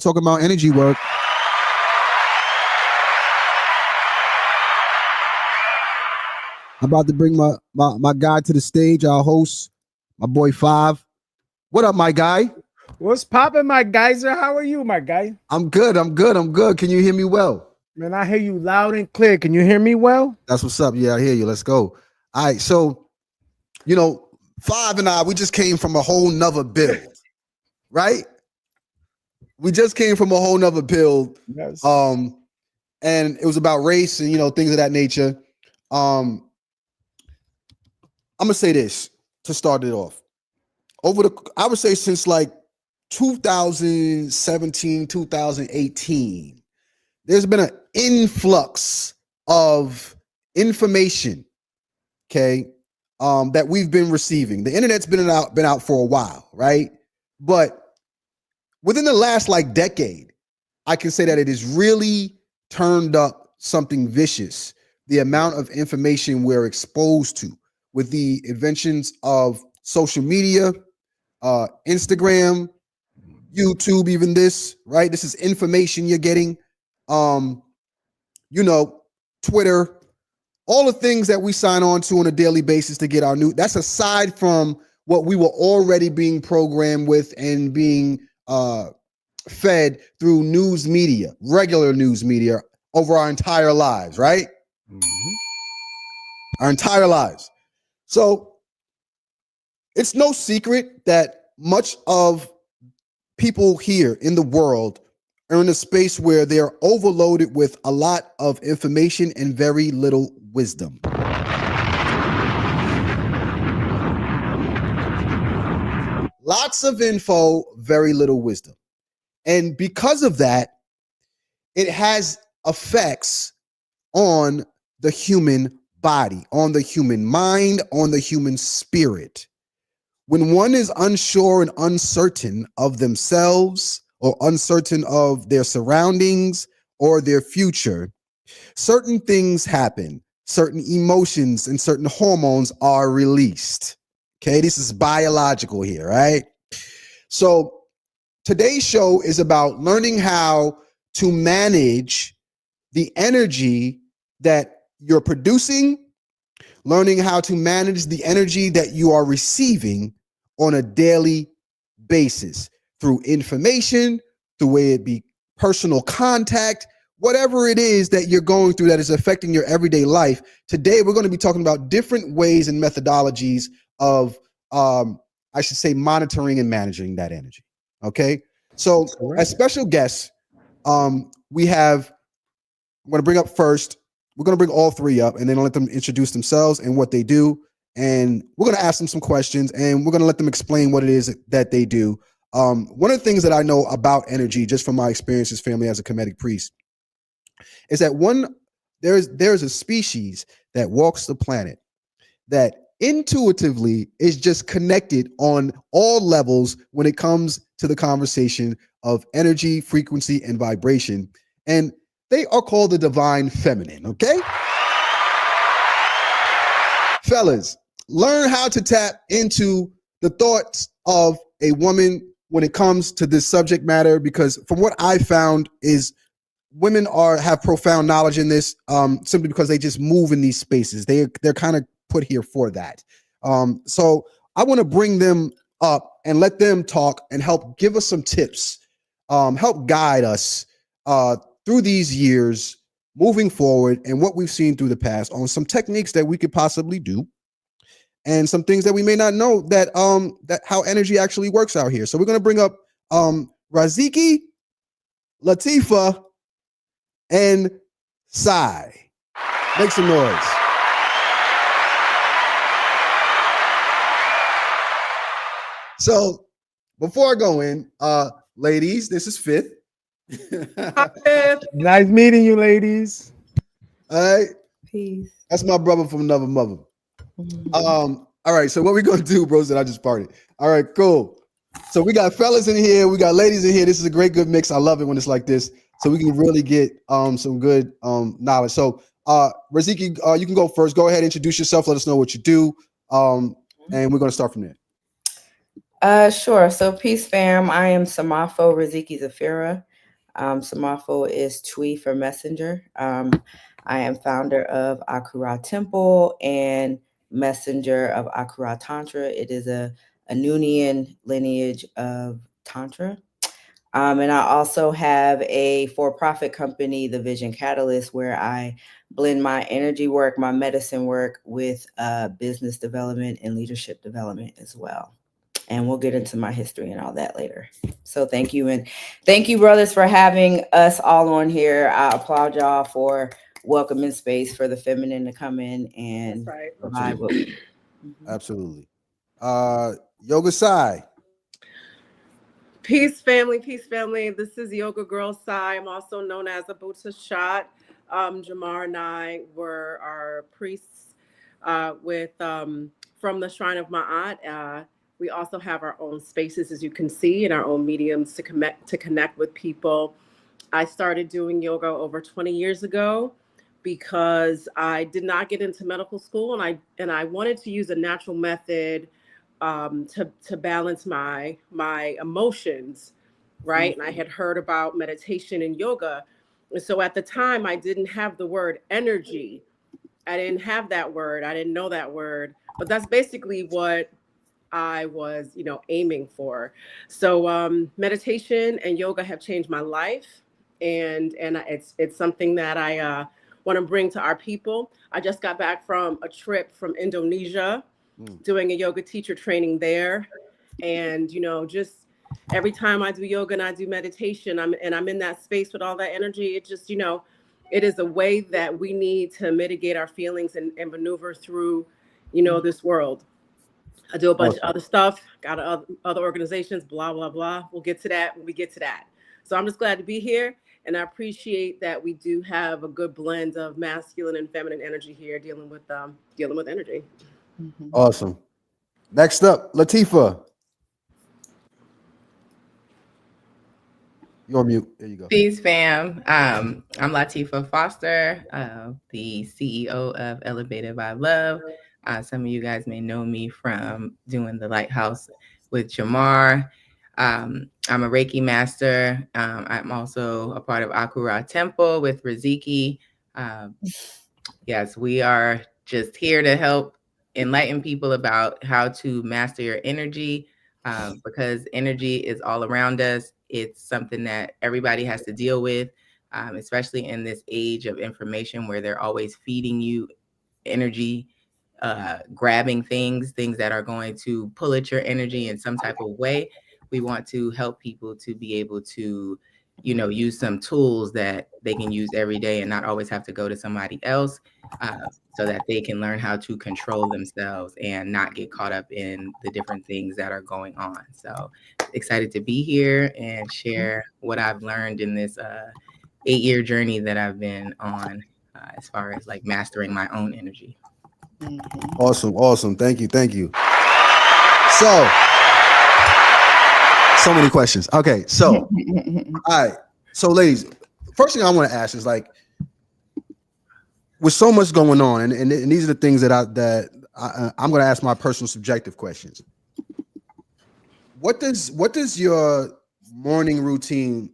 Talking about energy work. I'm about to bring my guy to the stage, our host, my boy Five. What up, my guy? What's poppin', my geyser? How are you, my guy? I'm good. I'm good. I'm good. Can you hear me well? Man, I hear you loud and clear. Can you hear me well? That's what's up. Yeah, I hear you. Let's go. All right. So, Five and I, we just came from a whole nother build, right? We just came from a whole nother build. Yes. And it was about race and things of that nature. I'm gonna say this to start it off. I would say since like 2017, 2018, there's been an influx of information, okay, that we've been receiving. The internet's been out for a while, right? But within the last like decade, I can say that it has really turned up something vicious. The amount of information we're exposed to with the inventions of social media, Instagram, YouTube, even this, right? This is information you're getting. Twitter, all the things that we sign on to on a daily basis to get our new. That's aside from what we were already being programmed with and being fed through news media, regular news media over our entire lives, right? Mm-hmm. Our entire lives. So it's no secret that much of people here in the world are in a space where they're overloaded with a lot of information and very little wisdom. Lots of info, very little wisdom. And because of that, it has effects on the human body, on the human mind, on the human spirit. When one is unsure and uncertain of themselves or uncertain of their surroundings or their future, certain things happen, certain emotions and certain hormones are released. Okay, this is biological here, right? So today's show is about learning how to manage the energy that you're producing, learning how to manage the energy that you are receiving on a daily basis through information, through way it be personal contact, whatever it is that you're going through that is affecting your everyday life. Today, we're going to be talking about different ways and methodologies of, I should say, monitoring and managing that energy. Okay. So as special guests, we have, I'm going to bring up first, we're going to bring all three up and then let them introduce themselves and what they do. And we're going to ask them some questions and we're going to let them explain what it is that they do. One of the things that I know about energy, just from my experience as family as a Kemetic priest, is that there's a species that walks the planet that intuitively is just connected on all levels when it comes to the conversation of energy, frequency, and vibration. And they are called the divine feminine, okay? Fellas, learn how to tap into the thoughts of a woman when it comes to this subject matter, because from what I found is women have profound knowledge in this, simply because they just move in these spaces. They're kind of put here for that. So I want to bring them up and let them talk and help give us some tips, help guide us through these years moving forward and what we've seen through the past on some techniques that we could possibly do and some things that we may not know that how energy actually works out here. So we're going to bring up Riziki, Latifa, and Sai. Make some noise. So before I go in, ladies, this is Fifth. Nice meeting you, ladies. All right. Peace. That's my brother from another mother. All right. So what we gonna do, bros? That I just partied. All right, cool. So we got fellas in here, we got ladies in here. This is a great, good mix. I love it when it's like this, so we can really get some good knowledge. So Riziki, you can go first. Go ahead, introduce yourself. Let us know what you do, and we're gonna start from there. Sure. So peace fam. I am Samafo Riziki-Zafira. Samafo is Tui for Messenger. I am founder of Akura Temple and messenger of Akura Tantra. It is a Anunian lineage of Tantra. And I also have a for-profit company, the Vision Catalyst, where I blend my energy work, my medicine work with business development and leadership development as well. And we'll get into my history and all that later. So thank you. And thank you, brothers, for having us all on here. I applaud y'all for welcoming space for the feminine to come in and provide what we Absolutely. Yoga Sai. Peace, family. Peace, family. This is Yoga Girl Sai. I'm also known as Abuta Shot. Jamar and I were our priests with from the Shrine of Ma'at. We also have our own spaces, as you can see, and our own mediums to connect with people. I started doing yoga over 20 years ago because I did not get into medical school, and I wanted to use a natural method to balance my emotions, right? And I had heard about meditation and yoga, and so at the time I didn't have the word energy. I didn't have that word. I didn't know that word, but that's basically what I was, aiming for. So meditation and yoga have changed my life, and it's something that I want to bring to our people. I just got back from a trip from Indonesia, doing a yoga teacher training there, and just every time I do yoga and I do meditation, I'm in that space with all that energy. It just it is a way that we need to mitigate our feelings and maneuver through this world. I do a bunch of other stuff, got other organizations, blah, blah, blah. We'll get to that when we get to that. So I'm just glad to be here. And I appreciate that we do have a good blend of masculine and feminine energy here dealing with energy. Awesome. Next up, Latifa. You're on mute. There you go. Peace, fam. I'm Latifa Foster, the CEO of Elevated by Love. Some of you guys may know me from doing the Lighthouse with Jamar. I'm a Reiki master. I'm also a part of Akura Temple with Riziki. Yes, we are just here to help enlighten people about how to master your energy, because energy is all around us. It's something that everybody has to deal with, especially in this age of information where they're always feeding you energy, grabbing things that are going to pull at your energy in some type of way. We want to help people to be able to, use some tools that they can use every day and not always have to go to somebody else, so that they can learn how to control themselves and not get caught up in the different things that are going on. So excited to be here and share what I've learned in this 8-year journey that I've been on, as far as like mastering my own energy. Awesome. Thank you. So many questions. Okay, so all right. So ladies, first thing I want to ask is, like, with so much going on, and these are the things that I'm going to ask my personal subjective questions. What does your morning routine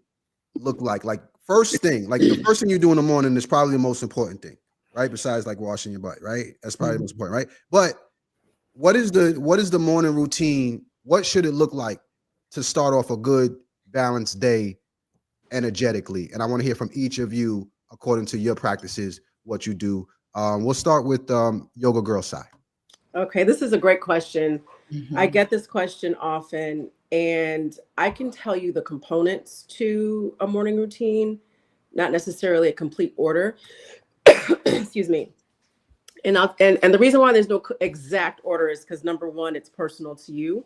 look like? Like, first thing, like the first thing you do in the morning is probably the most important thing, right? Besides like washing your butt, right? That's probably the most important, right? But what is the morning routine? What should it look like to start off a good balanced day energetically? And I want to hear from each of you, according to your practices, what you do. We'll start with Yoga Girl Sai. Okay, this is a great question. I get this question often, and I can tell you the components to a morning routine, not necessarily a complete order. Excuse me. And the reason why there's no exact order is because, number one, it's personal to you.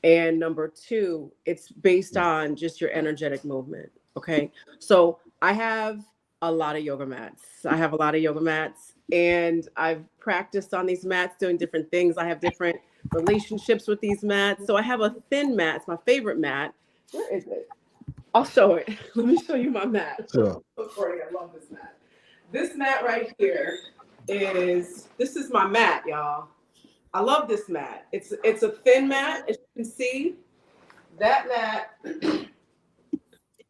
And number two, it's based on just your energetic movement. Okay. So I have a lot of yoga mats. And I've practiced on these mats doing different things. I have different relationships with these mats. So I have a thin mat. It's my favorite mat. Where is it? I'll show it. Let me show you my mat. Sure. I love this mat. This mat right here this is my mat, y'all. I love this mat. It's a thin mat, as you can see. That mat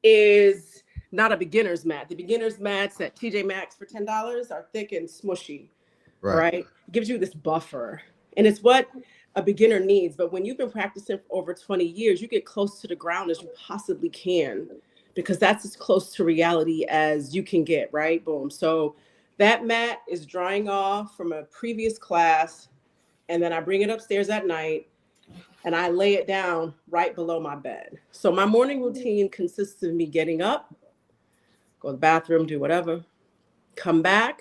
is not a beginner's mat. The beginner's mats at TJ Maxx for $10 are thick and smushy. Right. Right? It gives you this buffer. And it's what a beginner needs. But when you've been practicing for over 20 years, you get close to the ground as you possibly can, because that's as close to reality as you can get, right? Boom. So that mat is drying off from a previous class. And then I bring it upstairs at night and I lay it down right below my bed. So my morning routine consists of me getting up, go to the bathroom, do whatever, come back,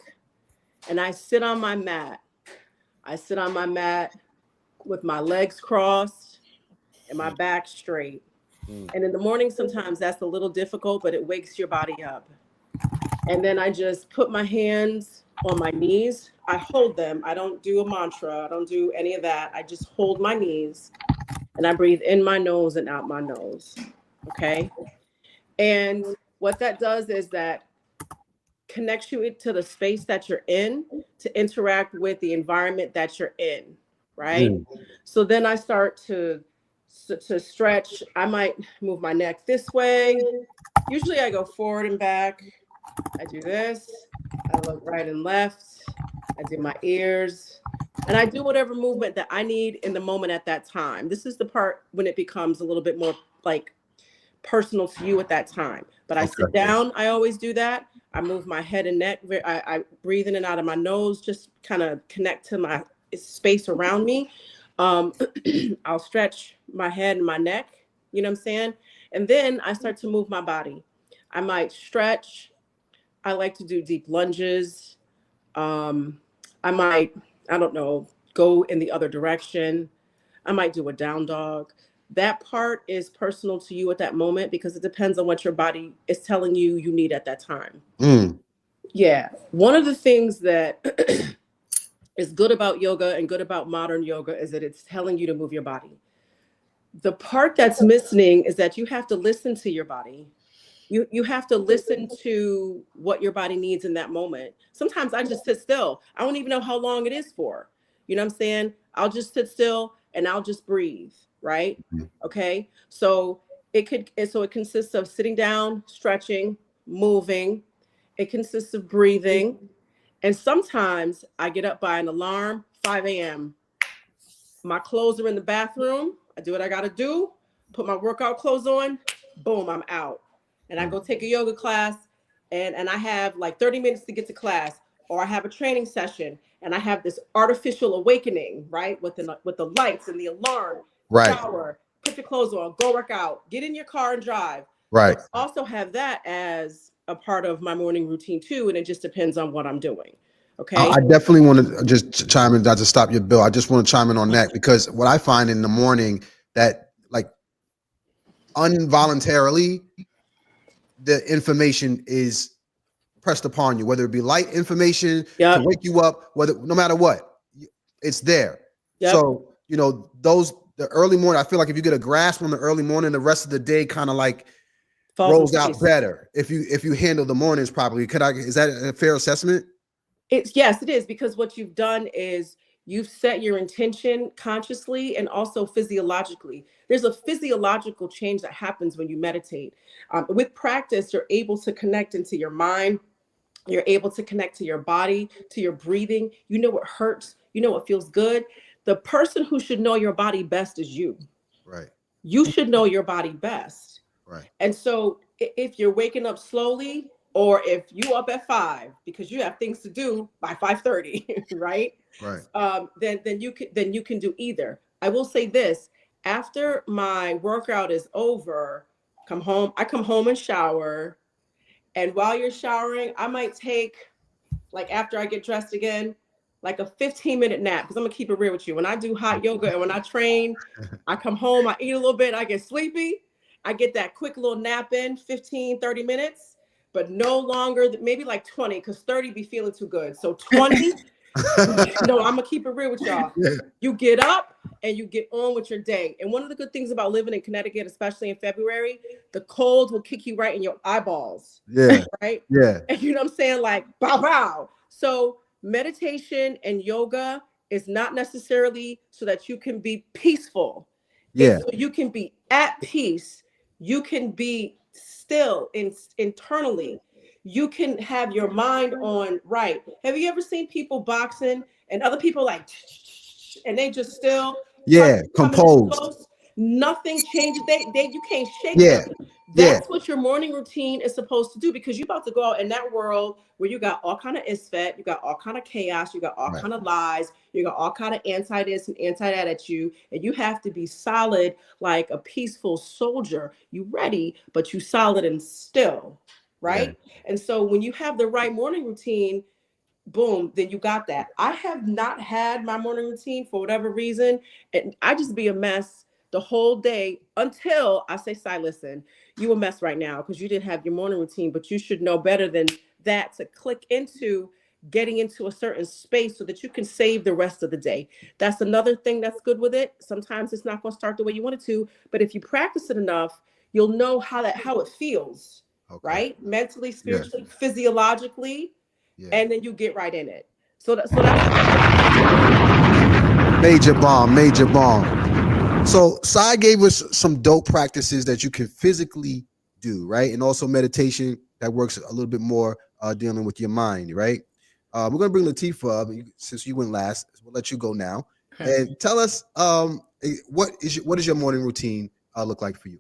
and I sit on my mat. I sit on my mat with my legs crossed and my back straight. And in the morning, sometimes that's a little difficult, but it wakes your body up. And then I just put my hands on my knees. I hold them. I don't do a mantra. I don't do any of that. I just hold my knees and I breathe in my nose and out my nose. Okay. And what that does is that connects you to the space that you're in to interact with the environment that you're in. Right. So then I start to stretch. I might move my neck this way. Usually I go forward and back. I do this. I look right and left. I do my ears. And I do whatever movement that I need in the moment at that time. This is the part when it becomes a little bit more like personal to you at that time. But I sit down. I always do that. I move my head and neck. I breathe in and out of my nose, just kind of connect to my space around me. I'll stretch my head and my neck, you know what I'm saying? And then I start to move my body. I might stretch. I like to do deep lunges. I might, I don't know, go in the other direction. I might do a down dog. That part is personal to you at that moment because it depends on what your body is telling you you need at that time. Yeah. One of the things that is good about yoga and good about modern yoga is that it's telling you to move your body. The part that's missing is that you have to listen to your body. You have to listen to what your body needs in that moment. Sometimes I just sit still. I don't even know how long it is for. You know what I'm saying? I'll just sit still and I'll just breathe, right? Okay. So it consists of sitting down, stretching, moving. It consists of breathing. And sometimes I get up by an alarm, 5 a.m. My clothes are in the bathroom. I do what I got to do, put my workout clothes on, boom, I'm out. And I go take a yoga class and I have like 30 minutes to get to class, or I have a training session and I have this artificial awakening, right? With the lights and the alarm, shower, put your clothes on, go work out, get in your car and drive. Right. So I also have that as a part of my morning routine too. And it just depends on what I'm doing. Okay. I definitely want to just chime in, not to stop your bill. I just want to chime in on that because what I find in the morning that like involuntarily, the information is pressed upon you, whether it be light information to wake you up, no matter what, it's there. So, the early morning, I feel like if you get a grasp on the early morning, the rest of the day kind of like rolls out better if you handle the mornings properly. Is that a fair assessment? Yes, it is, because what you've done is you've set your intention consciously and also physiologically. There's a physiological change that happens when you meditate. With practice, you're able to connect into your mind. You're able to connect to your body, to your breathing. You know what hurts. You know what feels good. The person who should know your body best is you. Right. You should know your body best. Right. And so if you're waking up slowly, or if you up at 5 because you have things to do by 5:30, right? Right. Then you can do either. I will say this: after my workout is over, I come home and shower, and while you're showering, I might take, like after I get dressed again, like a 15-minute nap, because I'm gonna keep it real with you. When I do hot yoga and when I train, I come home, I eat a little bit, I get sleepy, I get that quick little nap in 15, 30 minutes. But no longer, maybe like 20, because 30 be feeling too good. So 20, no, I'm going to keep it real with y'all. You get up and you get on with your day. And one of the good things about living in Connecticut, especially in February, the cold will kick you right in your eyeballs. Yeah. Right? Yeah. And you know what I'm saying? Like, bow, bow. So meditation and yoga is not necessarily so that you can be peaceful. Yeah. It's so you can be at peace. You can be still internally, you can have your mind on right. Have you ever seen people boxing and other people like and they just still Yeah, coming this composed. close? Nothing changes. They you can't shake Yeah, them. yeah, That's what your morning routine is supposed to do, because you're about to go out in that world where you got all kind of isfet, you got all kind of chaos, you got all right. kind of lies, you got all kind of anti this and anti that at you, and you have to be solid like a peaceful soldier. You ready, but you solid and still, Yeah, right? And so when you have the right morning routine, boom, then you got that. I have not had my morning routine for whatever reason, and I just be a mess the whole day until I say, "Si, listen, you a mess right now because you didn't have your morning routine, but you should know better than that to click into getting into a certain space so that you can save the rest of the day." That's another thing that's good with it. Sometimes it's not going to start the way you want it to, but if you practice it enough, you'll know how it feels, okay. right? Mentally, Yeah, spiritually, physiologically, yeah. and then you get right in it. So that's what I Major bomb, major bomb. So Sai gave us some dope practices that you can physically do, right? And also meditation that works a little bit more dealing with your mind, right? We're gonna bring Latifah up since you went last. We'll let you go now and tell us what is your morning routine look like for you?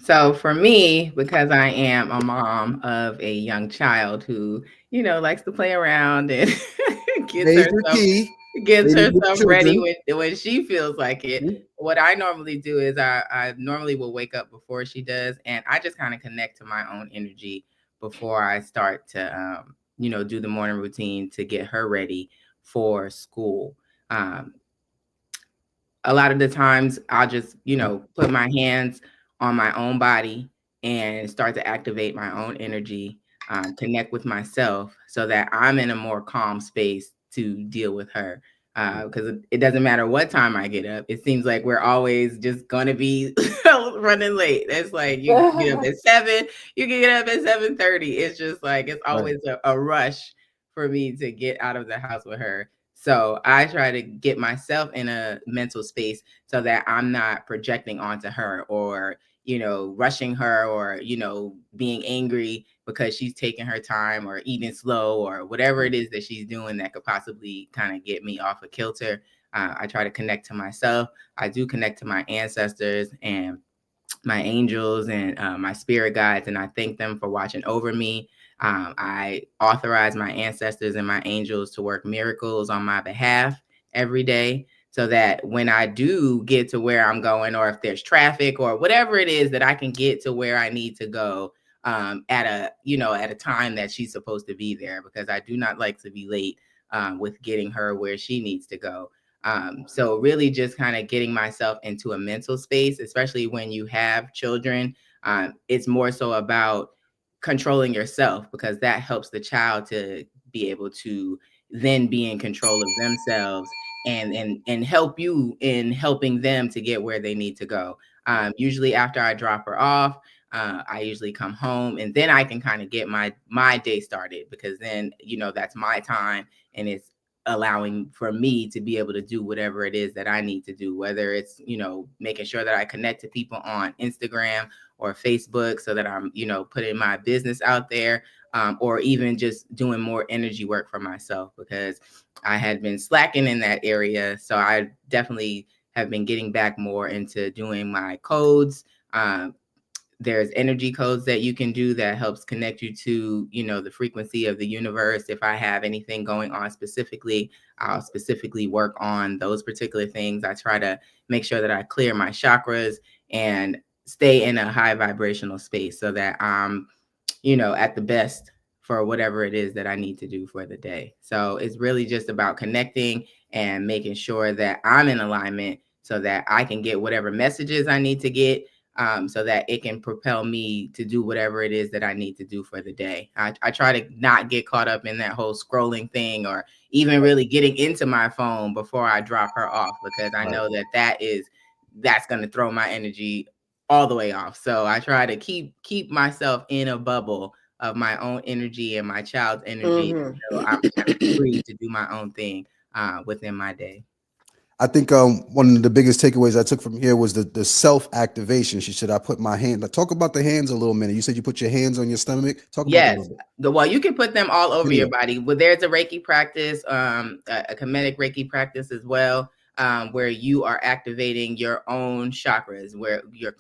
So for me, because I am a mom of a young child who, likes to play around and gets Major herself key, gets lady with herself ready children. when she feels like it. Mhm. What I normally do is I normally will wake up before she does, and I just kind of connect to my own energy before I start to do the morning routine to get her ready for school. Um, a lot of the times I'll just, put my hands on my own body and start to activate my own energy, connect with myself so that I'm in a more calm space to deal with her. Because it doesn't matter what time I get up. It seems like we're always just gonna be running late. It's like you get up say. at 7, you can get up at 7:30. It's just like it's Right. always a rush for me to get out of the house with her. So I try to get myself in a mental space so that I'm not projecting onto her or, rushing her or, being angry because she's taking her time or eating slow or whatever it is that she's doing that could possibly kind of get me off a kilter. I try to connect to myself. I do connect to my ancestors and my angels and my spirit guides, and I thank them for watching over me. I authorize my ancestors and my angels to work miracles on my behalf every day so that when I do get to where I'm going, or if there's traffic or whatever it is, that I can get to where I need to go at a time that she's supposed to be there, because I do not like to be late with getting her where she needs to go. So really just kind of getting myself into a mental space, especially when you have children. It's more so about controlling yourself, because that helps the child to be able to then be in control of themselves and help you in helping them to get where they need to go. Usually after I drop her off, I usually come home and then I can kind of get my day started, because then that's my time, and it's allowing for me to be able to do whatever it is that I need to do, whether it's, making sure that I connect to people on Instagram or Facebook so that I'm, putting my business out there, or even just doing more energy work for myself, because I had been slacking in that area. So I definitely have been getting back more into doing my codes. There's energy codes that you can do that helps connect you to, the frequency of the universe. If I have anything going on specifically, I'll specifically work on those particular things. I try to make sure that I clear my chakras and stay in a high vibrational space so that I'm, at the best for whatever it is that I need to do for the day. So it's really just about connecting and making sure that I'm in alignment so that I can get whatever messages I need to get, so that it can propel me to do whatever it is that I need to do for the day. I try to not get caught up in that whole scrolling thing or even really getting into my phone before I drop her off, because I know that that's going to throw my energy all the way off. So I try to keep myself in a bubble of my own energy and my child's energy Mhm. until I'm kind of free to do my own thing within my day. I think one of the biggest takeaways I took from here was the self activation. She said, "I put my hand." Like, talk about the hands a little minute. You said you put your hands on your stomach. Talk about that a Yes. little bit. Well, you can put them all over Yeah. your body. Well, there's a Reiki practice, a comedic Reiki practice as well, where you are activating your own chakras, where you're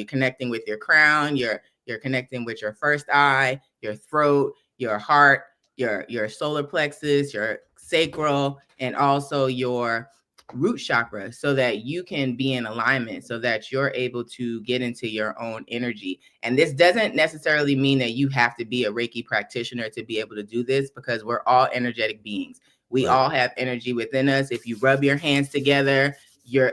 connecting with your crown, you're connecting with your first eye, your throat, your heart, your solar plexus, your sacral, and also your root chakra, so that you can be in alignment, so that you're able to get into your own energy. And this doesn't necessarily mean that you have to be a Reiki practitioner to be able to do this, because we're all energetic beings. We Right. all have energy within us. If you rub your hands together,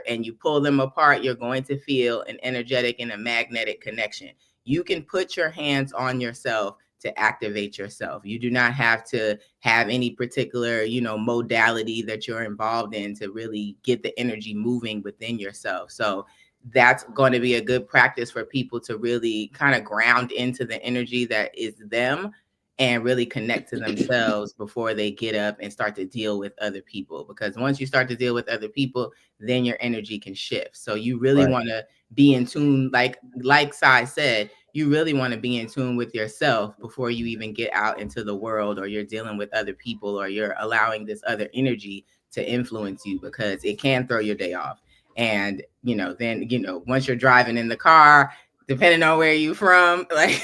and you pull them apart, you're going to feel an energetic and a magnetic connection. You can put your hands on yourself to activate yourself. You do not have to have any particular, modality that you're involved in to really get the energy moving within yourself. So that's going to be a good practice for people to really kind of ground into the energy that is them, and really connect to themselves before they get up and start to deal with other people. Because once you start to deal with other people, then your energy can shift. So you really Right. want to be in tune, like Sai said, you really want to be in tune with yourself before you even get out into the world, or you're dealing with other people, or you're allowing this other energy to influence you, because it can throw your day off. And then once you're driving in the car, depending on where you're from, like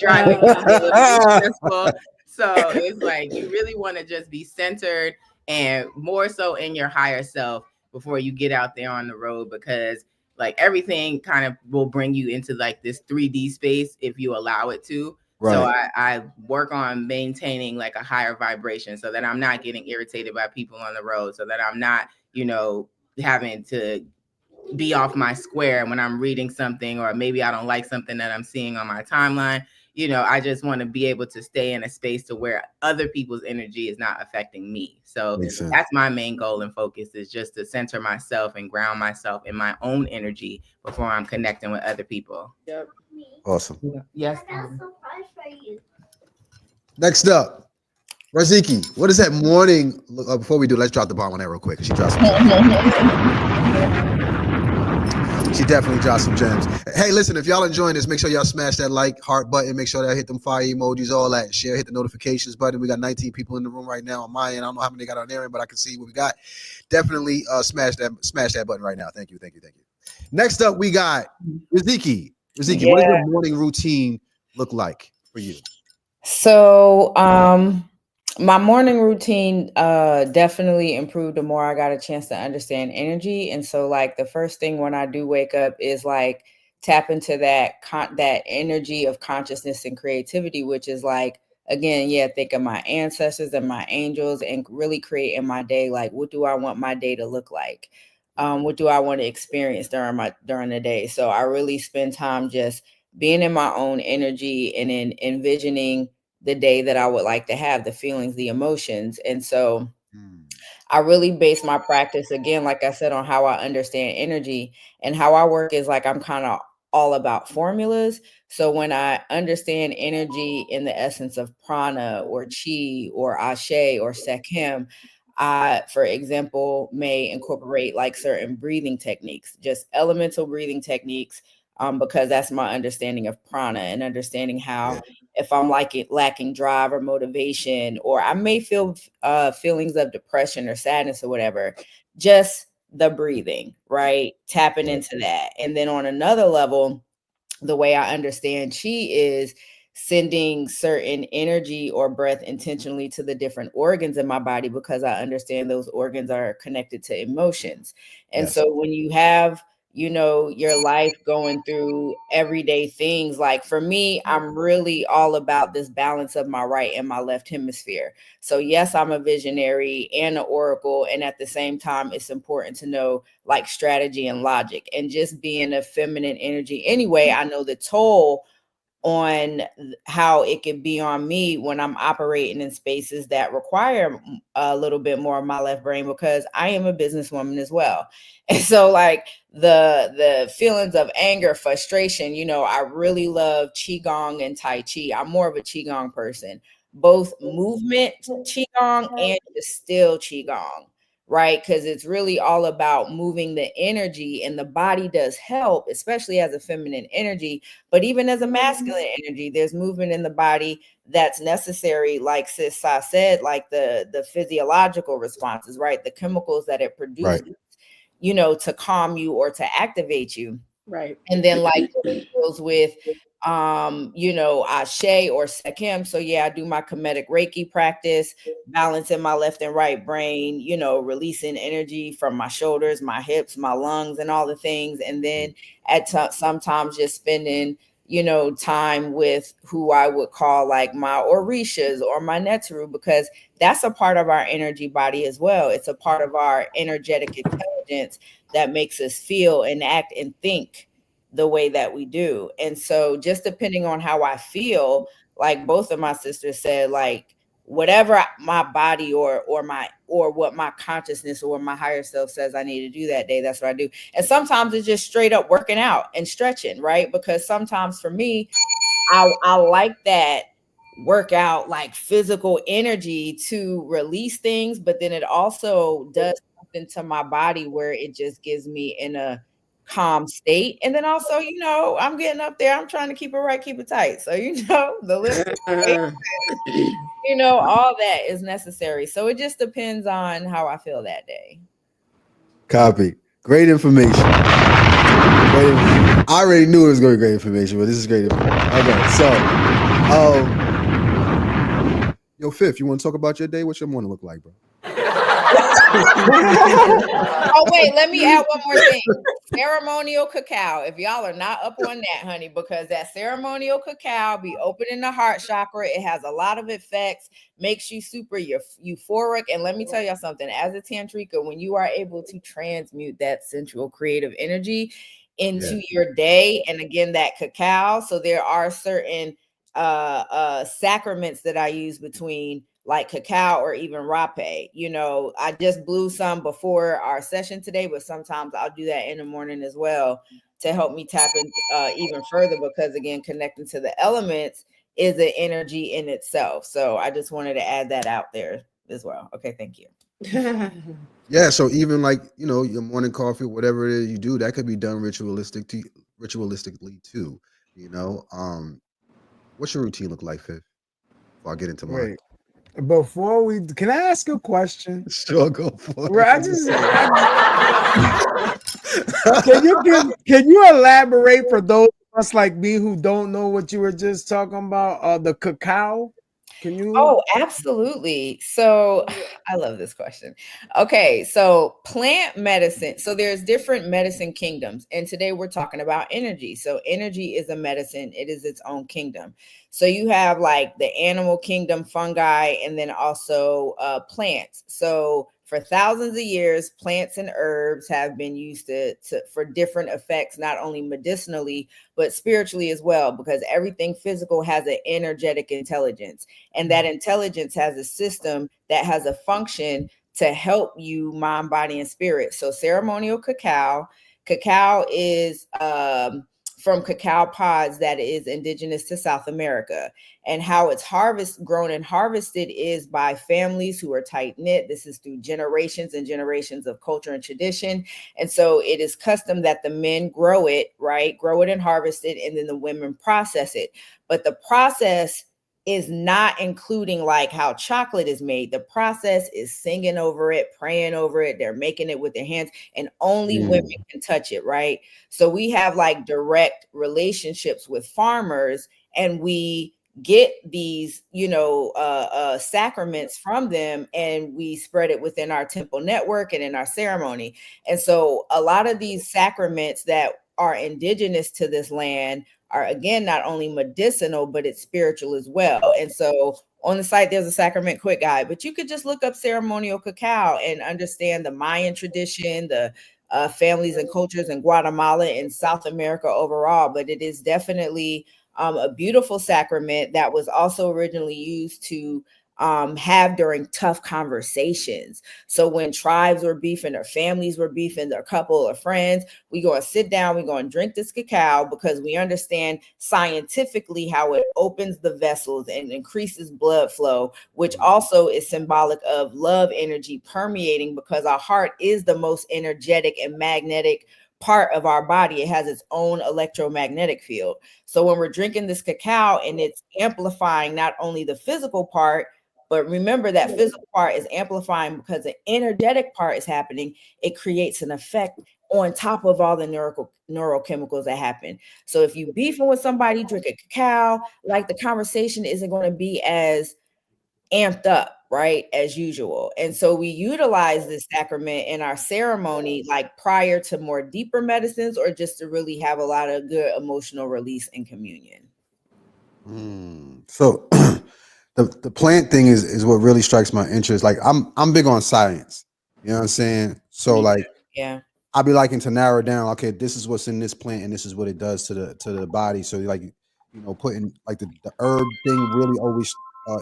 driving can be a little bit stressful. So it's like you really want to just be centered and more so in your higher self before you get out there on the road, because like everything kind of will bring you into like this 3D space if you allow it to. Right. So I work on maintaining like a higher vibration, so that I'm not getting irritated by people on the road, so that I'm not, having to be off my square when I'm reading something, or maybe I don't like something that I'm seeing on my timeline. I just want to be able to stay in a space to where other people's energy is not affecting me. So Makes sense. that's my main goal and focus, is just to center myself and ground myself in my own energy before I'm connecting with other people. Yep. Awesome. Yes. Next up, Riziki. What is that morning? Before we do, let's drop the bomb on that real quick. She dropped some gems. She definitely dropped some gems. Hey, listen, if y'all enjoying this, make sure y'all smash that like, heart button. Make sure that hit them fire emojis, all that. Share, hit the notifications button. We got 19 people in the room right now on my end. I don't know how many they got on their end, but I can see what we got. Definitely smash that button right now. Thank you. Next up, we got Riziki. Riziki, what does your morning routine look like for you? So, my morning routine definitely improved the more I got a chance to understand energy. And so, like, the first thing when I do wake up is like tap into that energy of consciousness and creativity, which is like, again, think of my ancestors and my angels, and really create in my day, like, what do I want my day to look like? What do I want to experience during the day? So I really spend time just being in my own energy and in envisioning the day that I would like to have, the feelings, the emotions. And so I really base my practice, again, like I said, on how I understand energy. And how I work is like I'm kind of all about formulas. So when I understand energy in the essence of prana or chi or ashe or sekhem, I, for example, may incorporate like certain breathing techniques, just elemental breathing techniques, because that's my understanding of prana, and understanding how if I'm lacking drive or motivation, or I may feel feelings of depression or sadness or whatever, just the breathing, right? Tapping into that. And then on another level, the way I understand chi is sending certain energy or breath intentionally to the different organs in my body, because I understand those organs are connected to emotions. And so when you have, your life going through everyday things, like for me, I'm really all about this balance of my right and my left hemisphere. So yes, I'm a visionary and an oracle. And at the same time, it's important to know like strategy and logic, and just being a feminine energy. Anyway, I know the toll on how it could be on me when I'm operating in spaces that require a little bit more of my left brain, because I am a businesswoman as well. And so like the feelings of anger, frustration, I really love qigong and tai chi. I'm more of a qigong person, both movement qigong and just still qigong, right? Because it's really all about moving the energy, and the body does help, especially as a feminine energy. But even as a masculine energy, there's movement in the body that's necessary, like Sis Sa said, like the physiological responses, right? The chemicals that it Right. produces, to calm you or to activate you. Right. And then like deals with Ashe or Sekim. So yeah, I do my comedic Reiki practice, balancing my left and right brain, releasing energy from my shoulders, my hips, my lungs, and all the things. And then sometimes just spending time with who I would call like my Orishas or my Netru, because that's a part of our energy body as well. It's a part of our energetic intelligence that makes us feel and act and think the way that we do. And so just depending on how I feel, like both of my sisters said, like whatever my body or what my consciousness or my higher self says I need to do that day, that's what I do. And sometimes it's just straight up working out and stretching, right? Because sometimes for me, I like that workout, like physical energy to release things, but then it also does something to my body where it just gives me in a calm state. And then also, I'm getting up there, I'm trying to keep it right, keep it tight. So, the lift, all that is necessary. So it just depends on how I feel that day. Copy. Great information. I already knew it was going to be great information, but this is great information. Okay, so, yo, Fifth, you want to talk about your day? What's your morning look like, bro? Oh, wait, let me add one more thing. Ceremonial cacao. If y'all are not up on that, honey, because that ceremonial cacao be opening the heart chakra. It has a lot of effects, makes you super euphoric. And let me tell y'all something, as a tantrika, when you are able to transmute that sensual creative energy into your day, and again, that cacao. So there are certain sacraments that I use between like cacao or even rape. I just blew some before our session today, but sometimes I'll do that in the morning as well to help me tap in even further, because again, connecting to the elements is an energy in itself. So I just wanted to add that out there as well. Okay, thank you. Yeah, so even like, your morning coffee, whatever it is you do, that could be done ritualistically too. What's your routine look like, Fifth? Before I get into mine. Wait, before we can I ask a question? Sure, go for Where it. Can you elaborate for those of us like me who don't know what you were just talking about? The cacao. Can you? Oh, absolutely. So I love this question. Okay, so plant medicine. So there's different medicine kingdoms, and today we're talking about energy. So energy is a medicine. It is its own kingdom. So you have like the animal kingdom, fungi, and then also plants. So for thousands of years, plants and herbs have been used for different effects, not only medicinally, but spiritually as well, because everything physical has an energetic intelligence. And that intelligence has a system that has a function to help you mind, body, and spirit. So ceremonial cacao is from cacao pods that is indigenous to South America. And how it's grown and harvested is by families who are tight knit. This is through generations and generations of culture and tradition. And so it is custom that the men grow it, right? Grow it and harvest it, and then the women process it. But the process is not including like how chocolate is made. The process is singing over it, praying over it. They're making it with their hands, and only women can touch it, right? So we have like direct relationships with farmers, and we get these, sacraments from them, and we spread it within our temple network and in our ceremony. And so a lot of these sacraments that are indigenous to this land are, again, not only medicinal, but it's spiritual as well. And so on the site, there's a sacrament quick guide, but you could just look up ceremonial cacao and understand the Mayan tradition, the families and cultures in Guatemala and South America overall. But it is definitely a beautiful sacrament that was also originally used to have during tough conversations. So when tribes were beefing or families were beefing, or a couple or friends, we go and sit down, we go and drink this cacao because we understand scientifically how it opens the vessels and increases blood flow, which also is symbolic of love energy permeating, because our heart is the most energetic and magnetic part of our body. It has its own electromagnetic field. So when we're drinking this cacao and it's amplifying not only the physical part, but remember that physical part is amplifying because the energetic part is happening. It creates an effect on top of all the neurochemicals that happen. So if you beefing with somebody, drink a cacao, like the conversation isn't going to be as amped up, right, as usual. And so we utilize this sacrament in our ceremony, like prior to more deeper medicines, or just to really have a lot of good emotional release and communion. So the plant thing is what really strikes my interest. Like I'm big on science. You know what I'm saying? So like Yeah. I'll be liking to narrow down, okay, this is what's in this plant and this is what it does to the body. So like, putting like the herb thing really always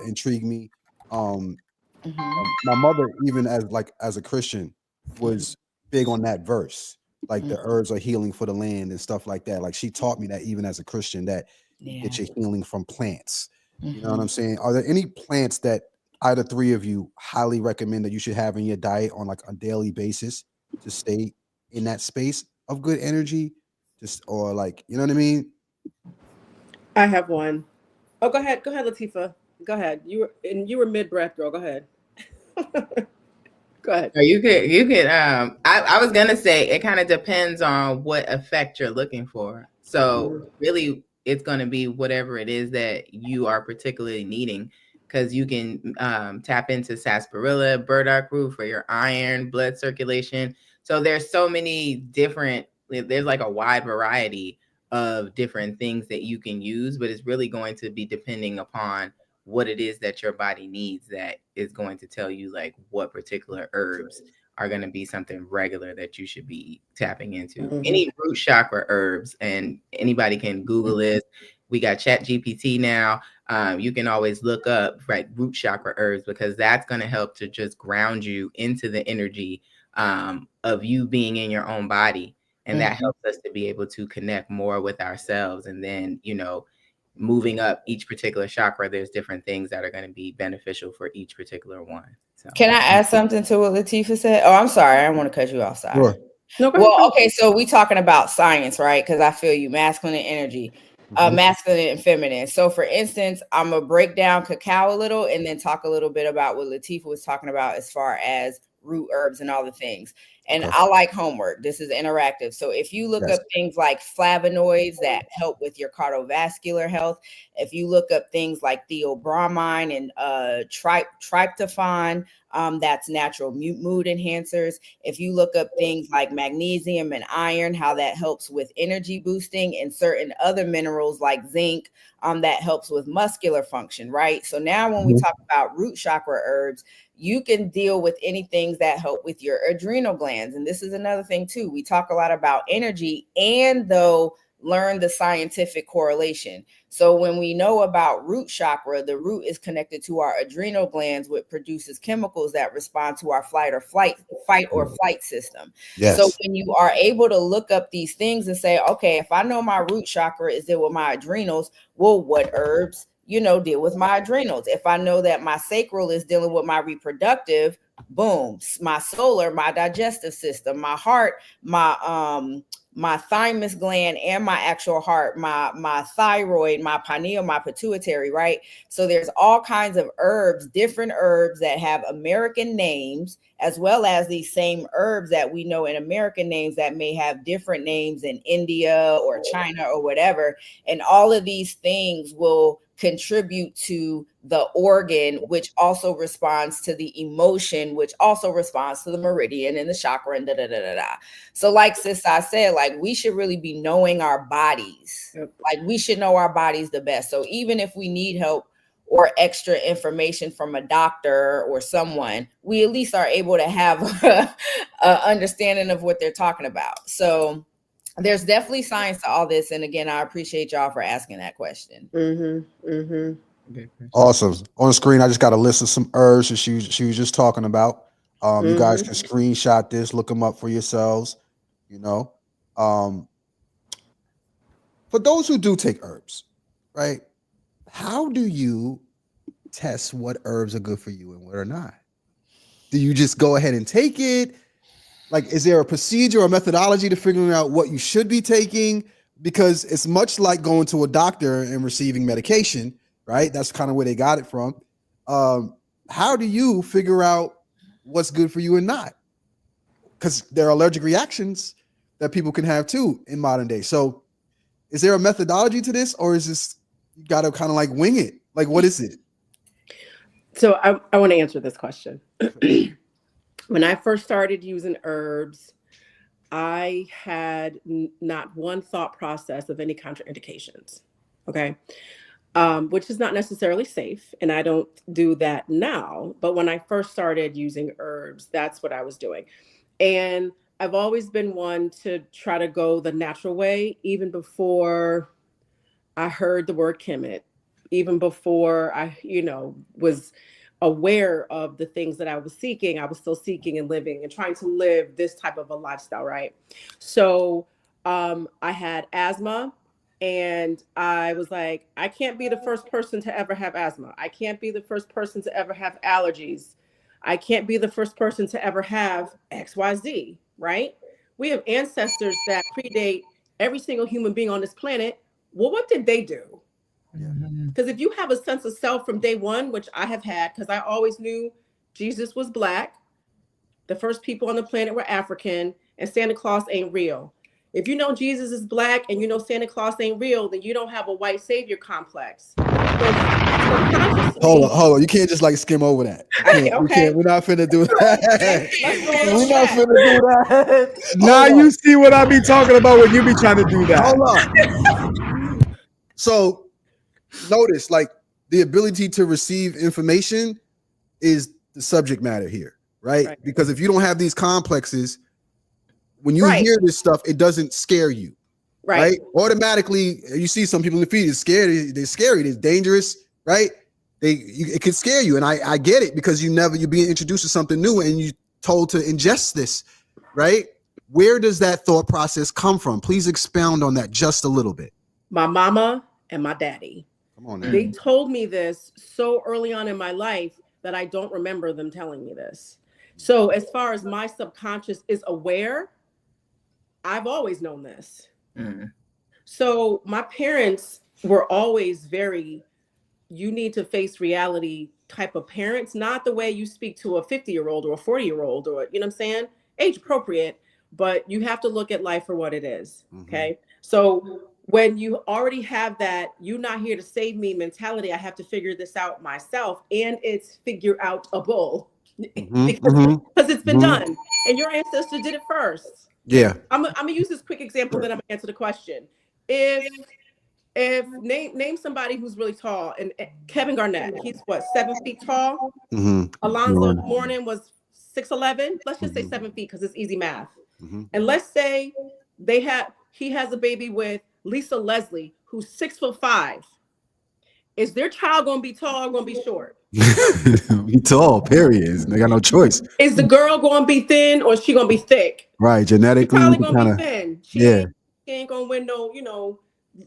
intrigued me. Um my mother, even as a Christian, was big on that verse. Like the herbs are healing for the land and stuff like that. Like she taught me that even as a Christian, that you get your healing from plants. You know what I'm saying? Are there any plants that either three of you highly recommend that you should have in your diet on like a daily basis to stay in that space of good energy? Just or like, you know what I mean? I have one. Oh, go ahead, Latifa. Go ahead. You were mid breath, girl. Go ahead. Go ahead. Or you could I was gonna say it kind of depends on what effect you're looking for. So really it's gonna be whatever it is that you are particularly needing. Because you can tap into sarsaparilla, burdock root for your iron, blood circulation. So there's so many different, there's like a wide variety of different things that you can use, but it's really going to be depending upon what it is that your body needs, that is going to tell you like what particular herbs are going to be something regular that you should be tapping into. Any root chakra herbs, and anybody can Google this. We got Chat GPT now. You can always look up root chakra herbs, because that's going to help to just ground you into the energy of you being in your own body. And that helps us to be able to connect more with ourselves. And then, moving up each particular chakra, there's different things that are going to be beneficial for each particular one. So Can I add something to what Latifa said? Oh, I'm sorry. I don't want to cut you off. Sorry. Sure. No, go Well, ahead. okay, so we talking about science, right? Because I feel you, masculine energy, masculine and feminine. So for instance, I'm gonna break down cacao a little and then talk a little bit about what Latifa was talking about as far as root herbs and all the things. And Okay. I like homework. This is interactive. So if you look Yes. up things like flavonoids that help with your cardiovascular health, if you look up things like theobromine and tryptophan, that's natural mood enhancers. If you look up things like magnesium and iron, how that helps with energy boosting, and certain other minerals like zinc, that helps with muscular function, right? So now when we talk about root chakra herbs, you can deal with anything that help with your adrenal glands. And this is another thing too. We talk a lot about energy, and though learn the scientific correlation. So when we know about root chakra, the root is connected to our adrenal glands, which produces chemicals that respond to our fight or flight system. Yes. So when you are able to look up these things and say, okay, if I know my root chakra is there with my adrenals, well, what herbs, deal with my adrenals? If I know that my sacral is dealing with my reproductive, boom, my solar, my digestive system, my heart, my thymus gland, and my actual heart, my thyroid, my pineal, my pituitary, right? So there's all kinds of herbs, different herbs that have American names, as well as these same herbs that we know in American names that may have different names in India or China or whatever. And all of these things will contribute to the organ, which also responds to the emotion, which also responds to the meridian and the chakra and da da da da da. So, like sis I said, like we should really be knowing our bodies. Like we should know our bodies the best. So even if we need help or extra information from a doctor or someone, we at least are able to have a understanding of what they're talking about. So there's definitely science to all this. And again, I appreciate y'all for asking that question. Good question. Awesome. On the screen, I just got a list of some herbs that she was just talking about. You guys can screenshot this, look them up for yourselves. You know, um, for those who do take herbs, right? How do you test what herbs are good for you and what are not? Do you just go ahead and take it? Like, is there a procedure or methodology to figuring out what you should be taking? Because it's much like going to a doctor and receiving medication, right? That's kind of where they got it from. How do you figure out what's good for you and not? Because there are allergic reactions that people can have too in modern day. So, is there a methodology to this, or is this you got to kind of like wing it? Like, what is it? So I want to answer this question. When I first started using herbs, I had not one thought process of any contraindications. Okay. Which is not necessarily safe. And I don't do that now. But when I first started using herbs, that's what I was doing. And I've always been one to try to go the natural way, even before I heard the word Kemet, even before I, was aware of the things that I was seeking. I was still seeking and living and trying to live this type of a lifestyle, right? So I had asthma, and I was like, I can't be the first person to ever have asthma. I can't be the first person to ever have allergies. I can't be the first person to ever have XYZ, right? We have ancestors that predate every single human being on this planet. Well, what did they do? Because if you have a sense of self from day one, which I have had, because I always knew Jesus was Black, the first people on the planet were African, and Santa Claus ain't real. If you know Jesus is Black and you know Santa Claus ain't real, then you don't have a white savior complex. So subconsciously, hold on. You can't just like skim over that. You can't. We're not finna do that. We're not finna do that. Now you see what I be talking about when you be trying to do that. Hold on. So notice, like, the ability to receive information is the subject matter here, right? Because if you don't have these complexes, when you hear this stuff, it doesn't scare you, right? Automatically, you see some people in the feed is scared. They're scary. They're dangerous, right? It can scare you, and I get it because you're being introduced to something new and you're told to ingest this, right? Where does that thought process come from? Please expound on that just a little bit. My mama and my daddy. Come on, man. They told me this so early on in my life that I don't remember them telling me this. So as far as my subconscious is aware, I've always known this. So my parents were always very, you need to face reality type of parents, not the way you speak to a 50-year-old or a 40-year-old or, you know what I'm saying? Age appropriate, but you have to look at life for what it is. Okay. So when you already have that, you're not here to save me mentality, I have to figure this out myself, and it's figure outable because it's been done and your ancestors did it first. Yeah. I'm gonna use this quick example, then I'm gonna answer the question. If name somebody who's really tall, and Kevin Garnett, he's what, 7 feet tall? Alonzo Mourning was 6'11". Let's just say 7 feet because it's easy math. And let's say he has a baby with Lisa Leslie, who's 6'5". Is their child gonna be tall or gonna be short? Be tall, period. They got no choice. Is the girl gonna be thin or is she gonna be thick? Right, genetically. She's probably gonna be thin. She ain't gonna win no,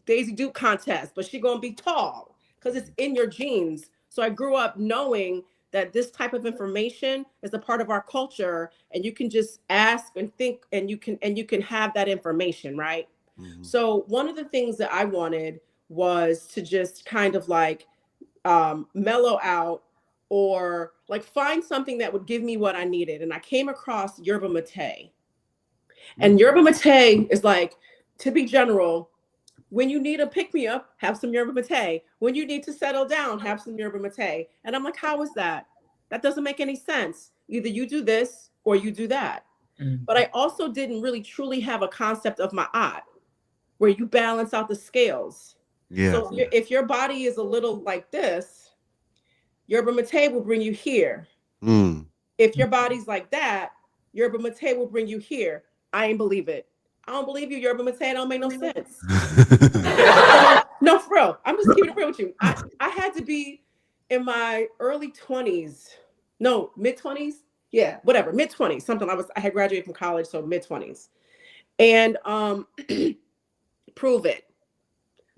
Daisy Duke contest, but she gonna be tall because it's in your genes. So I grew up knowing that this type of information is a part of our culture, and you can just ask and think, and you can have that information, right? So one of the things that I wanted was to just kind of like mellow out, or like find something that would give me what I needed. And I came across yerba mate. And yerba mate is like, to be general, when you need a pick-me-up, have some yerba mate. When you need to settle down, have some yerba mate. And I'm like, how is that? That doesn't make any sense. Either you do this or you do that. But I also didn't really truly have a concept of my eye, where you balance out the scales. Yeah. So if your body is a little like this, yerba mate will bring you here. If your body's like that, yerba mate will bring you here. I ain't believe it. I don't believe you, yerba mate. It don't make no sense. No, for real. I'm just keeping it real with you. I had to be in my early 20s. No, mid 20s. Yeah, whatever. Mid 20s. Something. I had graduated from college, so mid 20s. And prove it.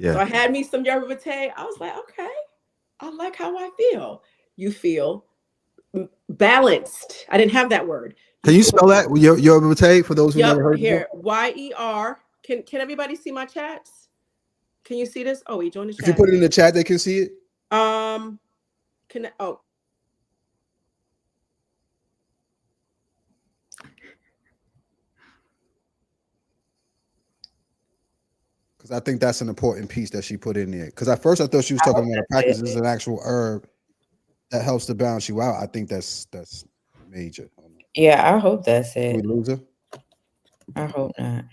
So Yeah. I had me some yerba mate. I was like, okay, I like how I feel. You feel balanced. I didn't have that word. Can You you feel spell that? Your mate for those who never Yep, heard before? here. YER. Can everybody see my chats? Can you see this? Oh, he joined the If you chat. put it in the chat, they can see it. Can oh, Because I think that's an important piece that she put in there. Because at first I thought she was I talking hope about a that's practice. This is it. an actual herb that helps to balance you out. I think that's major. Yeah, I hope that's Did we it. lose her? I hope not.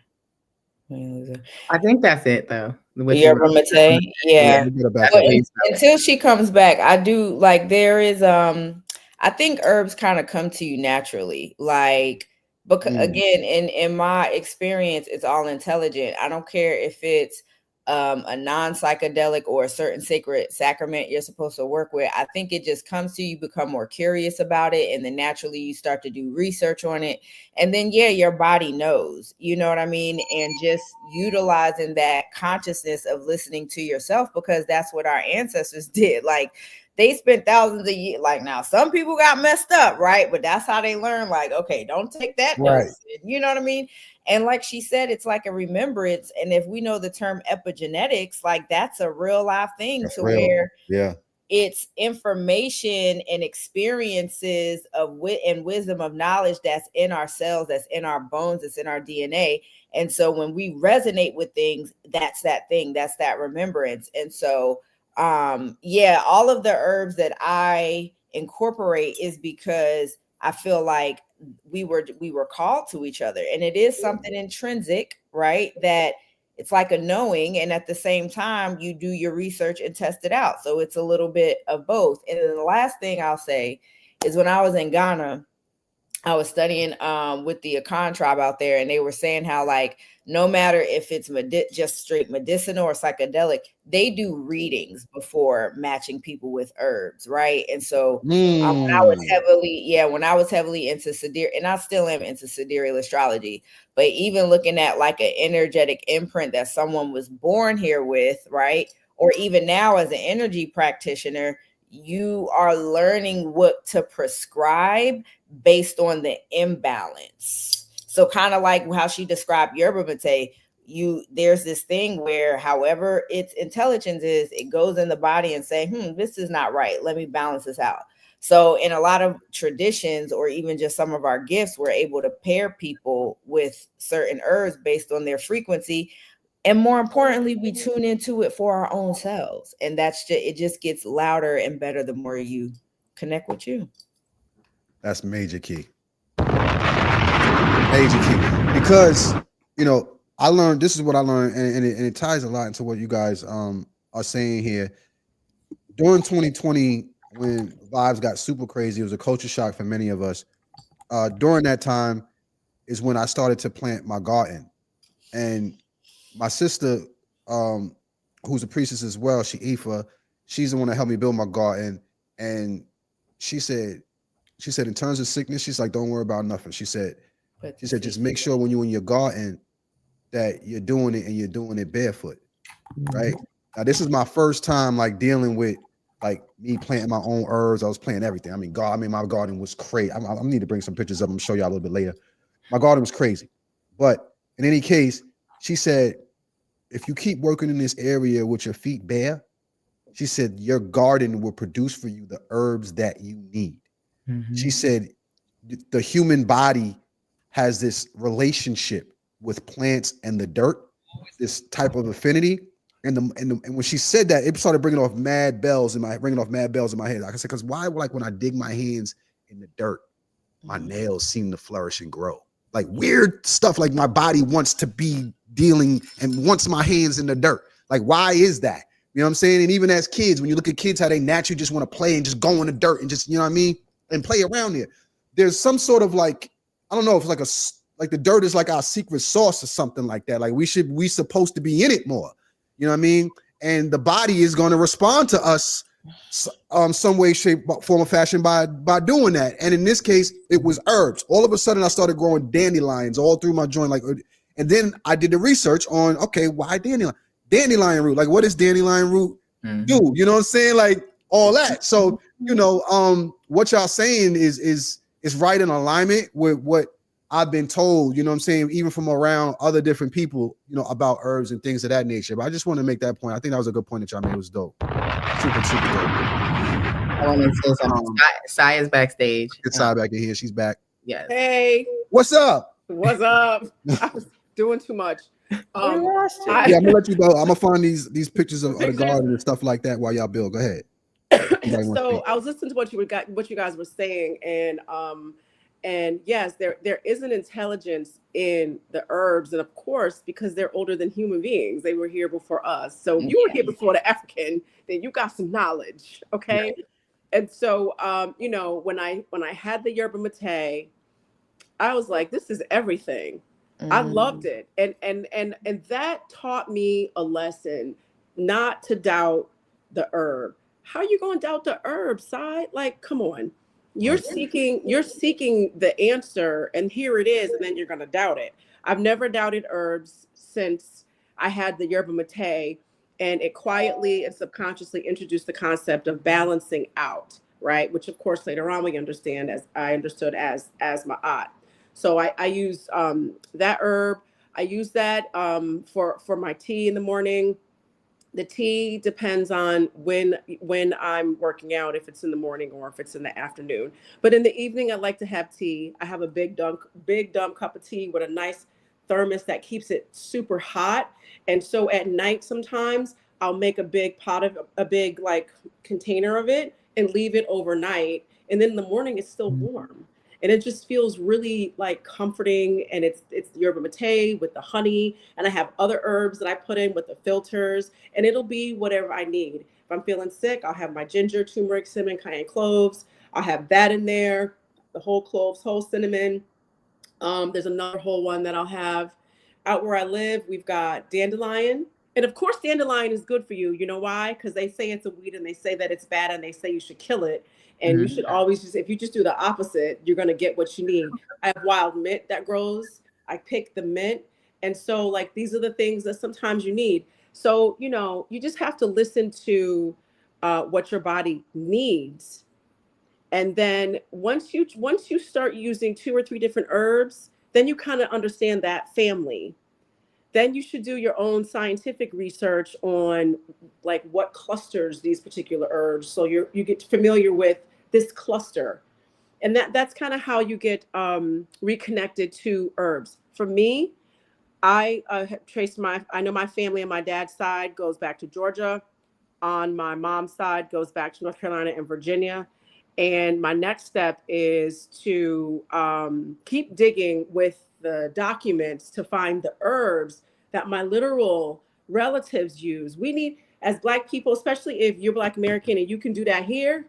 We lose her. I think that's it though. What you were, Yerba mate. Yeah, Yeah. we get her back that's But up. what you spell it. until she comes back, I do like there is I think herbs kind of come to you naturally. Like because again, in my experience, it's all intelligent. I don't care if it's a non-psychedelic or a certain sacred sacrament you're supposed to work with. I think it just comes to you, become more curious about it, and then naturally you start to do research on it. And then yeah, your body knows, you know what I mean? And just utilizing that consciousness of listening to yourself, because that's what our ancestors did. Like they spent thousands of years. Like now some people got messed up, right? But that's how they learn, like, okay, don't take that Right. dose. You know what I mean? And like she said, it's like a remembrance. And if we know the term epigenetics, like that's a real life thing That's to real. where Yeah. it's information and experiences of wit and wisdom of knowledge that's in our cells, that's in our bones, that's in our DNA. And so when we resonate with things, that's that thing, that's that remembrance. And so yeah, all of the herbs that I incorporate is because I feel like we were called to each other, and it is something intrinsic, right? That it's like a knowing, and at the same time you do your research and test it out. So it's a little bit of both. And then the last thing I'll say is when I was in Ghana, I was studying with the Akan tribe out there, and they were saying how like no matter if it's just straight medicinal or psychedelic, they do readings before matching people with herbs, right? And so when I was heavily into sidereal, and I still am into sidereal astrology, but even looking at like an energetic imprint that someone was born here with, right? Or even now as an energy practitioner, you are learning what to prescribe based on the imbalance. So kind of like how she described yerba mate, there's this thing where however its intelligence is, it goes in the body and say, this is not right. Let me balance this out. So in a lot of traditions, or even just some of our gifts, we're able to pair people with certain herbs based on their frequency. And more importantly, we tune into it for our own selves. And it just gets louder and better the more you connect with you. That's major key. Major key. Because, I learned, this is what I learned, and it ties a lot into what you guys are saying here. During 2020, when vibes got super crazy, it was a culture shock for many of us. During that time is when I started to plant my garden. And my sister, who's a priestess as well, she's the one that helped me build my garden. And she said, in terms of sickness, she's like, don't worry about nothing. She said, just make sure when you're in your garden that you're doing it and you're doing it barefoot. Right. Now, this is my first time like dealing with like me planting my own herbs. I was planting everything. My garden was crazy. I need to bring some pictures up. I'm gonna show y'all a little bit later. My garden was crazy. But in any case, she said, if you keep working in this area with your feet bare, she said, your garden will produce for you the herbs that you need. She said, the human body has this relationship with plants and the dirt, this type of affinity. And when she said that, it started bringing off mad bells in my head. Like I said, because why, like when I dig my hands in the dirt, my nails seem to flourish and grow. Like weird stuff, like my body wants to be dealing and wants my hands in the dirt. Like, why is that? You know what I'm saying? And even as kids, when you look at kids, how they naturally just want to play and just go in the dirt and just, you know what I mean? And play around there. There's some sort of like, I don't know if it's like the dirt is like our secret sauce or something like that. Like we supposed to be in it more. You know what I mean? and the body is going to respond to us some way, shape, form, or fashion by doing that. And in this case, it was herbs. All of a sudden, I started growing dandelions all through my joint, like, and then I did the research on, okay, why dandelion root? Like, what does dandelion root do? You know what I'm saying? Like all that. So, you know, what y'all saying is right in alignment with what I've been told, you know what I'm saying, even from around other different people, you know, about herbs and things of that nature. But I just want to make that point. I think that was a good point that y'all made. It was dope. Super dope. I want to say something. Sai is backstage. Get Sai back in here. She's back. Yes. Hey. What's up? What's up? I was doing too much. Yeah, I'm gonna let you go. I'm gonna find these pictures of the garden and stuff like that while y'all build. Go ahead. So I was listening to what you guys were saying, and yes, there is an intelligence in the herbs, and of course, because they're older than human beings, they were here before us. So you were here before the African, then you got some knowledge, okay? Right. And so, you know, when I had the yerba mate, I was like, this is everything. I loved it, and that taught me a lesson, not to doubt the herb. How you gonna doubt the herb, Sai? Like, come on. You're seeking the answer, and here it is, and then you're gonna doubt it. I've never doubted herbs since I had the yerba mate, and it quietly and subconsciously introduced the concept of balancing out, right? Which of course later on we understand as ma'at. So I use that herb. I use that for my tea in the morning. The tea depends on when I'm working out, if it's in the morning or if it's in the afternoon. But in the evening, I like to have tea. I have a big dumb cup of tea with a nice thermos that keeps it super hot. And so at night, sometimes I'll make a big like container of it and leave it overnight. And then in the morning, it's still warm. And it just feels really like comforting. And it's yerba mate with the honey. And I have other herbs that I put in with the filters. And it'll be whatever I need. If I'm feeling sick, I'll have my ginger, turmeric, cinnamon, cayenne, cloves. I'll have that in there. The whole cloves, whole cinnamon. There's another whole one that I'll have. Out where I live, we've got dandelion. And of course, dandelion is good for you. You know why? Because they say it's a weed and they say that it's bad and they say you should kill it. And you should always if you just do the opposite, you're going to get what you need. I have wild mint that grows. I pick the mint. And so like, these are the things that sometimes you need. So, you know, you just have to listen to what your body needs. And then once you start using 2 or 3 different herbs, then you kind of understand that family. Then you should do your own scientific research on like what clusters these particular herbs. So you get familiar with this cluster, and that's kind of how you get reconnected to herbs. For me, I know my family on my dad's side goes back to Georgia. On my mom's side goes back to North Carolina and Virginia. And my next step is to keep digging with the documents to find the herbs that my literal relatives use. We need, as Black people, especially if you're Black American and you can do that here,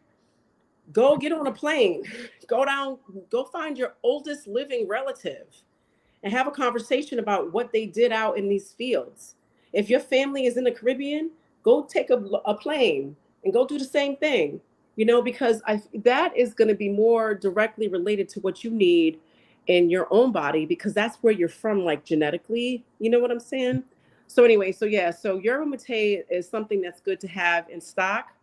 go get on a plane, go find your oldest living relative and have a conversation about what they did out in these fields. If your family is in the Caribbean, go take a plane and go do the same thing. You know, because that is going to be more directly related to what you need in your own body, because that's where you're from, like genetically. You know what I'm saying? So anyway, so yerba mate is something that's good to have in stock.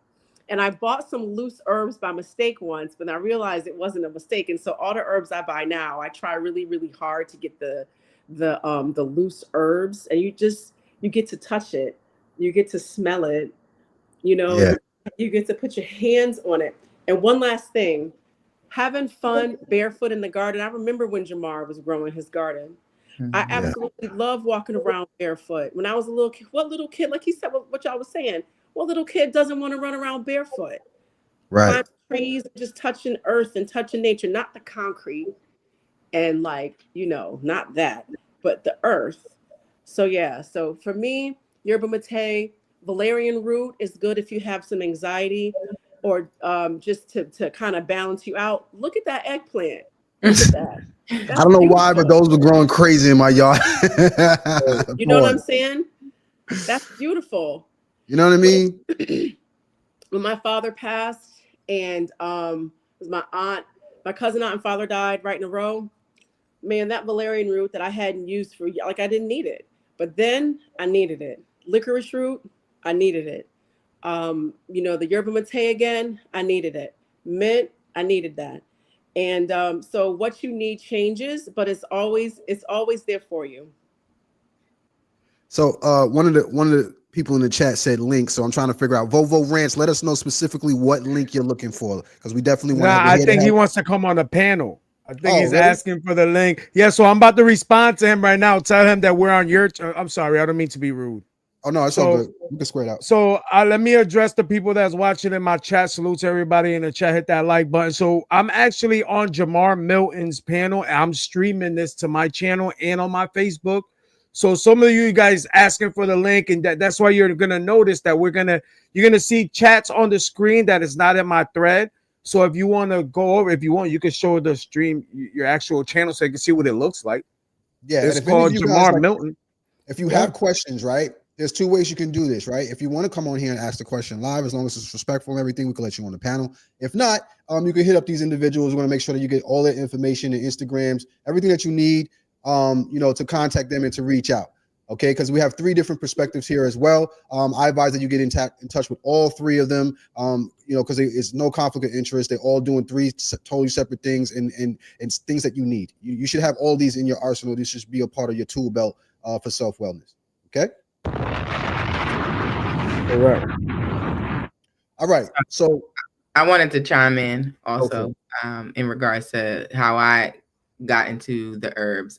And I bought some loose herbs by mistake once, but I realized it wasn't a mistake. And so all the herbs I buy now, I try really, really hard to get the loose herbs, and you get to touch it, you get to smell it, you know. Yeah. You get to put your hands on it. And one last thing, having fun barefoot in the garden. I remember when Jamar was growing his garden. I absolutely love walking around barefoot. When I was a little kid, what little kid, like he said, what y'all was saying, what little kid doesn't want to run around barefoot? Right. Climbing trees, just touching earth and touching nature, not the concrete and like, you know, not that, but the earth. So yeah, so for me, yerba mate, valerian root is good if you have some anxiety or just to kind of balance you out. Look at that eggplant. Look at that. I don't know why, but those were growing crazy in my yard. You know what I'm saying? That's beautiful. You know what I When, mean? when my father passed, and it was my cousin aunt and father died right in a row. Man, that valerian root that I hadn't used for, like, I didn't need it, but then I needed it. Licorice root, I needed it. The yerba mate again, I needed it. Mint, I needed that. And so what you need changes, but it's always there for you. So one of the people in the chat said link. So I'm trying to figure out Vovo Ranch. Let us know specifically what link you're looking for, because we definitely want to. Nah, We're I here to think he help. wants to come on the panel. I think Oh, he's really? asking for the link. Yeah, so I'm about to respond to him right now. Tell him that we're on your. I'm sorry, I don't mean to be rude. Oh no, it's all So, good. You can square it out. so let me address the people that's watching in my chat. Salute to everybody in the chat. Hit that like button. So I'm actually on Jamar Milton's panel, and I'm streaming this to my channel and on my Facebook. So some of you guys asking for the link, and that's why you're gonna notice that you're gonna see chats on the screen that is not in my thread. So if you want to go over, if you want, you can show the stream your actual channel so you can see what it looks like. Yeah, and It's if any of called you guys Jamar like, Milton. if you Yeah. have questions, right? There's two ways you can do this, right? If you want to come on here and ask the question live, as long as it's respectful and everything, we can let you on the panel. If not, you can hit up these individuals. We want to make sure that you get all their information and Instagrams, everything that you need, to contact them and to reach out. Okay, because we have three different perspectives here as well. I advise that you get in touch with all three of them. Because it's no conflict of interest. They're all doing three totally separate things and things that you need. You should have all these in your arsenal. This should be a part of your tool belt for self wellness. Okay. Correct. All right. So I wanted to chime in go for also it. in regards to how I got into the herbs.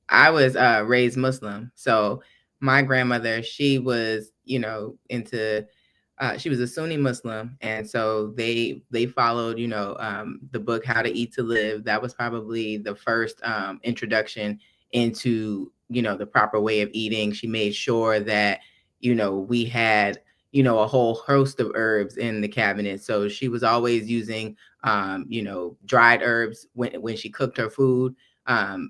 I was raised Muslim, so my grandmother, she was, into she was a Sunni Muslim, and so they followed, the book How to Eat to Live. That was probably the first introduction into, the proper way of eating. She made sure that, we had, a whole host of herbs in the cabinet. So she was always using, dried herbs when she cooked her food,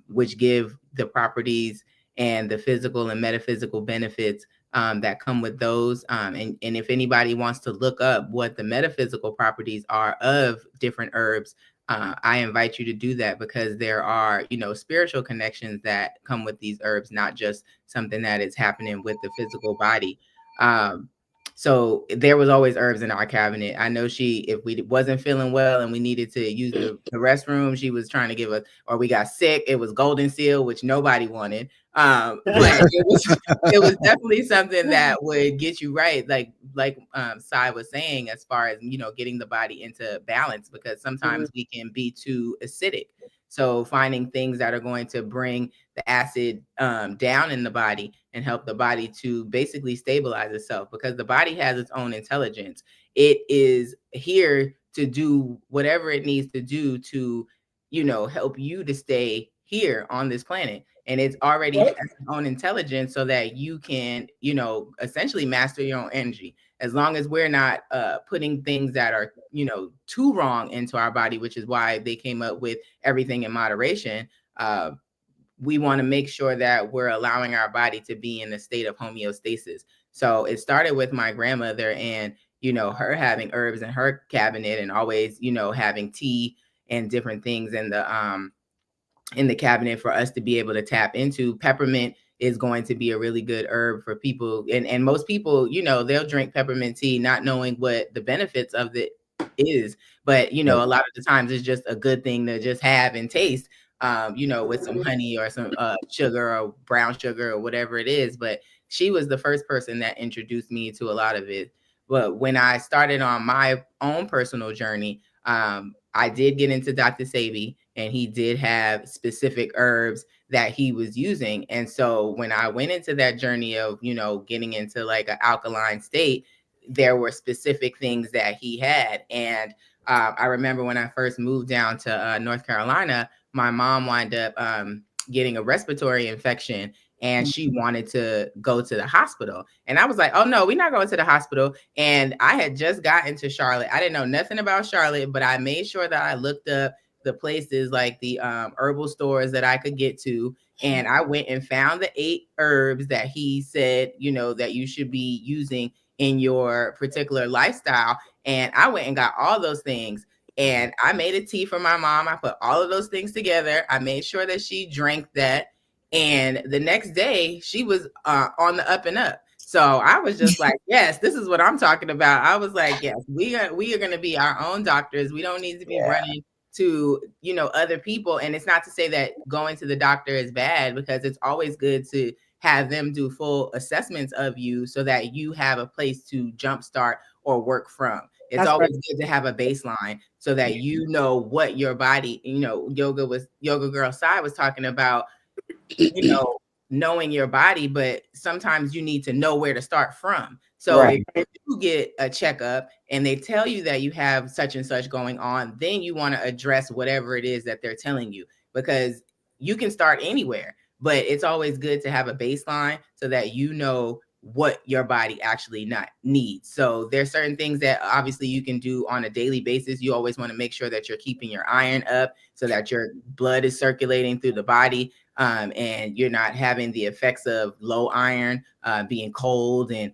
which give the properties and the physical and metaphysical benefits that come with those. And if anybody wants to look up what the metaphysical properties are of different herbs, I invite you to do that, because there are, spiritual connections that come with these herbs, not just something that is happening with the physical body. So there was always herbs in our cabinet. I know if we wasn't feeling well and we needed to use the restroom, she was trying to give us, or we got sick, it was golden seal, which nobody wanted. But it was definitely something that would get you right, like Sai was saying, as far as, getting the body into balance, because sometimes we can be too acidic. So finding things that are going to bring the acid down in the body and help the body to basically stabilize itself, because the body has its own intelligence. It is here to do whatever it needs to do to, help you to stay here on this planet. And it's already has its own intelligence, so that you can, essentially master your own energy. As long as we're not putting things that are, too wrong into our body, which is why they came up with everything in moderation. We want to make sure that we're allowing our body to be in a state of homeostasis. So it started with my grandmother, and, her having herbs in her cabinet, and always, having tea and different things in the cabinet for us to be able to tap into. Peppermint is going to be a really good herb for people. And most people, they'll drink peppermint tea not knowing what the benefits of it is. But, a lot of the times it's just a good thing to just have and taste, with some honey or some sugar or brown sugar or whatever it is. But she was the first person that introduced me to a lot of it. But when I started on my own personal journey, I did get into Dr. Sebi, and he did have specific herbs that he was using. And so when I went into that journey of, getting into like an alkaline state, there were specific things that he had. And I remember when I first moved down to North Carolina, my mom wound up getting a respiratory infection, and she wanted to go to the hospital. And I was like, oh no, we're not going to the hospital. And I had just gotten to Charlotte. I didn't know nothing about Charlotte, but I made sure that I looked up the places, like the herbal stores that I could get to. And I went and found the 8 herbs that he said, that you should be using in your particular lifestyle. And I went and got all those things. And I made a tea for my mom. I put all of those things together. I made sure that she drank that. And the next day, she was on the up and up. So I was just like, yes, this is what I'm talking about. I was like, yes, we are going to be our own doctors. We don't need to be running to other people. And it's not to say that going to the doctor is bad, because it's always good to have them do full assessments of you so that you have a place to jumpstart or work from. It's That's always right. good to have a baseline so that you know what your body, yoga girl Sai was talking about, knowing your body, but sometimes you need to know where to start from. So Right. if you get a checkup and they tell you that you have such and such going on, then you want to address whatever it is that they're telling you, because you can start anywhere, but it's always good to have a baseline so that you know what your body actually not needs. So there's certain things that obviously you can do on a daily basis. You always want to make sure that you're keeping your iron up so that your blood is circulating through the body. And you're not having the effects of low iron, being cold, and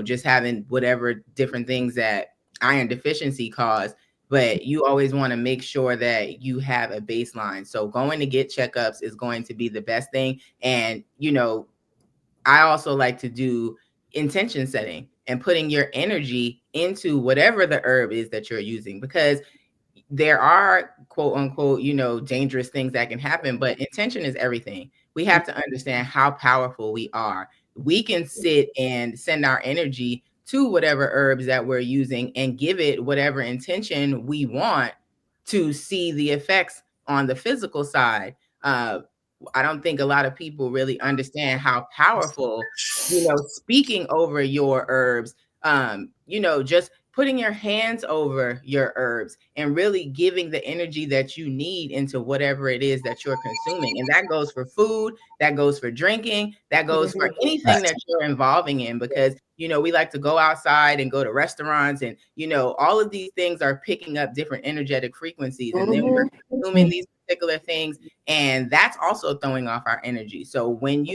just having whatever different things that iron deficiency cause. But you always want to make sure that you have a baseline. So going to get checkups is going to be the best thing. And I also like to do intention setting and putting your energy into whatever the herb is that you're using, because there are quote unquote, dangerous things that can happen, but intention is everything. We have to understand how powerful we are. We can sit and send our energy to whatever herbs that we're using and give it whatever intention we want to see the effects on the physical side. I don't think a lot of people really understand how powerful, speaking over your herbs, just putting your hands over your herbs and really giving the energy that you need into whatever it is that you're consuming. And that goes for food, that goes for drinking, that goes for anything that you're involving in, because, we like to go outside and go to restaurants, and, all of these things are picking up different energetic frequencies. And then we're consuming these particular things, and that's also throwing off our energy. So when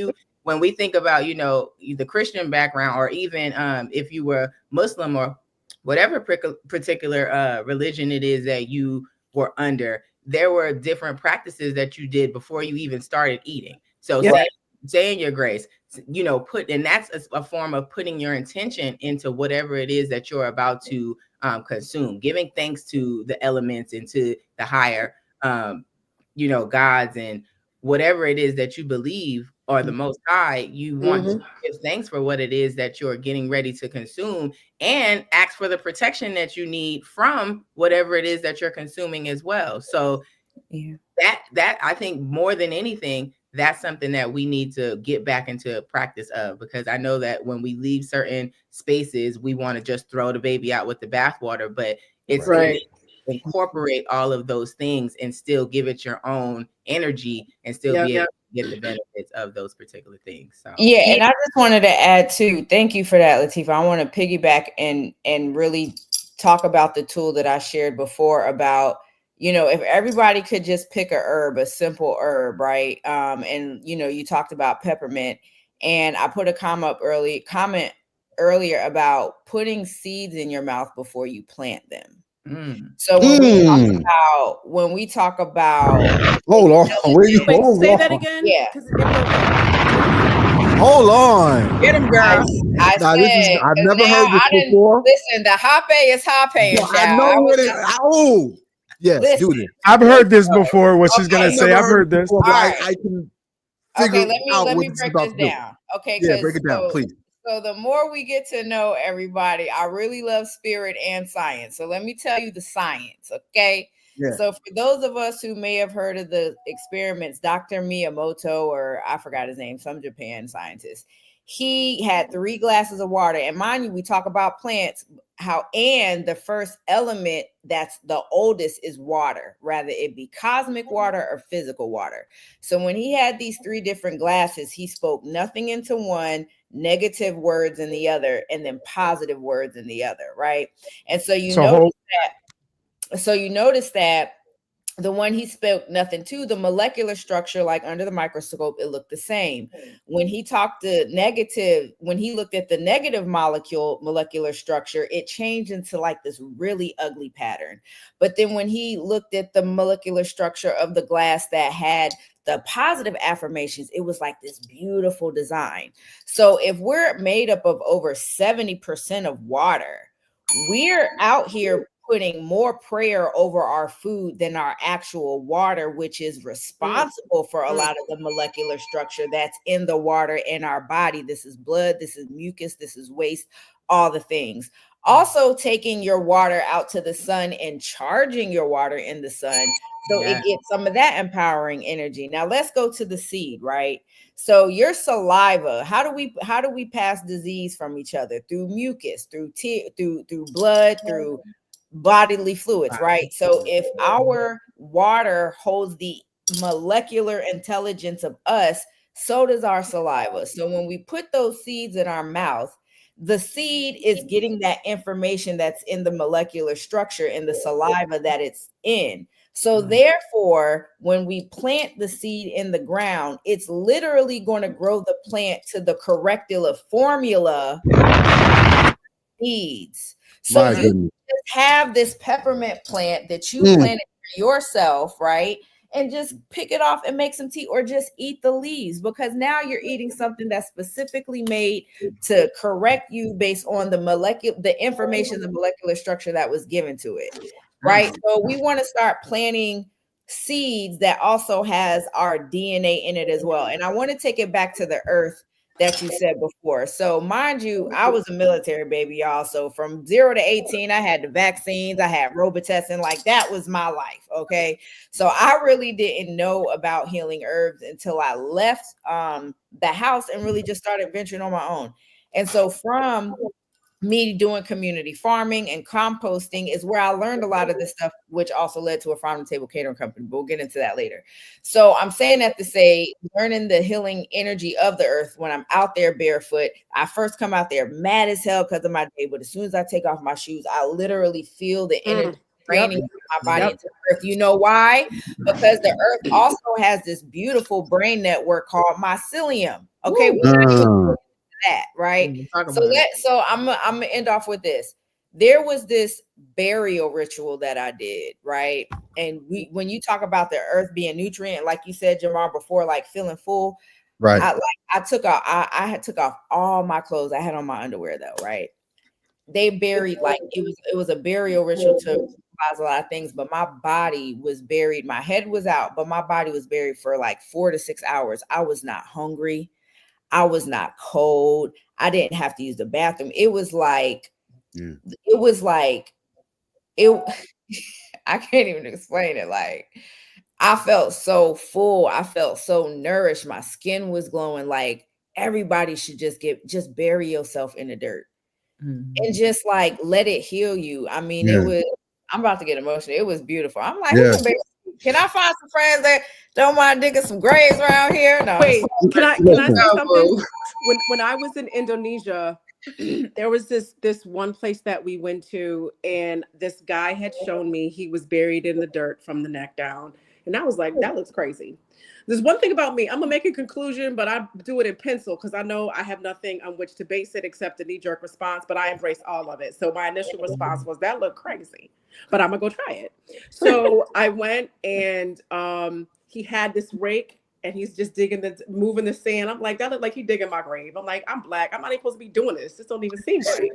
we think about, the Christian background, or even if you were Muslim or whatever particular religion it is that you were under, there were different practices that you did before you even started eating. So saying your grace, and that's a form of putting your intention into whatever it is that you're about to consume, giving thanks to the elements and to the higher, gods, and whatever it is that you believe, or the Most High. You want to give thanks for what it is that you're getting ready to consume, and ask for the protection that you need from whatever it is that you're consuming as well. So that I think more than anything, that's something that we need to get back into practice of, because I know that when we leave certain spaces, we want to just throw the baby out with the bathwater, but it's right. Incorporate all of those things and still give it your own energy and still be able to get the benefits of those particular things. So and I just wanted to add too, thank you for that, Latifah. I want to piggyback and really talk about the tool that I shared before about, if everybody could just pick a herb, a simple herb, right? And you talked about peppermint, and I put a comment earlier about putting seeds in your mouth before you plant them. So when we talk about hold on, say that again. Yeah. Hold on. Get him, girl. I've never heard this before. Listen, the hape is hape. I know what it. Yes, listen, do this. I've heard this before. What she's gonna say. I've heard this. Before, I can figure let me break this down. Okay, break it down, please. So the more we get to know everybody, I really love spirit and science. So let me tell you the science, okay? Yeah. So for those of us who may have heard of the experiments, Dr. Miyamoto, or I forgot his name, some Japan scientist, he had 3 glasses of water. And mind you, we talk about plants, and the first element that's the oldest is water, rather it be cosmic water or physical water. So when he had these 3 different glasses, he spoke nothing into one, negative words in the other, and then positive words in the other, right? And so you notice that The one he spoke nothing to, the molecular structure, like under the microscope, it looked the same. When he talked to negative, when he looked at the negative molecular structure, it changed into like this really ugly pattern. But then when he looked at the molecular structure of the glass that had the positive affirmations, it was like this beautiful design. So if we're made up of over 70% of water, we're out here putting more prayer over our food than our actual water, which is responsible for a lot of the molecular structure that's in the water in our body. This is blood, this is mucus, this is waste, all the things. Also, taking your water out to the sun and charging your water in the sun, so it gets some of that empowering energy. Now let's go to the seed, right? So your saliva, how do we pass disease from each other? Through mucus, through through blood, through bodily fluids, right? So if our water holds the molecular intelligence of us, so does our saliva. So when we put those seeds in our mouth, the seed is getting that information that's in the molecular structure in the saliva that it's in. So therefore, when we plant the seed in the ground, it's literally going to grow the plant to the corrective formula needs. So you just have this peppermint plant that you planted for yourself, right? And just pick it off and make some tea, or just eat the leaves, because now you're eating something that's specifically made to correct you based on the information, the molecular structure that was given to it, right? So we want to start planting seeds that also has our DNA in it as well. And I want to take it back to the earth that you said before. So mind you, I was a military baby, y'all. So from 0 to 18, I had the vaccines, I had Robitussin, like that was my life. Okay. So I really didn't know about healing herbs until I left the house and really just started venturing on my own. And so from me doing community farming and composting is where I learned a lot of this stuff, which also led to a farm to table catering company. But we'll get into that later. So I'm saying that to say, learning the healing energy of the earth when I'm out there barefoot. I first come out there mad as hell because of my day, but as soon as I take off my shoes, I literally feel the energy draining my body into the earth. You know why? Because the earth also has this beautiful brain network called mycelium. Okay, that, right? So I'm gonna end off with this. There was this burial ritual that I did, right? And when you talk about the earth being nutrient, like you said, Jamar, before, like feeling full, right? I took off all my clothes. I had on my underwear though, right? They buried, like it was a burial ritual to symbolize a lot of things, but my body was buried. My head was out, but my body was buried for like 4 to 6 hours. I was not hungry. I was not cold. I didn't have to use the bathroom. It was like, I can't even explain it. Like, I felt so full. I felt so nourished. My skin was glowing. Like, everybody should just bury yourself in the dirt and just like let it heal you. I mean, I'm about to get emotional. It was beautiful. I'm like, can I find some friends that don't mind digging some graves around here? No. Wait, can I say something? When I was in Indonesia, there was this one place that we went to, and this guy had shown me he was buried in the dirt from the neck down. And I was like, that looks crazy. There's one thing about me, I'm gonna make a conclusion, but I do it in pencil because I know I have nothing on which to base it except a knee-jerk response, but I embrace all of it. So my initial response was, that looked crazy, but I'm gonna go try it. So I went, and he had this rake, and he's just moving the sand. I'm like, that looked like he digging my grave. I'm like, I'm Black. I'm not even supposed to be doing this. This don't even seem right.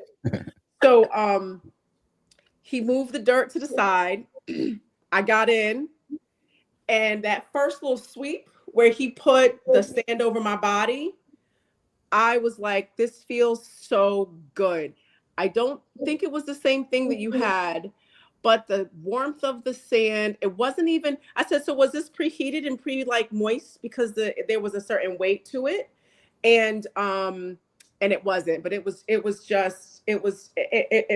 So he moved the dirt to the side. I got in. And that first little sweep where he put the sand over my body, I was like, this feels so good. I don't think it was the same thing that you had, but the warmth of the sand, it wasn't even, I said, so was this preheated and moist because there was a certain weight to it? And it wasn't, but it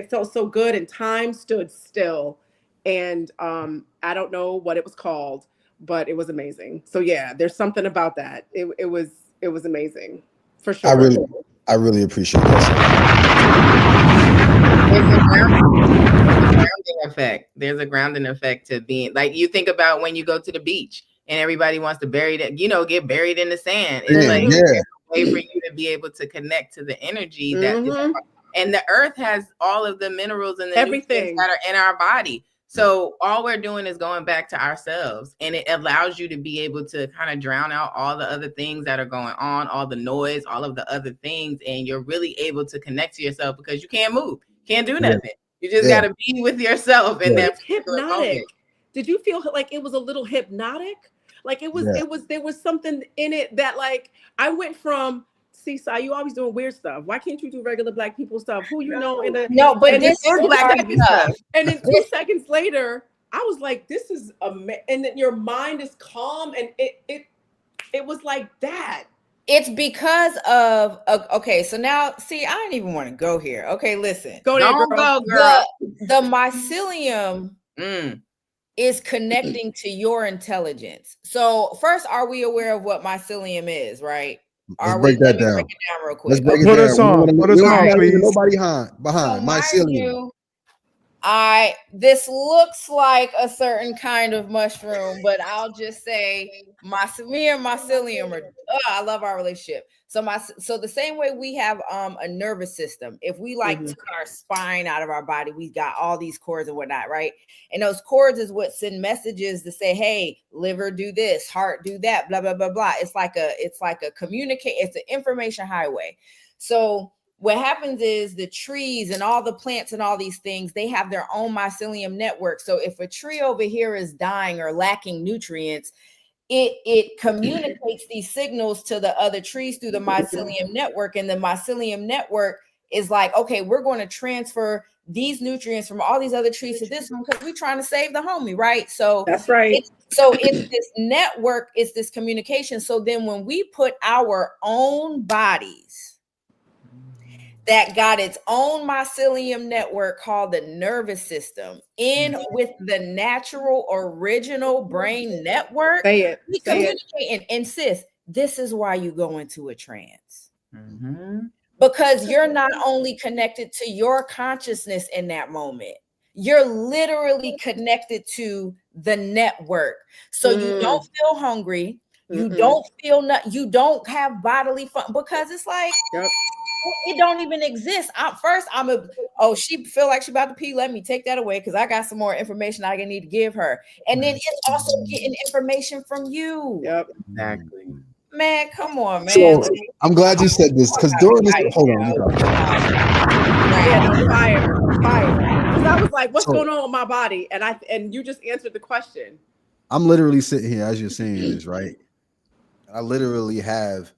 felt so good, and time stood still. And I don't know what it was called, but it was amazing. So yeah, there's something about that. It was amazing for sure. I really appreciate that. It's a grounding effect. There's a grounding effect to being like, you think about when you go to the beach and everybody wants to bury that, get buried in the sand. It's like there's a way for you to be able to connect to the energy that is, and the earth has all of the minerals and the nutrients that are in our body. So all we're doing is going back to ourselves, and it allows you to be able to kind of drown out all the other things that are going on, all the noise, all of the other things. And you're really able to connect to yourself because you can't move, can't do nothing. You just got to be with yourself. And that's hypnotic. Did you feel like it was a little hypnotic? Like it was, there was something in it that like, I went from, see, Si, you always doing weird stuff. Why can't you do regular Black people stuff? Who you know in the but this is Black people stuff. And then 2 seconds later, I was like, this is and then your mind is calm, and it was like that. It's because of okay. So now, see, I don't even want to go here. Okay, listen, go there, girl. The mycelium is connecting to your intelligence. So first, are we aware of what mycelium is? Right? Let's break that down. Break it down real quick. Put us on, please. Nobody behind mycelium. This looks like a certain kind of mushroom, but I'll just say me and mycelium are. I love our relationship. So the same way we have a nervous system. If we took our spine out of our body, we got all these cords and whatnot, right? And those cords is what send messages to say, hey, liver, do this, heart, do that, blah blah blah blah. It's like a it's an information highway. So what happens is the trees and all the plants and all these things, they have their own mycelium network. So if a tree over here is dying or lacking nutrients, it communicates these signals to the other trees through the mycelium network. And the mycelium network is like, okay, we're going to transfer these nutrients from all these other trees to this one because we're trying to save the homie, right? So that's right. It's this network, it's this communication. So then when we put our own bodies that got its own mycelium network called the nervous system in with the natural original brain network, we communicate. And sis, this is why you go into a trance. Because you're not only connected to your consciousness in that moment, you're literally connected to the network. So you don't feel hungry, you don't feel you don't have bodily fun, because it's like it don't even exist. She feel like she about to pee. Let me take that away because I got some more information I need to give her. And then it's also getting information from you. Yep, exactly. Man, come on, man. So I'm glad you said this because during this, hold on. Fire. Because I was like, what's going on with my body? And you just answered the question. I'm literally sitting here as you're saying this, right? I literally have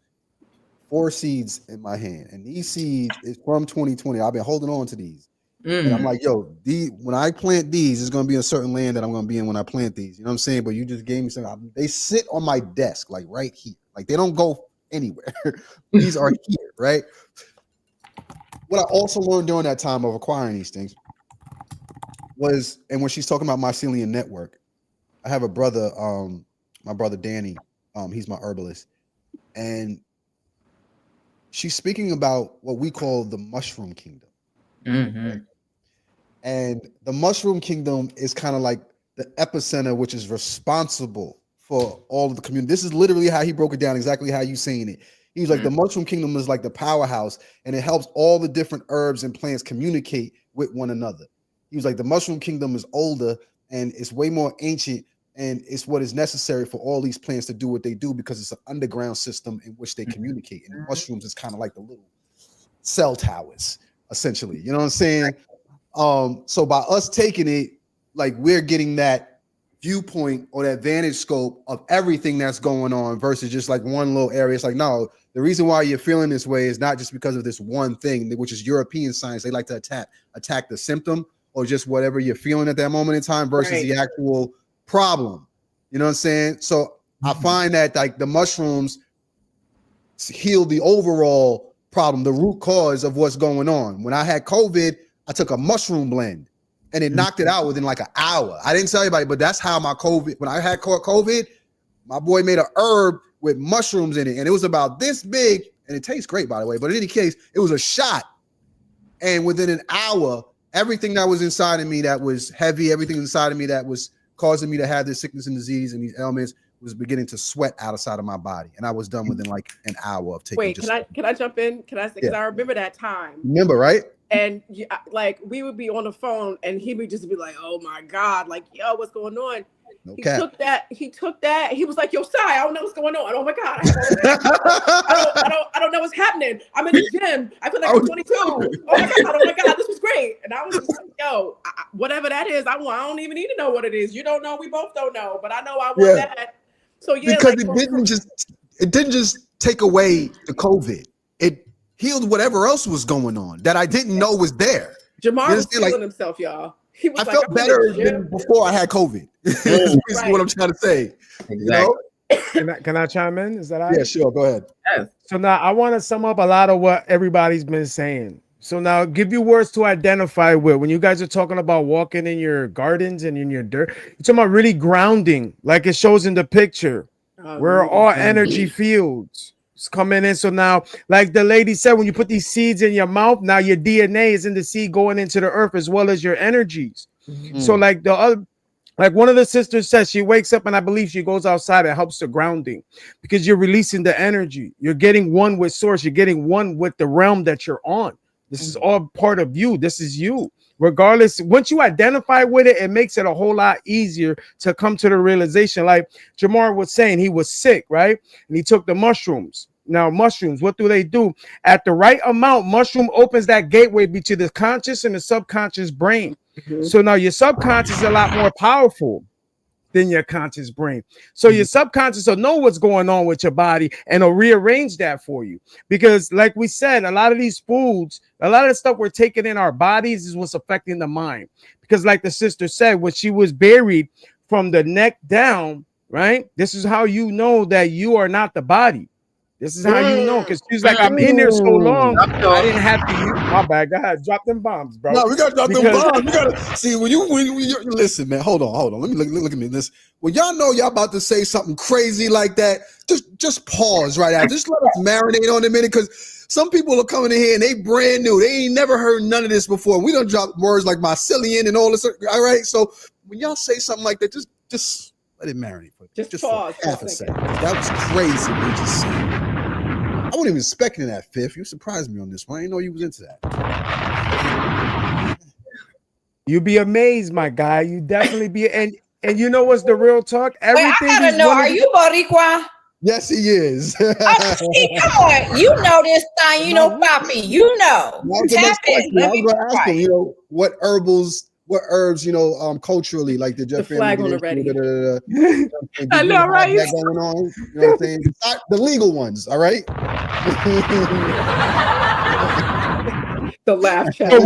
4 seeds in my hand, and these seeds is from 2020. I've been holding on to these, and I'm like, yo, when I plant these, it's gonna be a certain land that I'm gonna be in when I plant these. You know what I'm saying? But you just gave me something. They sit on my desk, like right here, like they don't go anywhere. These are here, right? What I also learned during that time of acquiring these things was, and when she's talking about mycelium network, I have a brother, my brother Danny, he's my herbalist, and she's speaking about what we call the mushroom kingdom. Right? And the mushroom kingdom is kind of like the epicenter, which is responsible for all of the community. This is literally how he broke it down, exactly how you saying it. He was like, the mushroom kingdom is like the powerhouse, and it helps all the different herbs and plants communicate with one another. He was like, the mushroom kingdom is older and it's way more ancient, and it's what is necessary for all these plants to do what they do because it's an underground system in which they communicate. And the mushrooms is kind of like the little cell towers, essentially. You know what I'm saying? So by us taking it, like we're getting that viewpoint or that vantage scope of everything that's going on versus just like one little area. It's like, no, the reason why you're feeling this way is not just because of this one thing, which is European science. They like to attack the symptom or just whatever you're feeling at that moment in time versus the actual problem. You know what I'm saying? So I find that like the mushrooms heal the overall problem, the root cause of what's going on. When I had COVID, I took a mushroom blend and it knocked it out within like an hour. I didn't tell anybody, but that's how my COVID, when I had COVID, my boy made an herb with mushrooms in it, and it was about this big, and it tastes great, by the way. But in any case, it was a shot, and within an hour, everything that was inside of me that was heavy, everything inside of me that was causing me to have this sickness and disease and these ailments was beginning to sweat outside of my body, and I was done within like an hour of taking. Wait, Just can I jump in? Can I say, because yeah, I remember that time. remember right? And like we would be on the phone, and he would just be like, "Oh my god, like yo, what's going on?" No He cap. took that. He took that. He was like, "Yo, Sai, I don't know what's going on. Oh my god, I don't know what's happening. I'm in the gym. I feel like I'm 22. Oh my god, this was great." And I was just like, "Yo, whatever that is, I don't even need to know what it is. You don't know. We both don't know. But I know I want that." So yeah, because like it didn't just take away the COVID. It healed whatever else was going on that I didn't know was there. Jamar was feeling himself, y'all. He was I felt better than before I had COVID. Is what I'm trying to say. Exactly. You know? Can I chime in? Is that all right? Yeah, sure. Go ahead. Yes. So now I want to sum up a lot of what everybody's been saying. So now give you words to identify with. When you guys are talking about walking in your gardens and in your dirt, you're talking about really grounding, like it shows in the picture. We're all energy fields. It's coming in. So now, like the lady said, when you put these seeds in your mouth, now your DNA is in the seed going into the earth as well as your energies. So like the other, like one of the sisters says, she wakes up and I believe she goes outside. It helps the grounding because you're releasing the energy. You're getting one with source. You're getting one with the realm that you're on. This is all part of you. This is you. Regardless, once you identify with it, it makes it a whole lot easier to come to the realization. Like Jamar was saying, he was sick, right? And he took the mushrooms. Now, mushrooms, what do? At the right amount, mushroom opens that gateway between the conscious and the subconscious brain. So now your subconscious is a lot more powerful than your conscious brain. So your subconscious will know what's going on with your body and it'll rearrange that for you. Because like we said, a lot of these foods, a lot of the stuff we're taking in our bodies is what's affecting the mind. Because like the sister said, when she was buried from the neck down, right? This is how you know that you are not the body. This is how you know, because she's like, I'm in there so long, I didn't have to use my bad. Go ahead, drop them bombs, bro. No, we got to drop them bombs. We got to see when you listen, man. Hold on. Let me look at me. This when y'all know y'all about to say something crazy like that, just pause right after. Just let us marinate on a minute, because some people are coming in here and they brand new. They ain't never heard none of this before. We don't drop words like mycelium and all this. All right, so when y'all say something like that, just let it marinate for just pause for half a second. That was crazy. What you just said. I wasn't even expecting that, Fifth. You surprised me on this one. I didn't know you was into that. You'd be amazed, my guy. You definitely be. And you know what's the real talk? Everything. Wait, I gotta know. Are you Boricua? Yes, he is. See, come on. You know this thing. You know, Papi. You know. Tap in. Let me ask him, you know, what herbs, you know, culturally, like the flag on already. I know, right? That going on, you know what I'm saying? Not the legal ones, all right? The laugh chat. So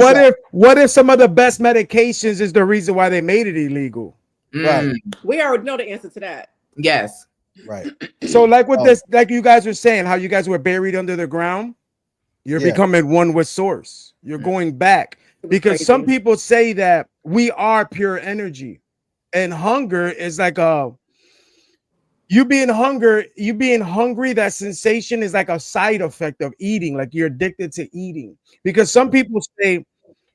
what if some of the best medications is the reason why they made it illegal? Right. We already know the answer to that. Yes. Right. So like with this, like you guys were saying, how you guys were buried under the ground, you're becoming one with source. You're going back. Because some people say that we are pure energy, and hunger is like you being hungry, that sensation is like a side effect of eating, like you're addicted to eating. Because some people say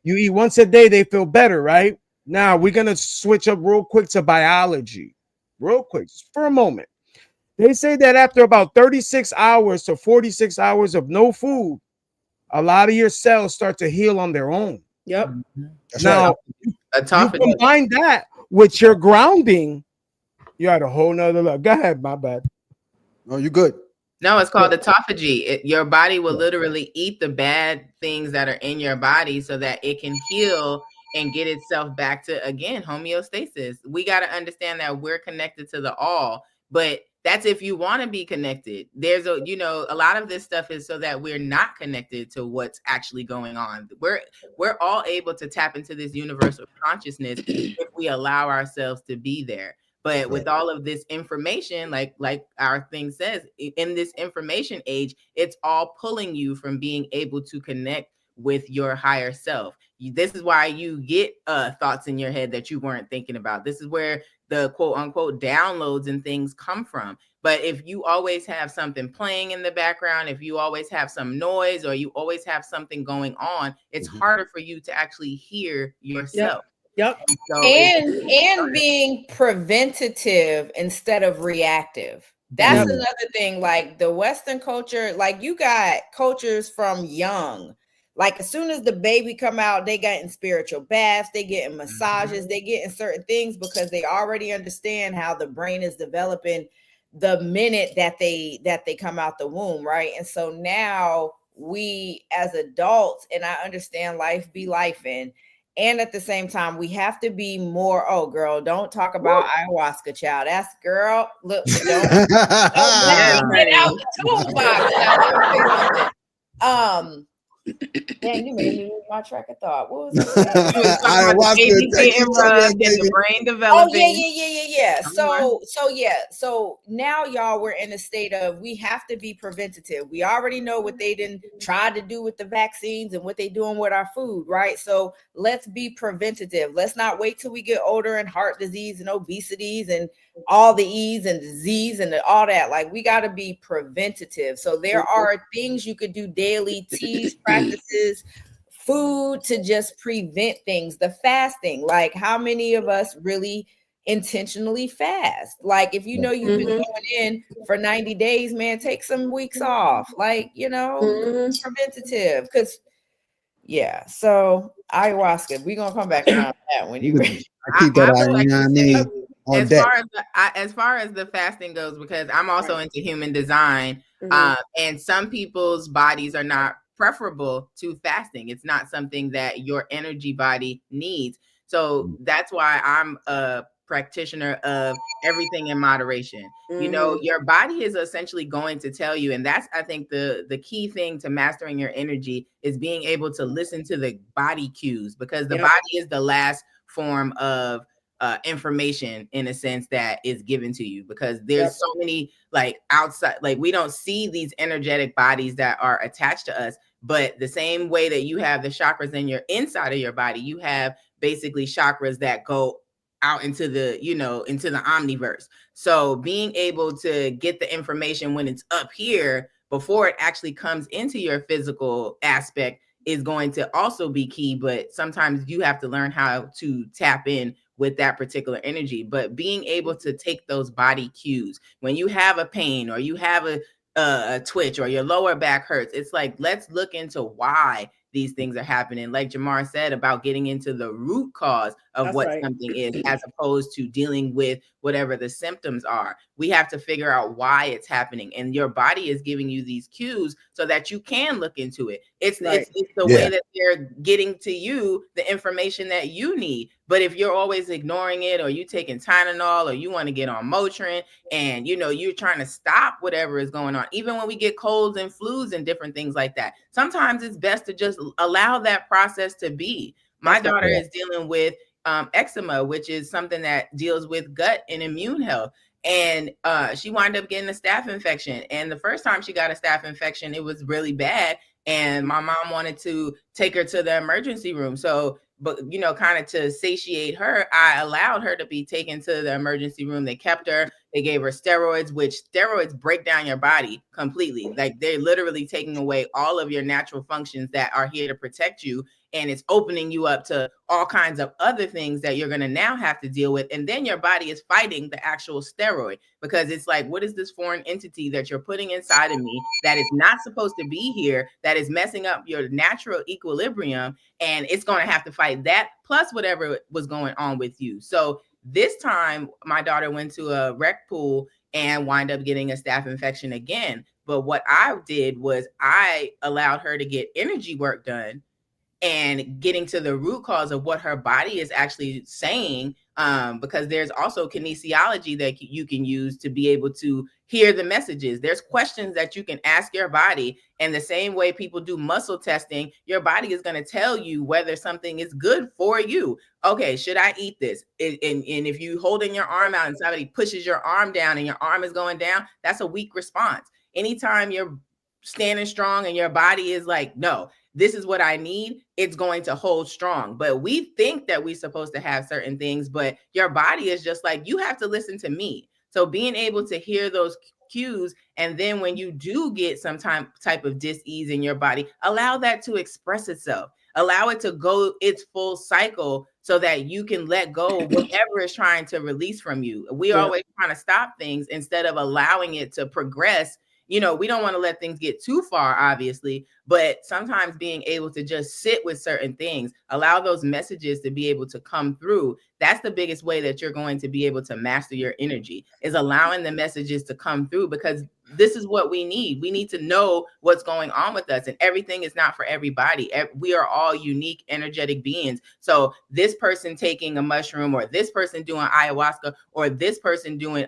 you eat once a day, they feel better, right? Now we're gonna switch up real quick to biology, real quick, just for a moment. They say that after about 36 hours to 46 hours of no food, a lot of your cells start to heal on their own. Yep. That's now, right. You combine that with your grounding, you're at a whole nother level. Go ahead, my bad. No, you're good. No, it's called autophagy. Your body will literally eat the bad things that are in your body so that it can heal and get itself back to, again, homeostasis. We got to understand that we're connected to the all, but that's if you want to be connected. There's a lot of this stuff is so that we're not connected to what's actually going on. We're all able to tap into this universal consciousness if we allow ourselves to be there. But with all of this information, like our thing says, in this information age, it's all pulling you from being able to connect with your higher self. This is why you get thoughts in your head that you weren't thinking about. This is where the quote unquote downloads and things come from. But if you always have something playing in the background, if you always have some noise, or you always have something going on, it's harder for you to actually hear yourself. Yep. And being preventative instead of reactive. That's another thing. Like the Western culture, like you got cultures from young. Like as soon as the baby come out, they getting spiritual baths, they getting massages, they getting certain things because they already understand how the brain is developing the minute that they come out the womb, right? And so now we as adults, and I understand life be life in, and at the same time, we have to be more. Oh, girl, don't talk about ayahuasca, child. That's girl. Look, don't let me get out the toolbox. Dang, you made me lose my track of thought. What was I saying? The baby getting rubbed and the brain developing. Oh yeah. So now y'all, we're in a state of we have to be preventative. We already know what they didn't try to do with the vaccines and what they doing with our food, right? So let's be preventative. Let's not wait till we get older and heart disease and obesities and all the E's and disease and all that. Like we got to be preventative. So there are things you could do daily, teas, practices, food to just prevent things. The fasting, like how many of us really intentionally fast? Like if you know you've been going in for 90 days, man, take some weeks off. Like, you know, preventative. Because yeah, so ayahuasca, we're gonna come back around that when you ready. I keep that on, you know what I mean? As far as the fasting goes, because I'm also into human design, and some people's bodies are not preferable to fasting. It's not something that your energy body needs. So that's why I'm a practitioner of everything in moderation. You know, your body is essentially going to tell you, and that's, I think, the key thing to mastering your energy is being able to listen to the body cues, because the body is the last form of information, in a sense, that is given to you, because there's so many like outside, like we don't see these energetic bodies that are attached to us. But the same way that you have the chakras in your inside of your body, you have basically chakras that go out into the, you know, into the omniverse. So being able to get the information when it's up here before it actually comes into your physical aspect is going to also be key. But sometimes you have to learn how to tap in with that particular energy. But being able to take those body cues when you have a pain or you have a twitch or your lower back hurts, it's like, let's look into why these things are happening. Like Jamar said, about getting into the root cause of what something is, as opposed to dealing with whatever the symptoms are. We have to figure out why it's happening, and your body is giving you these cues so that you can look into it. It's the way that they're getting to you the information that you need. But if you're always ignoring it, or you taking Tylenol, or you want to get on Motrin, and you know you're trying to stop whatever is going on, even when we get colds and flus and different things like that, sometimes it's best to just allow that process to be. My daughter is dealing with eczema, which is something that deals with gut and immune health. And she wound up getting a staph infection. And the first time she got a staph infection, it was really bad. And my mom wanted to take her to the emergency room. So, but you know, kind of to satiate her, I allowed her to be taken to the emergency room. They kept her, they gave her steroids, which steroids break down your body completely. Like they're literally taking away all of your natural functions that are here to protect you. And it's opening you up to all kinds of other things that you're going to now have to deal with. And then your body is fighting the actual steroid, because it's like, what is this foreign entity that you're putting inside of me that is not supposed to be here, that is messing up your natural equilibrium? And it's going to have to fight that plus whatever was going on with you. So this time my daughter went to a rec pool and wind up getting a staph infection again. But what I did was I allowed her to get energy work done and getting to the root cause of what her body is actually saying, because there's also kinesiology that you can use to be able to hear the messages. There's questions that you can ask your body, and the same way people do muscle testing, your body is going to tell you whether something is good for you. Okay, should I eat this? And if you holding your arm out and somebody pushes your arm down and your arm is going down, that's a weak response. Anytime you're standing strong and your body is like, no, this is what I need, it's going to hold strong. But we think that we're supposed to have certain things, but your body is just like, you have to listen to me. So being able to hear those cues, and then when you do get some type of dis-ease in your body, allow that to express itself. Allow it to go its full cycle so that you can let go of whatever is trying to release from you. We're always trying to stop things instead of allowing it to progress. You know, we don't want to let things get too far, obviously, but sometimes being able to just sit with certain things, allow those messages to be able to come through. That's the biggest way that you're going to be able to master your energy, is allowing the messages to come through, because this is what we need. We need to know what's going on with us, and everything is not for everybody. We are all unique, energetic beings. So this person taking a mushroom, or this person doing ayahuasca, or this person doing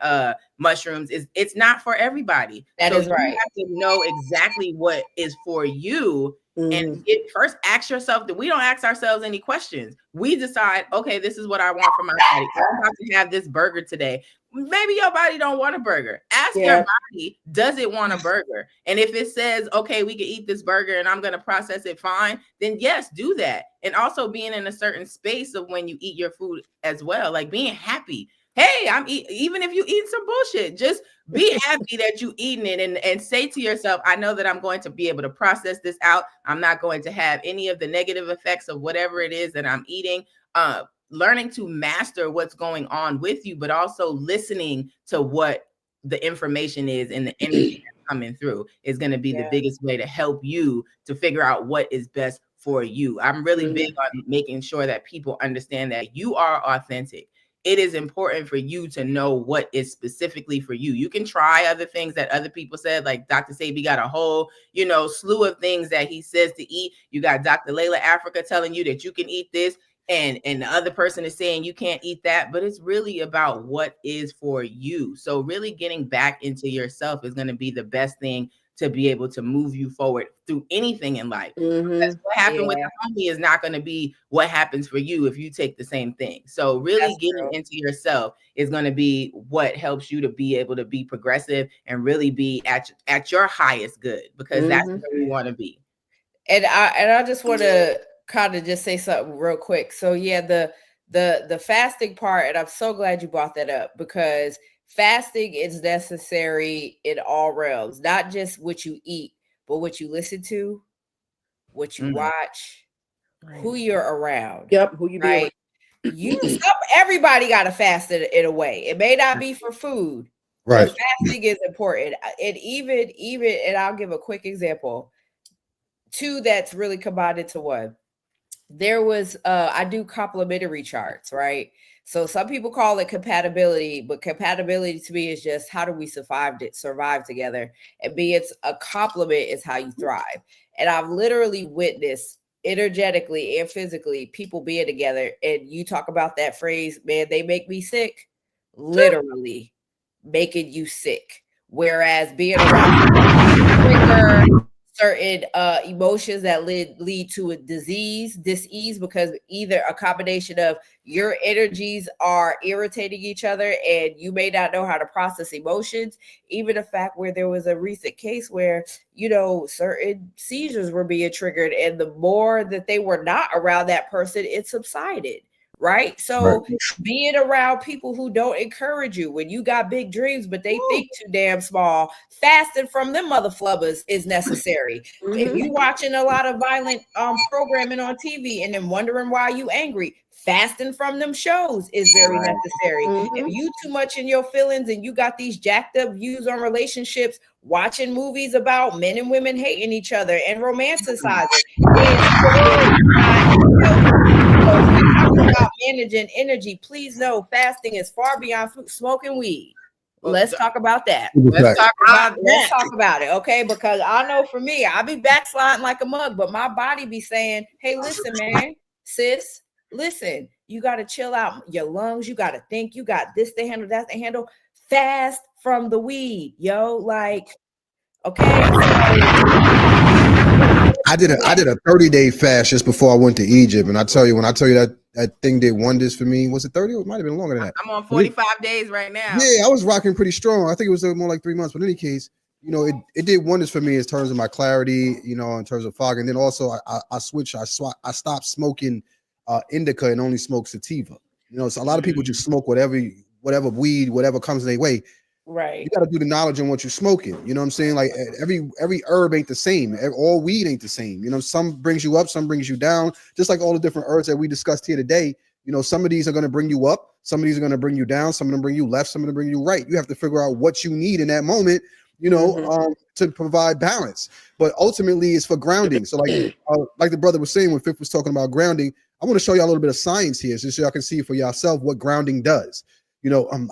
mushrooms, it's not for everybody. That is right. You have to know exactly what is for you. And first ask yourself that we don't ask ourselves any questions. We decide, okay, this is what I want for my body. I'm about to have this burger today. Maybe your body don't want a burger. Ask your body, does it want a burger? And if it says, okay, we can eat this burger and I'm going to process it fine, then yes, do that. And also being in a certain space of when you eat your food as well, like being happy. Hey, even if you eat some bullshit, just be happy that you eating it, and say to yourself, I know that I'm going to be able to process this out. I'm not going to have any of the negative effects of whatever it is that I'm eating. Learning to master what's going on with you, but also listening to what the information is and the energy that's coming through is going to be the biggest way to help you to figure out what is best for you. I'm really big on making sure that people understand that you are authentic. It is important for you to know what is specifically for you. You can try other things that other people said, like Dr. Sebi got a whole, slew of things that he says to eat. You got Dr. Layla Africa telling you that you can eat this, and the other person is saying you can't eat that, but it's really about what is for you. So really getting back into yourself is going to be the best thing to be able to move you forward through anything in life. Because what happened with the homie is not going to be what happens for you if you take the same thing. So really getting into yourself is going to be what helps you to be able to be progressive and really be at your highest good, because that's where we want to be. And I just want to kind of just say something real quick. So the fasting part, and I'm so glad you brought that up, because fasting is necessary in all realms, not just what you eat, but what you listen to, what you watch, who you're around. Yep, who you be around. Everybody got to fast in a way. It may not be for food, right? But fasting is important. And even, and I'll give a quick example. Two that's really combined into one. There was I do complementary charts, right? So some people call it compatibility, but compatibility to me is just how do we survive together, and B, it's a complement is how you thrive. And I've literally witnessed energetically and physically people being together, and you talk about that phrase, man, they make me sick, literally making you sick. Whereas being around certain emotions that lead to a dis-ease, because either a combination of your energies are irritating each other and you may not know how to process emotions. Even the fact where there was a recent case where, certain seizures were being triggered, and the more that they were not around that person, it subsided. Right. So being around people who don't encourage you when you got big dreams, but they think too damn small, fasting from them mother flubbers is necessary. If you watching a lot of violent programming on TV and then wondering why you angry, fasting from them shows is very necessary. If you too much in your feelings and you got these jacked up views on relationships, watching movies about men and women hating each other and romanticizing, about managing energy, please know fasting is far beyond smoking weed. Let's talk about that. Let's talk about it, okay? Because I know for me, I be backsliding like a mug, but my body be saying, hey, listen, man, sis, listen, you got to chill out your lungs. You got to think, you got this to handle, that to handle. Fast from the weed, yo. Like, okay. I did a 30-day fast just before I went to Egypt, and when I tell you that thing did wonders for me. Was it 30? It might have been longer than that. I'm on 45 days right now. Yeah, I was rocking pretty strong. I think it was more like 3 months, but in any case, it did wonders for me in terms of my clarity, in terms of fog. And then also I switched, I stopped smoking indica and only smoke sativa. So a lot of people just smoke whatever weed, whatever comes their way. You Right. got to do the knowledge on what you're smoking. You know what I'm saying? Like every herb ain't the same. All weed ain't the same. Some brings you up, some brings you down. Just like all the different herbs that we discussed here today. Some of these are going to bring you up, some of these are going to bring you down, some of them bring you left, some of them bring you right. You have to figure out what you need in that moment, to provide balance. But ultimately, it's for grounding. So like the brother was saying when Fifth was talking about grounding, I want to show y'all a little bit of science here, so y'all can see for yourself what grounding does.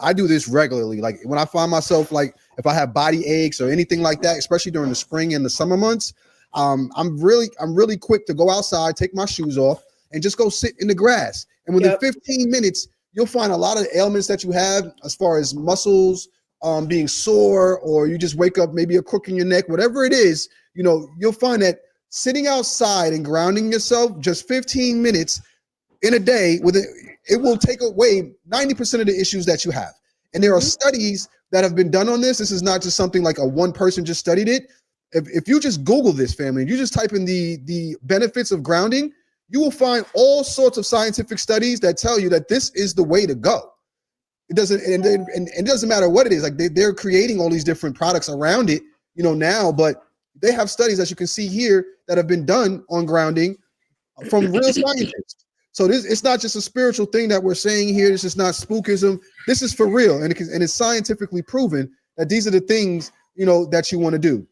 I do this regularly. Like when I find myself, like if I have body aches or anything like that, especially during the spring and the summer months, I'm really quick to go outside, take my shoes off, and just go sit in the grass. And within 15 minutes, you'll find a lot of ailments that you have as far as muscles being sore, or you just wake up, maybe a crook in your neck, whatever it is, you'll find that sitting outside and grounding yourself just 15 minutes in a day it will take away 90% of the issues that you have. And there are studies that have been done on this. This is not just something like a one person just studied it. If you just Google this, family, and you just type in the benefits of grounding, you will find all sorts of scientific studies that tell you that this is the way to go. It doesn't, and it doesn't matter what it is. Like they're creating all these different products around it, now, but they have studies, as you can see here, that have been done on grounding from real scientists. So it's not just a spiritual thing that we're saying here. This is not spookism. This is for real, and it's scientifically proven that these are the things that you want to do.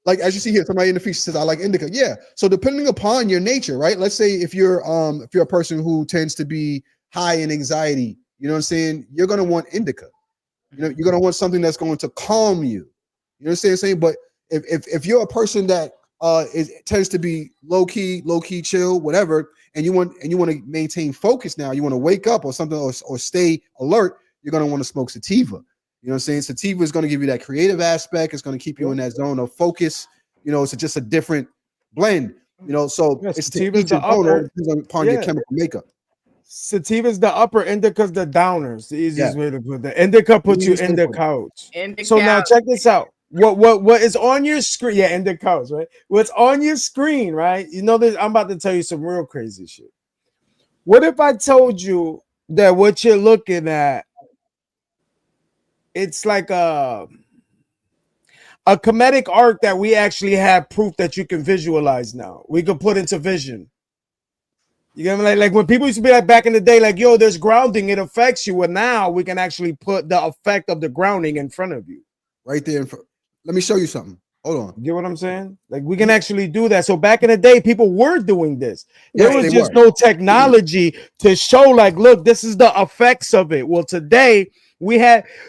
Like as you see here, somebody in the feature says, "I like indica." Yeah. So depending upon your nature, right? Let's say if you're a person who tends to be high in anxiety, what I'm saying, you're gonna want indica. You're gonna want something that's going to calm you. You know what I'm saying? But if you're a person that tends to be low key, chill, whatever, and you want to maintain focus now, you want to wake up or something, or stay alert, you're going to want to smoke sativa. You know what I'm saying? Sativa is going to give you that creative aspect. It's going to keep you in that zone of focus. It's just a different blend. So it's to each its own, depends upon your chemical makeup. Sativa is the upper, indica's the downers. The easiest way to put that. Indica puts you in the couch. So now check this out. What is on your screen? Yeah, in the couch, right? What's on your screen, right? This, I'm about to tell you some real crazy shit. What if I told you that what you're looking at, it's like a comedic art that we actually have proof that you can visualize now. We can put into vision. You get me? Like when people used to be like back in the day, like, yo, there's grounding, it affects you. And now we can actually put the effect of the grounding in front of you. Right there. Let me show you something. Hold on. You get what I'm saying? Like we can actually do that. So back in the day, people were doing this. There was just no technology to show, like, look, this is the effects of it. Well, today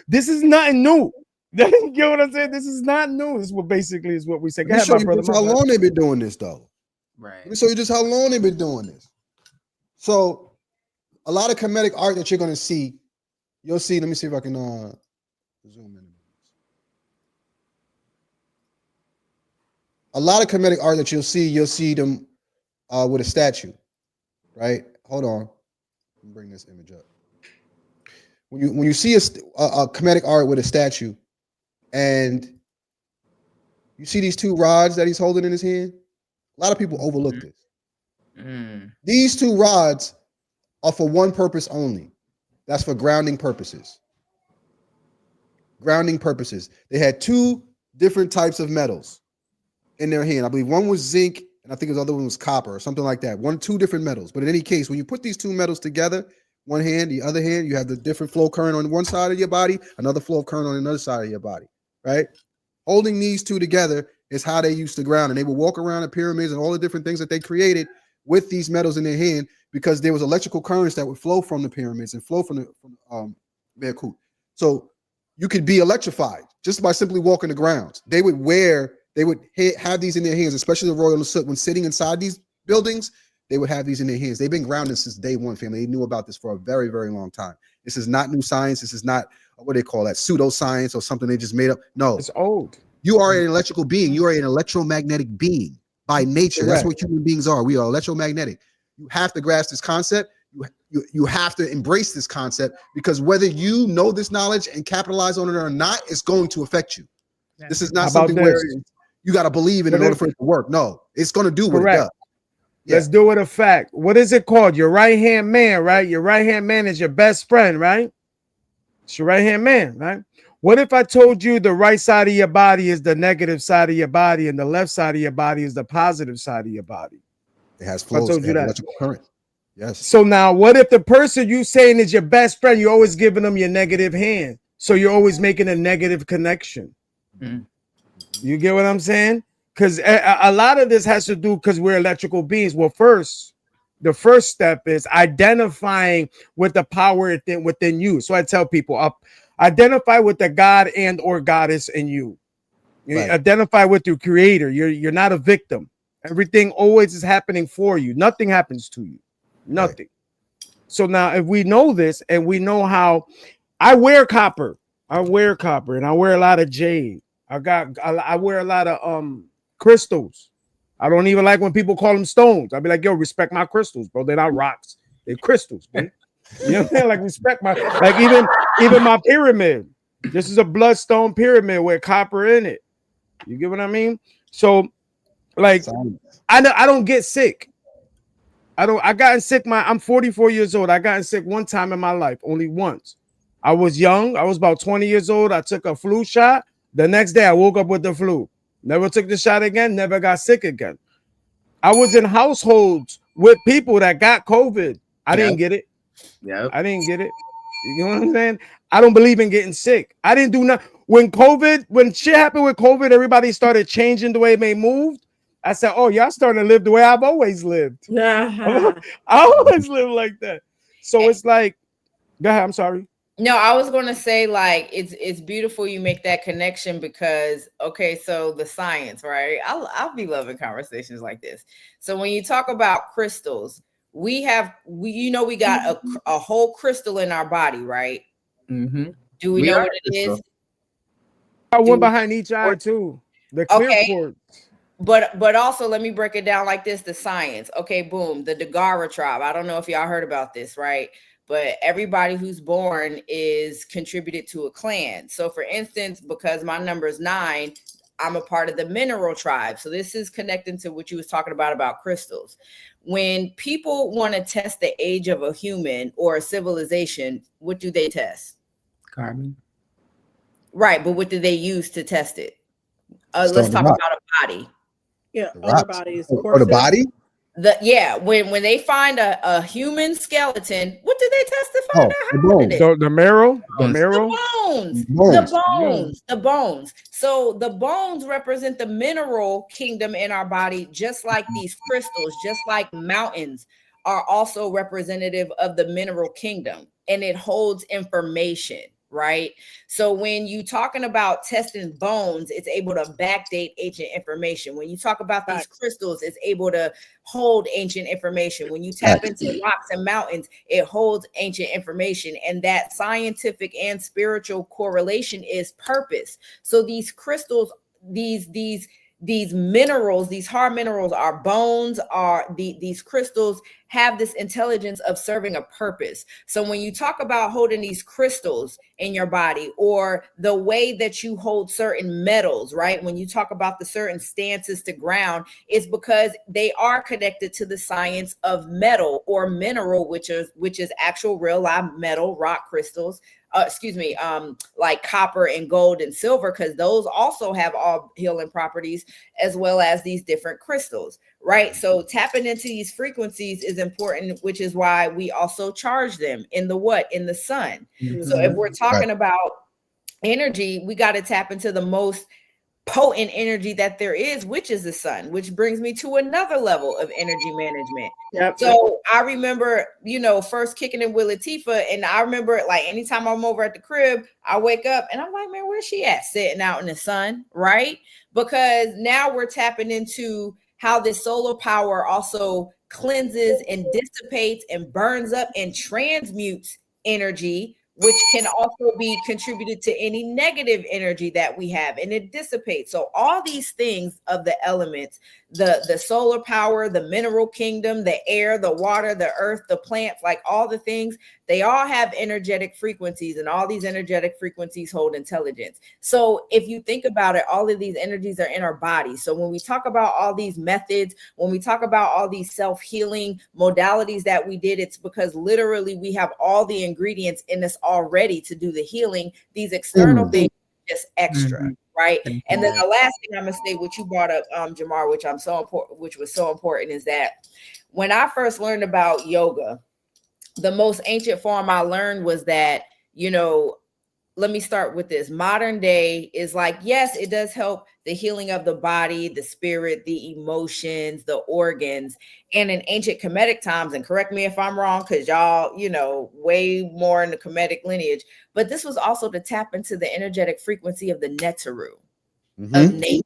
this is nothing new. You get what I'm saying? This is not new. This is what basically is what we say. Let me show you just how long they've been doing this, though. Right. Let me show you just how long they've been doing this. So a lot of comedic art that you're going to see, you'll see. Let me see if I can zoom in. A lot of comedic art that you'll see them with a statue, right? Hold on. Let me bring this image up. When you see a comedic art with a statue, and you see these two rods that he's holding in his hand, a lot of people overlook this. These two rods are for one purpose only. That's for grounding purposes. Grounding purposes. They had two different types of metals in their hand. I believe one was zinc, and I think the other one was copper or something like that. Two different metals. But in any case, when you put these two metals together, one hand, the other hand, you have the different flow current on one side of your body, another flow current on another side of your body, right? Holding these two together is how they used to ground. And they would walk around the pyramids and all the different things that they created with these metals in their hand, because there was electrical currents that would flow from the pyramids and flow from Beirut. So you could be electrified just by simply walking the grounds. They would have these in their hands, especially the Royal Lusut. When sitting inside these buildings, they would have these in their hands. They've been grounded since day one, family. They knew about this for a very, very long time. This is not new science. This is not, what they call that, pseudoscience or something they just made up. No. It's old. You are an electrical being. You are an electromagnetic being by nature. Correct. That's what human beings are. We are electromagnetic. You have to grasp this concept. You have to embrace this concept, because whether you know this knowledge and capitalize on it or not, it's going to affect you. This is not How about something where this? you got to believe in order for it to work. No, it's going to do what it Correct. does. Yeah. Let's do it a fact. What is it called? Your right hand man, right? Your right hand man is your best friend, right? It's your right hand man, right? What if I told you the right side of your body is the negative side of your body and the left side of your body is the positive side of your body? It has I flows. told It you has that. electrical current. Yes. So now, what if the person you saying is your best friend, you're always giving them your negative hand, so you're always making a negative connection? Mm. You get what I'm saying? Because a lot of this has to do because we're electrical beings. Well, the first step is identifying with the power within you. So I tell people, identify with the God and or goddess in you. You Right. identify with your creator. You're not a victim. Everything always is happening for you. Nothing happens to you. Nothing. Right. So now if we know this and we know how I wear copper and I wear a lot of jade. I wear a lot of crystals. I don't even like when people call them stones. I'll be like, yo, respect my crystals, bro. They're not rocks. They're crystals, man. You know what I'm saying? Like respect my even my pyramid. This is a bloodstone pyramid with copper in it. You get what I mean? So like I don't get sick. I gotten sick. I'm 44 years old. I gotten sick one time in my life, only once. I was young. I was about 20 years old. I took a flu shot. The next day I woke up with the flu. Never took the shot again, never got sick again. I was in households with people that got COVID. I didn't get it. Yep. I didn't get it. You know what I'm saying? I don't believe in getting sick. I didn't do nothing. When shit happened with COVID, everybody started changing the way they moved. I said, oh, y'all starting to live the way I've always lived. I always live like that. So it's like, go ahead, I'm sorry. No, I was going to say, like, it's beautiful you make that connection because, okay, so the science, right? I'll be loving conversations like this. So when you talk about crystals, we got a whole crystal in our body, right? Mm-hmm. Do we know what it is? I one behind each eye too. The clear quartz. But also let me break it down like this: the science. Okay, boom. The Dagara tribe. I don't know if y'all heard about this, right? But everybody who's born is contributed to a clan. So for instance, because my number is 9, I'm a part of the mineral tribe. So this is connecting to what you was talking about crystals. When people want to test the age of a human or a civilization, what do they test? Carbon. Right, but what do they use to test it? Let's talk about a body. Yeah, other bodies. Or the body? When they find a human skeleton, what do they test to find out how old it is? The marrow, the bones. So the bones represent the mineral kingdom in our body, just like these crystals, just like mountains are also representative of the mineral kingdom, and it holds information. Right. So when you talking about testing bones, it's able to backdate ancient information. When you talk about these crystals, it's able to hold ancient information. When you tap into rocks and mountains, it holds ancient information. And that scientific and spiritual correlation is purpose. So these crystals, these minerals, these hard minerals, our bones, these crystals have this intelligence of serving a purpose. So when you talk about holding these crystals in your body, or the way that you hold certain metals, right? When you talk about the certain stances to ground, it's because they are connected to the science of metal or mineral, which is actual real live metal, rock crystals. Like copper and gold and silver, because those also have all healing properties, as well as these different crystals, right? So tapping into these frequencies is important, which is why we also charge them in the sun. Mm-hmm. So if we're talking about energy, we got to tap into the most potent energy that there is, which is the sun, which brings me to another level of energy management. Yep. So I remember, first kicking in with Latifah, and I remember, like, anytime I'm over at the crib, I wake up and I'm like, man, where's she at? Sitting out in the sun, right? Because now we're tapping into how this solar power also cleanses and dissipates and burns up and transmutes energy, which can also be contributed to any negative energy that we have, and it dissipates. So all these things of the elements the solar power, the mineral kingdom, the air, the water, the earth, the plants, like all the things, they all have energetic frequencies, and all these energetic frequencies hold intelligence. So if you think about it, all of these energies are in our body. So when we talk about all these methods, when we talk about all these self-healing modalities that we did, it's because literally we have all the ingredients in us already to do the healing. These external things just extra. Right. And then the last thing I'm gonna say, what you brought up, Jamar, which was so important, is that when I first learned about yoga, the most ancient form I learned was that, let me start with this. Modern day is like, yes, it does help the healing of the body, the spirit, the emotions, the organs. And in ancient Kemetic times, and correct me if I'm wrong, because y'all, way more in the Kemetic lineage, but this was also to tap into the energetic frequency of the Neteru, of nature.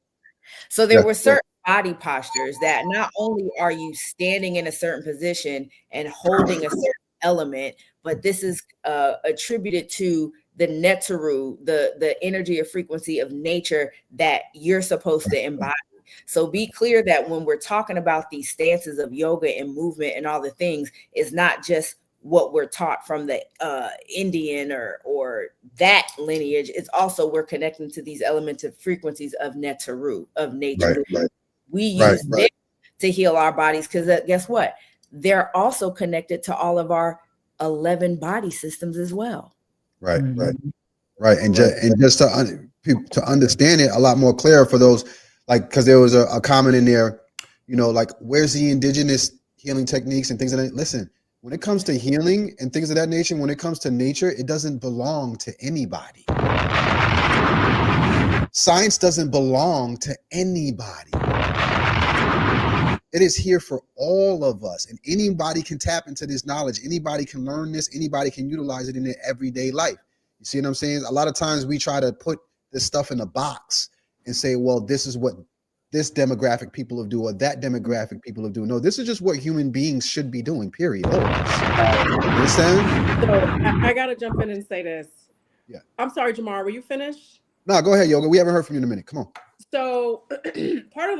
So there were certain body postures that not only are you standing in a certain position and holding a certain element, but this is attributed to the Neteru, the energy or frequency of nature that you're supposed to embody. So be clear that when we're talking about these stances of yoga and movement and all the things, it's not just what we're taught from the Indian or that lineage. It's also we're connecting to these elemental frequencies of Neteru, of nature. Right. We use them to heal our bodies, because guess what? They're also connected to all of our 11 body systems as well. Right. And just to understand it a lot more clear for those, like, because there was a comment in there, like, where's the indigenous healing techniques and things like that. Listen, when it comes to healing and things of that nature, when it comes to nature, it doesn't belong to anybody. Science doesn't belong to anybody. It is here for all of us, and anybody can tap into this knowledge. Anybody can learn this. Anybody can utilize it in their everyday life. You see what I'm saying? A lot of times we try to put this stuff in a box and say, well, this is what this demographic people will do, or that demographic people will do. No, this is just what human beings should be doing, period. You understand? So I got to jump in and say this. Yeah. I'm sorry, Jamar, were you finished? No, go ahead, Yoga. We haven't heard from you in a minute. Come on. So part of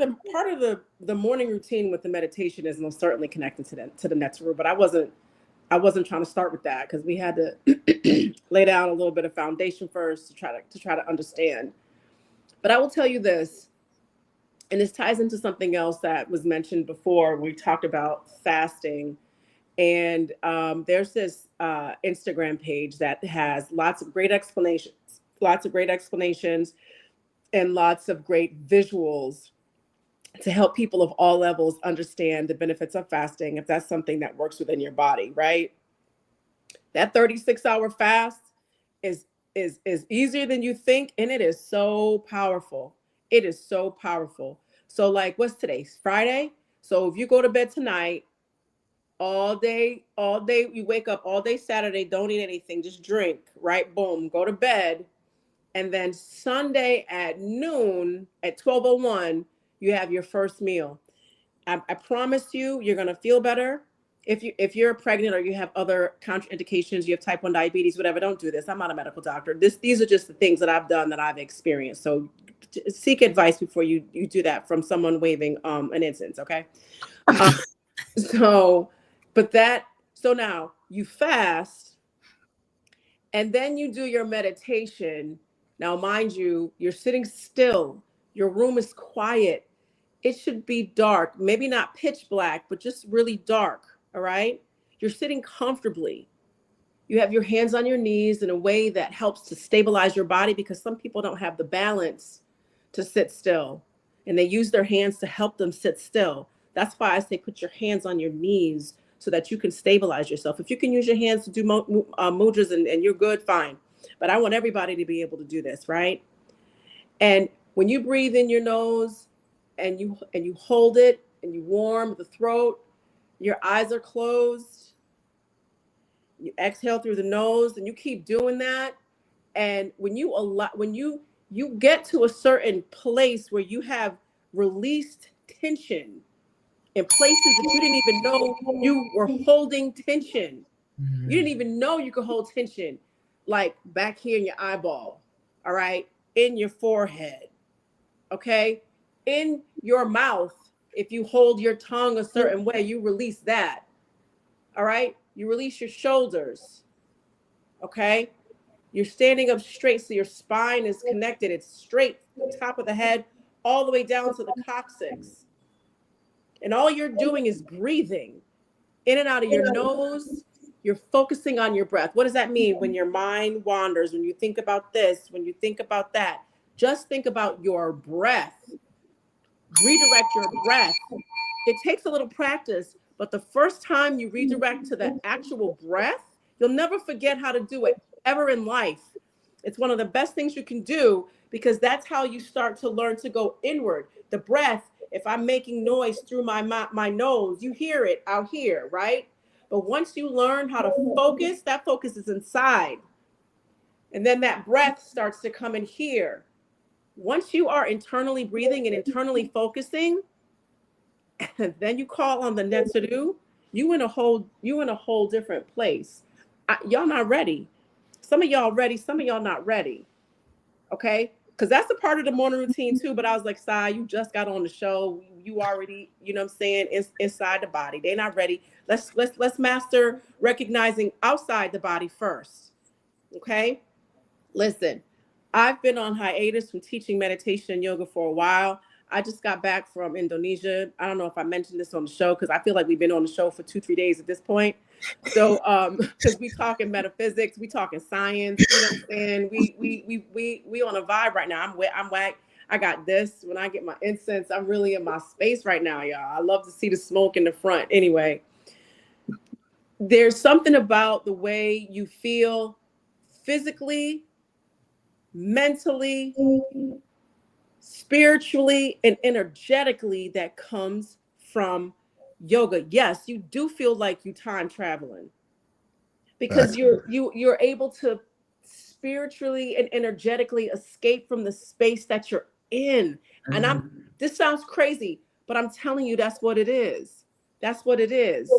the morning routine with the meditation is most certainly connected to the Neteru, but I wasn't trying to start with that, because we had to lay down a little bit of foundation first to try to understand. But I will tell you this, and this ties into something else that was mentioned before. We talked about fasting, and there's this Instagram page that has lots of great explanations, and lots of great visuals to help people of all levels understand the benefits of fasting, if that's something that works within your body, right? That 36-hour fast is easier than you think, and it is so powerful. It is so powerful. So, like, what's today? Friday. So if you go to bed tonight, all day, you wake up all day Saturday, don't eat anything, just drink, right? Boom, go to bed. And then Sunday at noon, at 12:01, you have your first meal. I promise you, you're going to feel better. If you're pregnant or you have other contraindications, you have type 1 diabetes, whatever, don't do this. I'm not a medical doctor. These are just the things that I've done, that I've experienced. So seek advice before you do that from someone waving an incense, okay? So now you fast, and then you do your meditation. Now, mind you, you're sitting still. Your room is quiet. It should be dark, maybe not pitch black, but just really dark. All right. You're sitting comfortably. You have your hands on your knees in a way that helps to stabilize your body, because some people don't have the balance to sit still, and they use their hands to help them sit still. That's why I say put your hands on your knees so that you can stabilize yourself. If you can use your hands to do mudras and you're good, fine. But I want everybody to be able to do this, right? And when you breathe in your nose and you hold it and you warm the throat, your eyes are closed. You exhale through the nose, and you keep doing that. And when you get to a certain place where you have released tension in places that you didn't even know you were holding tension. You didn't even know you could hold tension, like back here in your eyeball, all right, in your forehead, okay, in your mouth, If you hold your tongue a certain way, you release that. All right? You release your shoulders. Okay? You're standing up straight so your spine is connected. It's straight, the top of the head, all the way down to the coccyx. And all you're doing is breathing in and out of your nose. You're focusing on your breath. What does that mean? When your mind wanders, when you think about this, when you think about that, just think about your breath. Redirect your breath. It takes a little practice, but the first time you redirect to the actual breath, you'll never forget how to do it ever in life. It's one of the best things you can do because that's how you start to learn to go inward. The breath, if I'm making noise through my nose, you hear it out here, right? But once you learn how to focus, that focus is inside. And then that breath starts to come in here. Once you are internally breathing and internally focusing, then you call on the Netzeru, you in a whole different place. Y'all not ready. Some of y'all ready, some of y'all not ready. Okay? Because that's a part of the morning routine too. But I was like, Sai, you just got on the show. You already, you know what I'm saying, inside the body. They're not ready. Let's master recognizing outside the body first. Okay? Listen, I've been on hiatus from teaching meditation and yoga for a while. I just got back from Indonesia. I don't know if I mentioned this on the show because I feel like we've been on the show for 2-3 days at this point. So, because we talking metaphysics, we talking science, you know what I'm saying? We on a vibe right now. I'm whack. I got this. When I get my incense, I'm really in my space right now, y'all. I love to see the smoke in the front. Anyway, there's something about the way you feel physically, mentally, spiritually, and energetically that comes from yoga. Yes, you do feel like you time traveling because you're able to spiritually and energetically escape from the space that you're in. And this sounds crazy, but I'm telling you that's what it is. That's what it is.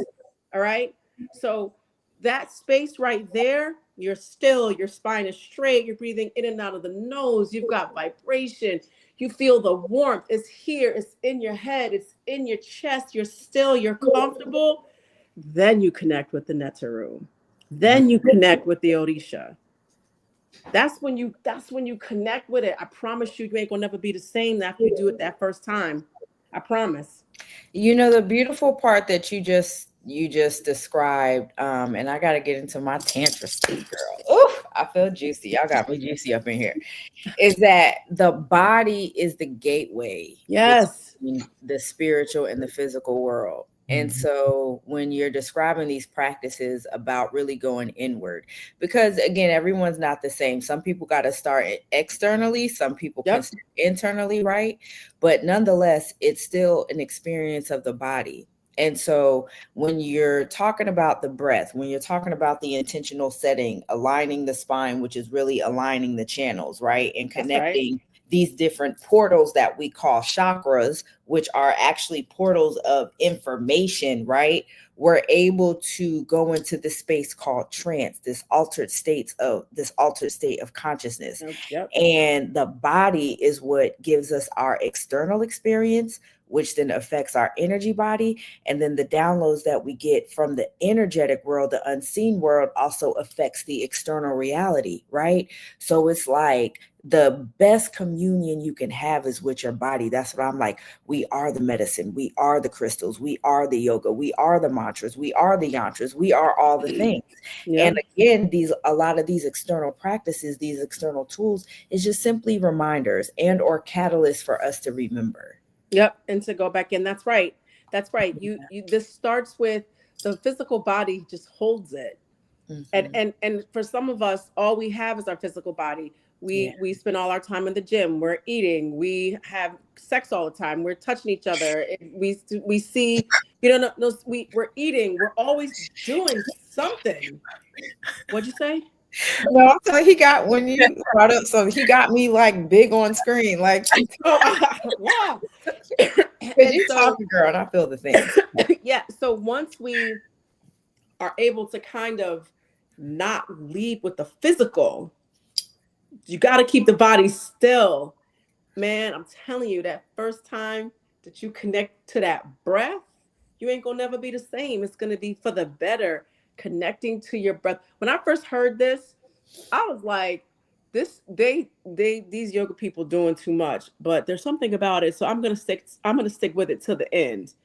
All right? So that space right there, you're still, your spine is straight, you're breathing in and out of the nose, you've got vibration, you feel the warmth, it's here, it's in your head, it's in your chest, you're still, you're comfortable. Then you connect with the Netzeru. Then you connect with the Orisha. That's when you connect with it. I promise you ain't gonna never be the same after you do it that first time. I promise. You know, the beautiful part that you just described, and I gotta get into my tantra state, girl. Ooh, I feel juicy. Y'all got me juicy up in here. Is that the body is the gateway Yes. between the spiritual and the physical world. And so when you're describing these practices about really going inward, because again, everyone's not the same. Some people got to start externally, some people can start internally, right? But nonetheless, it's still an experience of the body. And so when you're talking about the breath, when you're talking about the intentional setting, aligning the spine, which is really aligning the channels, right? And connecting these different portals that we call chakras, which are actually portals of information, right? We're able to go into this space called trance, this altered state of consciousness. And the body is what gives us our external experience, which then affects our energy body. And then the downloads that we get from the energetic world, the unseen world, also affects the external reality, right? So it's like the best communion you can have is with your body. That's what I'm like. We are the medicine. We are the crystals. We are the yoga. We are the mantras. We are the yantras. We are all the things. And again, a lot of these external practices, these external tools is just simply reminders and or catalysts for us to remember. Yep. And to go back in. That's right. That's right. You this starts with the physical body just holds it. And for some of us, all we have is our physical body. We spend all our time in the gym. We're eating. We have sex all the time. We're touching each other. We see, we're eating. We're always doing something. What'd you say? No, so he got when you brought up, so he got me like big on screen, like wow. Because you talking, girl, and I feel the thing. Yeah. So once we are able to kind of not lead with the physical, you got to keep the body still. Man, I'm telling you, that first time that you connect to that breath, you ain't gonna never be the same. It's gonna be for the better, connecting to your breath. When I first heard this, I was like, this these yoga people doing too much, but there's something about it. So I'm gonna stick with it till the end.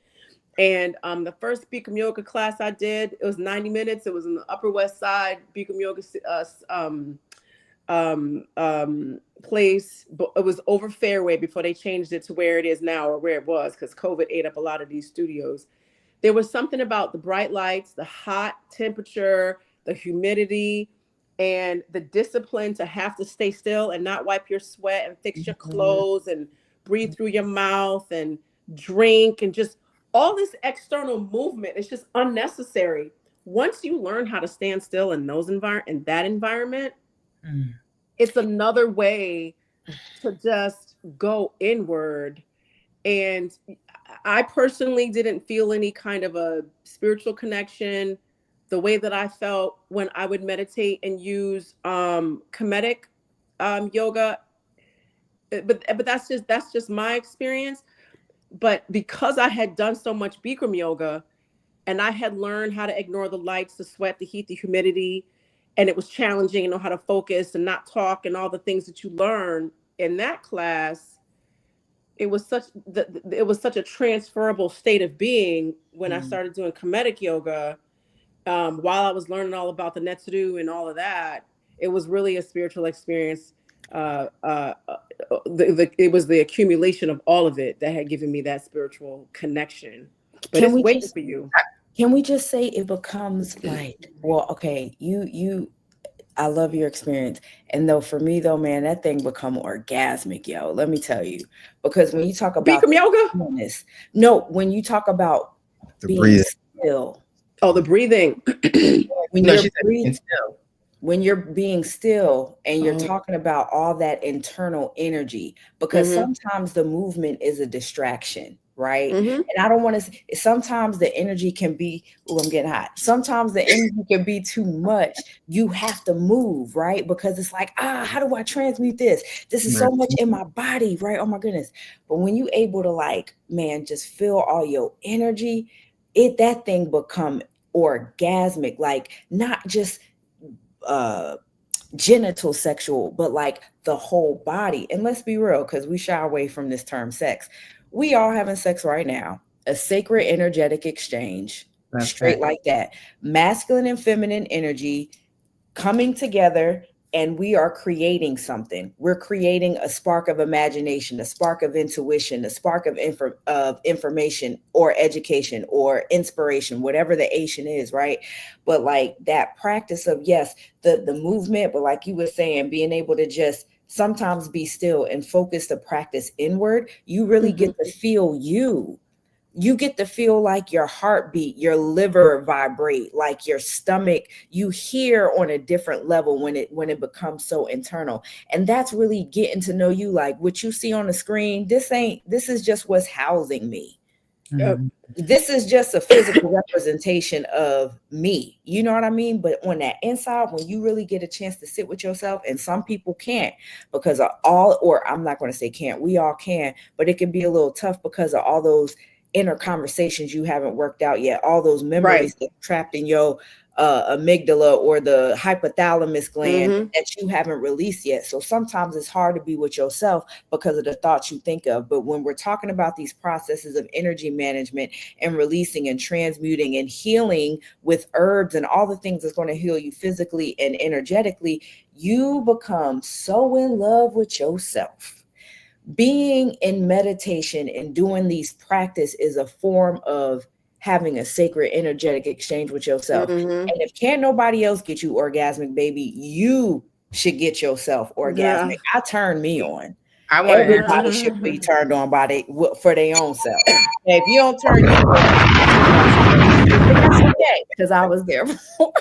And the first Bikram yoga class I did, it was 90 minutes. It was in the Upper West Side Bikram yoga place, but it was over Fairway before they changed it to where it is now, or where it was, because COVID ate up a lot of these studios. There was something about the bright lights, the hot temperature, the humidity, and the discipline to have to stay still and not wipe your sweat and fix your clothes and breathe through your mouth and drink, and just all this external movement. It's just unnecessary. Once you learn how to stand still in that environment, it's another way to just go inward. And I personally didn't feel any kind of a spiritual connection the way that I felt when I would meditate and use Kemetic yoga. But that's just my experience. But because I had done so much Bikram yoga, and I had learned how to ignore the lights, the sweat, the heat, the humidity, and it was challenging, know how to focus and not talk, and all the things that you learn in that class. It was such a transferable state of being when I started doing Kemetic yoga. While I was learning all about the Netsu and all of that, it was really a spiritual experience. It was the accumulation of all of it that had given me that spiritual connection. But it's waiting for you. Can we just say it becomes like, well, okay, I love your experience. And though for me though, man, that thing become orgasmic, yo. Let me tell you. Because when you talk about Bikram yoga? No, when you talk about The being breathing. still. Oh, the breathing. When No, you're she said breathing still. when you're being still and you're talking about all that internal energy, because sometimes the movement is a distraction, right? And I don't want to, sometimes the energy can be, oh, I'm getting hot. Sometimes the energy can be too much. You have to move, right? Because it's like, how do I transmute this? This is so much in my body, right? Oh my goodness. But when you able to like, man, just feel all your energy, that thing become orgasmic, like not just genital sexual, but like the whole body. And let's be real, because we shy away from this term sex. We all having sex right now, a sacred energetic exchange. That's straight like that. Masculine and feminine energy coming together, and we are creating something. We're creating a spark of imagination, a spark of intuition, a spark of information or education or inspiration, whatever the Asian is, right? But like that practice of, yes, the movement, but like you were saying, being able to just sometimes be still and focus the practice inward, you really get to feel you get to feel like your heartbeat, your liver vibrate, like your stomach, you hear on a different level when it becomes so internal. And that's really getting to know you. Like what you see on the screen, this is just what's housing me. This is just a physical representation of me. You know what I mean? But on that inside, when you really get a chance to sit with yourself, and some people can't because of or I'm not going to say can't, we all can, but it can be a little tough because of all those inner conversations you haven't worked out yet, all those memories that are trapped in your amygdala or the hypothalamus gland that you haven't released yet. So sometimes it's hard to be with yourself because of the thoughts you think of. But when we're talking about these processes of energy management and releasing and transmuting and healing with herbs and all the things that's going to heal you physically and energetically, you become so in love with yourself. Being in meditation and doing these practice is a form of having a sacred energetic exchange with yourself. And if can't nobody else get you orgasmic, baby, you should get yourself orgasmic. I turn me on. Everybody should be turned on by for their own self. And if you don't turn you on, that's okay, because I was there before.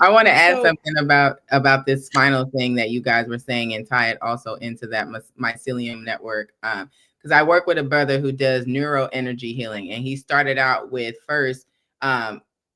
I want to add something about this spinal thing that you guys were saying and tie it also into that mycelium network. Because I work with a brother who does neuro energy healing, and he started out with first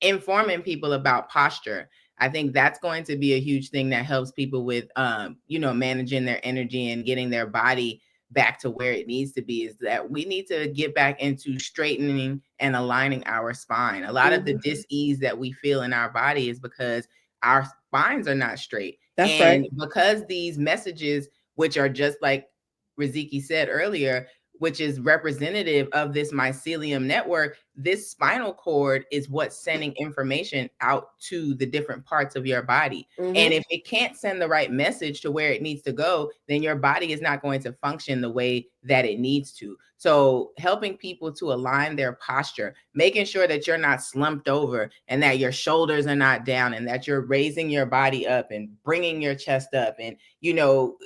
informing people about posture. I think that's going to be a huge thing that helps people with, managing their energy and getting their body back to where it needs to be, is that we need to get back into straightening and aligning our spine. A lot of the dis-ease that we feel in our body is because our spines are not straight. That's and right. because these messages, which are just like Riziki said earlier, which is representative of this mycelium network, this spinal cord is what's sending information out to the different parts of your body. And if it can't send the right message to where it needs to go, then your body is not going to function the way that it needs to. So helping people to align their posture, making sure that you're not slumped over and that your shoulders are not down and that you're raising your body up and bringing your chest up, and, you know,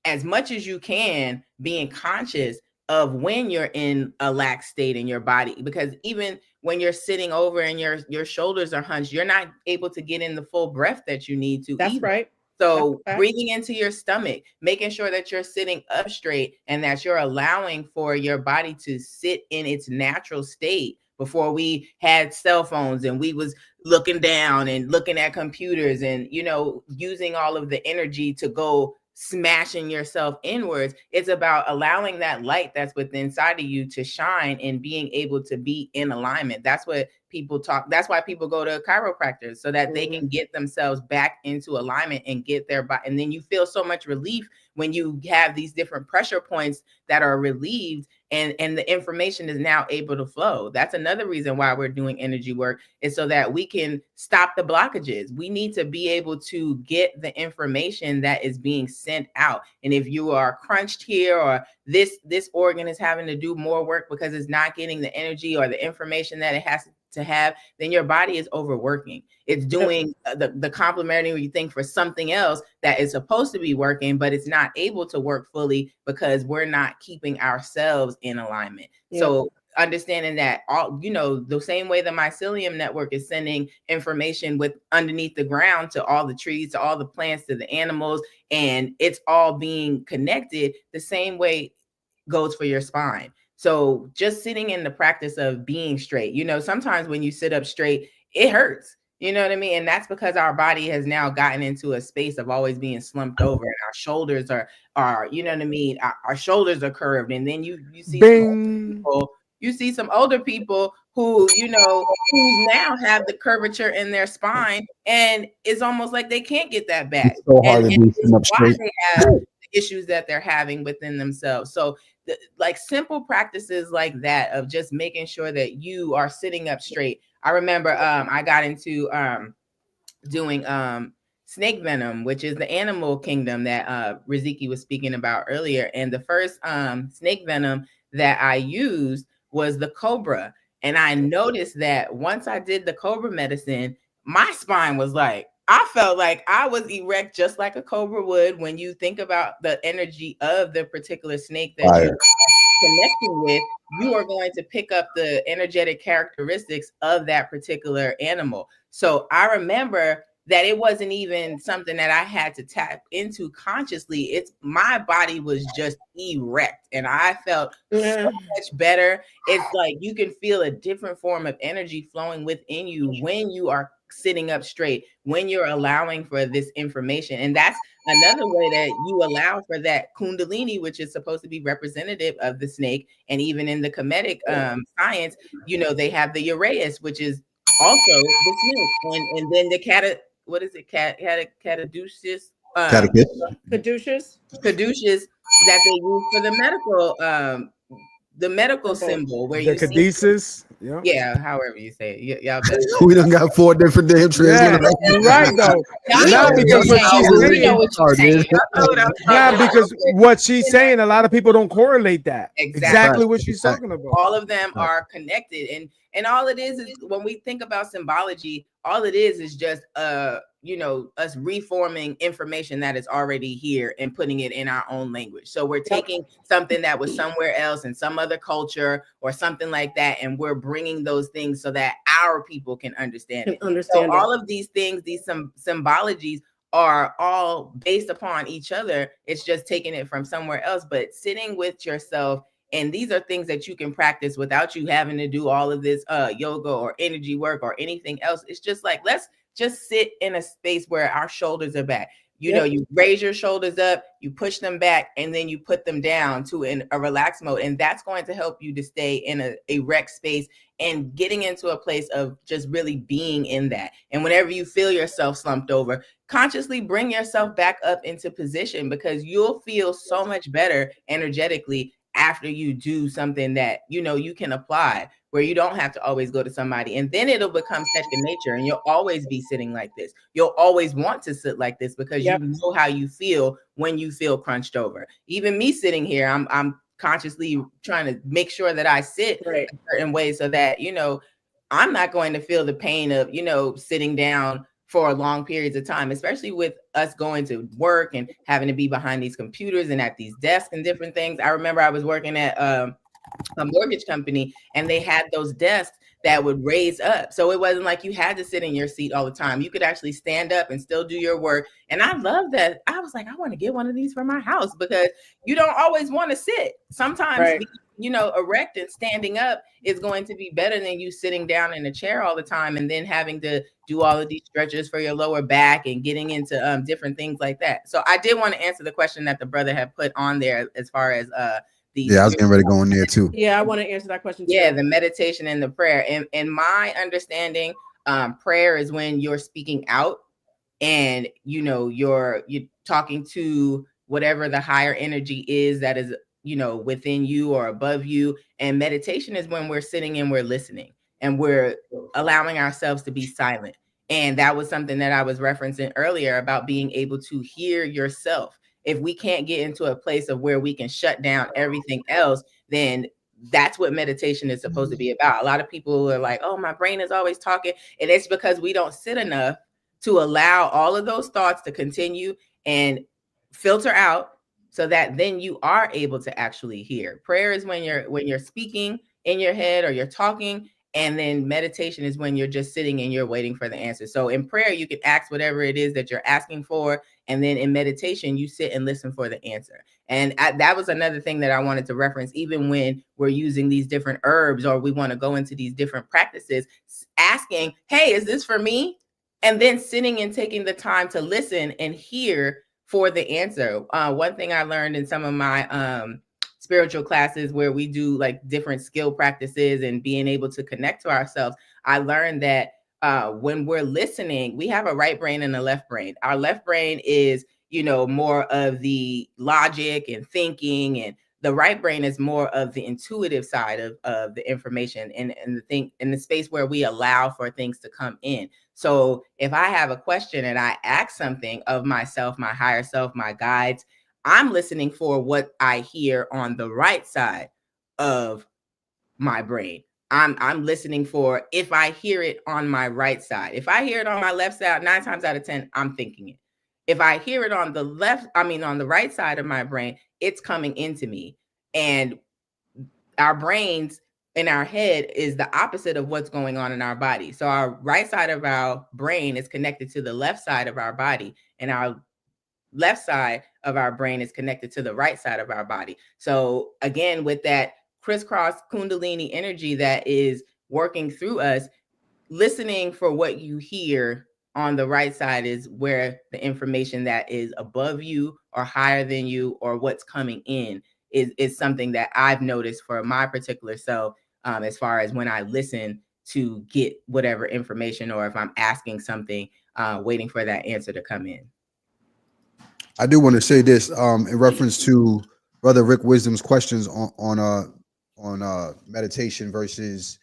as much as you can, being conscious of when you're in a lax state in your body, because even when you're sitting over and your shoulders are hunched, you're not able to get in the full breath that you need to. That's either. right. So breathing into your stomach, making sure that you're sitting up straight and that you're allowing for your body to sit in its natural state. Before we had cell phones and we was looking down and looking at computers and, you know, using all of the energy to go smashing yourself inwards, it's about allowing that light that's within inside of you to shine and being able to be in alignment. That's what people talk. That's why people go to chiropractors, so that they can get themselves back into alignment and get their body. And then you feel so much relief when you have these different pressure points that are relieved, and the information is now able to flow. That's another reason why we're doing energy work, is so that we can stop the blockages. We need to be able to get the information that is being sent out. And if you are crunched here, or this organ is having to do more work because it's not getting the energy or the information that it has to have, then your body is overworking. It's doing the complementary thing for something else that is supposed to be working, but it's not able to work fully because we're not keeping ourselves in alignment. So understanding that, all, you know, the same way the mycelium network is sending information with underneath the ground to all the trees, to all the plants, to the animals, and it's all being connected, the same way goes for your spine. So just sitting in the practice of being straight, you know, sometimes when you sit up straight, it hurts. You know what I mean? And that's because our body has now gotten into a space of always being slumped over, and our shoulders are, you know what I mean? Our shoulders are curved. And then you see some older people who, you know, who now have the curvature in their spine, and it's almost like they can't get that back. It's so hard And to do it's up why straight. they have the issues that they're having within themselves. So like simple practices like that of just making sure that you are sitting up straight. I remember I got into doing snake venom, which is the animal kingdom that Riziki was speaking about earlier. And the first snake venom that I used was the cobra. And I noticed that once I did the cobra medicine, my spine was like, I felt like I was erect, just like a cobra would. When you think about the energy of the particular snake that you connecting with, you are going to pick up the energetic characteristics of that particular animal. So I remember that it wasn't even something that I had to tap into consciously. It's my body was just erect, and I felt so much better. It's like you can feel a different form of energy flowing within you when you are sitting up straight, when you're allowing for this information. And that's another way that you allow for that kundalini, which is supposed to be representative of the snake. And even in the Kemetic science, you know, they have the Uraeus, which is also the snake, and then the what is it? Caduceus. Caduceus. Caduceus that they use for the medical symbol, where the you see caduceus. Yeah, however you say it. Y'all better. We done got 4 different damn translators. Yeah, you're right though. Not because what she's saying. Not because what she's saying, a lot of people don't correlate that. Exactly what she's talking about. All of them are connected, and all it is when we think about symbology, all it is just you know, us reforming information that is already here and putting it in our own language. So we're taking something that was somewhere else in some other culture or something like that, and we're bringing those things so that our people can understand it. So all of these things, these symbologies, are all based upon each other. It's just taking it from somewhere else, but sitting with yourself. And these are things that you can practice without you having to do all of this yoga or energy work or anything else. It's just like, let's just sit in a space where our shoulders are back. You know, you raise your shoulders up, you push them back, and then you put them down to a relaxed mode. And that's going to help you to stay in a erect space and getting into a place of just really being in that. And whenever you feel yourself slumped over, consciously bring yourself back up into position, because you'll feel so much better energetically after you do something that, you know, you can apply, where you don't have to always go to somebody. And then it'll become second nature, and you'll always be sitting like this. You'll always want to sit like this, because you know how you feel when you feel crunched over. Even me sitting here, I'm consciously trying to make sure that I sit a certain way, so that, you know, I'm not going to feel the pain of, you know, sitting down for long periods of time, especially with us going to work and having to be behind these computers and at these desks and different things. I remember I was working at a mortgage company, and they had those desks that would raise up. So it wasn't like you had to sit in your seat all the time. You could actually stand up and still do your work. And I love that. I was like, I want to get one of these for my house, because you don't always want to sit. Sometimes, you know, erect and standing up is going to be better than you sitting down in a chair all the time, and then having to do all of these stretches for your lower back and getting into different things like that. So I did want to answer the question that the brother had put on there, as far as I was getting ready to go in there too. Yeah, I want to answer that question too. Yeah, the meditation and the prayer. And in my understanding, prayer is when you're speaking out, and, you know, you're talking to whatever the higher energy is that is, you know, within you or above you. And meditation is when we're sitting and we're listening, and we're allowing ourselves to be silent. And that was something that I was referencing earlier about being able to hear yourself. If we can't get into a place of where we can shut down everything else, then that's what meditation is supposed to be about. A lot of people are like, oh, my brain is always talking. And it's because we don't sit enough to allow all of those thoughts to continue and filter out, so that then you are able to actually hear. Prayer is when you're speaking in your head, or you're talking. And then meditation is when you're just sitting and you're waiting for the answer. So in prayer, you can ask whatever it is that you're asking for. And then in meditation, you sit and listen for the answer. And that was another thing that I wanted to reference, even when we're using these different herbs, or we want to go into these different practices, asking, hey, is this for me? And then sitting and taking the time to listen and hear for the answer. One thing I learned in some of my spiritual classes, where we do like different skill practices and being able to connect to ourselves, I learned that when we're listening, we have a right brain and a left brain. Our left brain is, you know, more of the logic and thinking, and the right brain is more of the intuitive side of the information, and the thing in the space where we allow for things to come in. So if I have a question and I ask something of myself, my higher self, my guides, I'm listening for what I hear on the right side of my brain. I'm listening for if I hear it on my right side. If I hear it on my left side, 9 times out of 10, I'm thinking it. If I hear it on the on the right side of my brain, it's coming into me. And our brains in our head is the opposite of what's going on in our body. So our right side of our brain is connected to the left side of our body, and our left side of our brain is connected to the right side of our body. So again, with that crisscross kundalini energy that is working through us, listening for what you hear on the right side is where the information that is above you or higher than you, or what's coming in, is something that I've noticed for my particular self, as far as when I listen to get whatever information, or if I'm asking something, waiting for that answer to come in. I do want to say this in reference to Brother Rick Wisdom's questions on meditation versus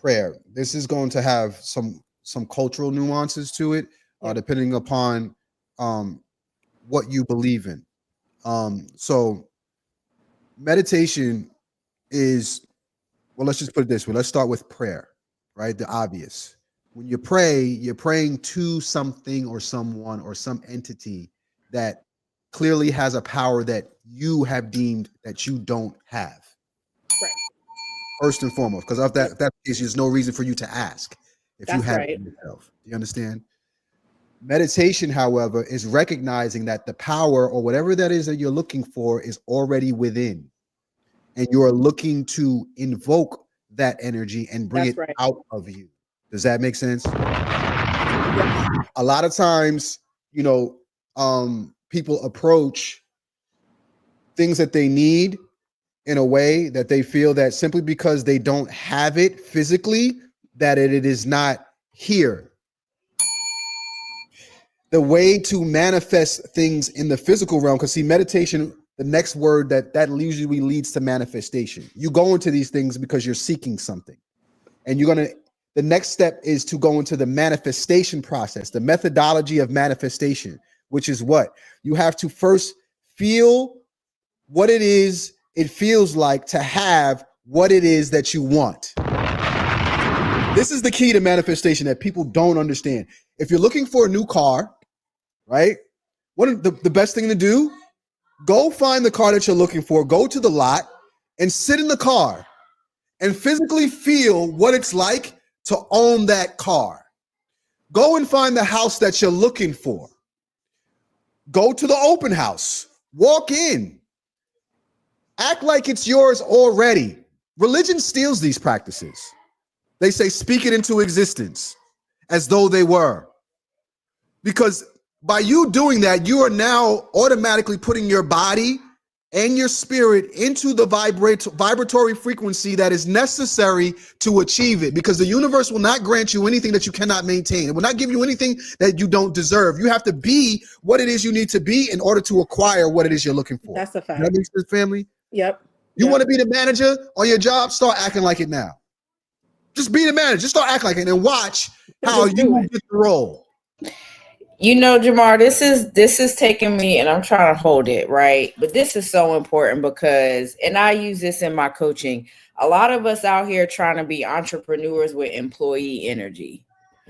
prayer. This is going to have some cultural nuances to it, depending upon what you believe in. So meditation is, well, let's just put it this way. Let's start with prayer, right? The obvious. When you pray, you're praying to something or someone or some entity that clearly has a power that you have deemed that you don't have. Right. First and foremost, because if that's the case, there's no reason for you to ask if you have right. it yourself. Do you understand? Meditation, however, is recognizing that the power or whatever that is that you're looking for is already within, and you are looking to invoke that energy and bring it out of you. Does that make sense? A lot of times, you know, people approach things that they need in a way that they feel that simply because they don't have it physically, that it is not here. The way to manifest things in the physical realm, because see, meditation, the next word that usually leads to manifestation. You go into these things because you're seeking something. And the next step is to go into the manifestation process, the methodology of manifestation, which is what? You have to first feel what it feels like to have what it is that you want. This is the key to manifestation that people don't understand. If you're looking for a new car, right? What the best thing to do? Go find the car that you're looking for, go to the lot and sit in the car and physically feel what it's like to own that car. Go and find the house that you're looking for. Go to the open house, walk in, act like it's yours already. Religion steals these practices. They say, speak it into existence as though they were. Because by you doing that, you are now automatically putting your body and your spirit into the vibratory frequency that is necessary to achieve it, because the universe will not grant you anything that you cannot maintain. It will not give you anything that you don't deserve. You have to be what it is you need to be in order to acquire what it is you're looking for. That's a fact. That makes sense, family? Yep. You want to be the manager on your job? Start acting like it now. Just be the manager. Just start acting like it and watch how you will get the role. You know, Jamar, this is taking me, and I'm trying to hold it, right? But this is so important because, and I use this in my coaching, a lot of us out here trying to be entrepreneurs with employee energy.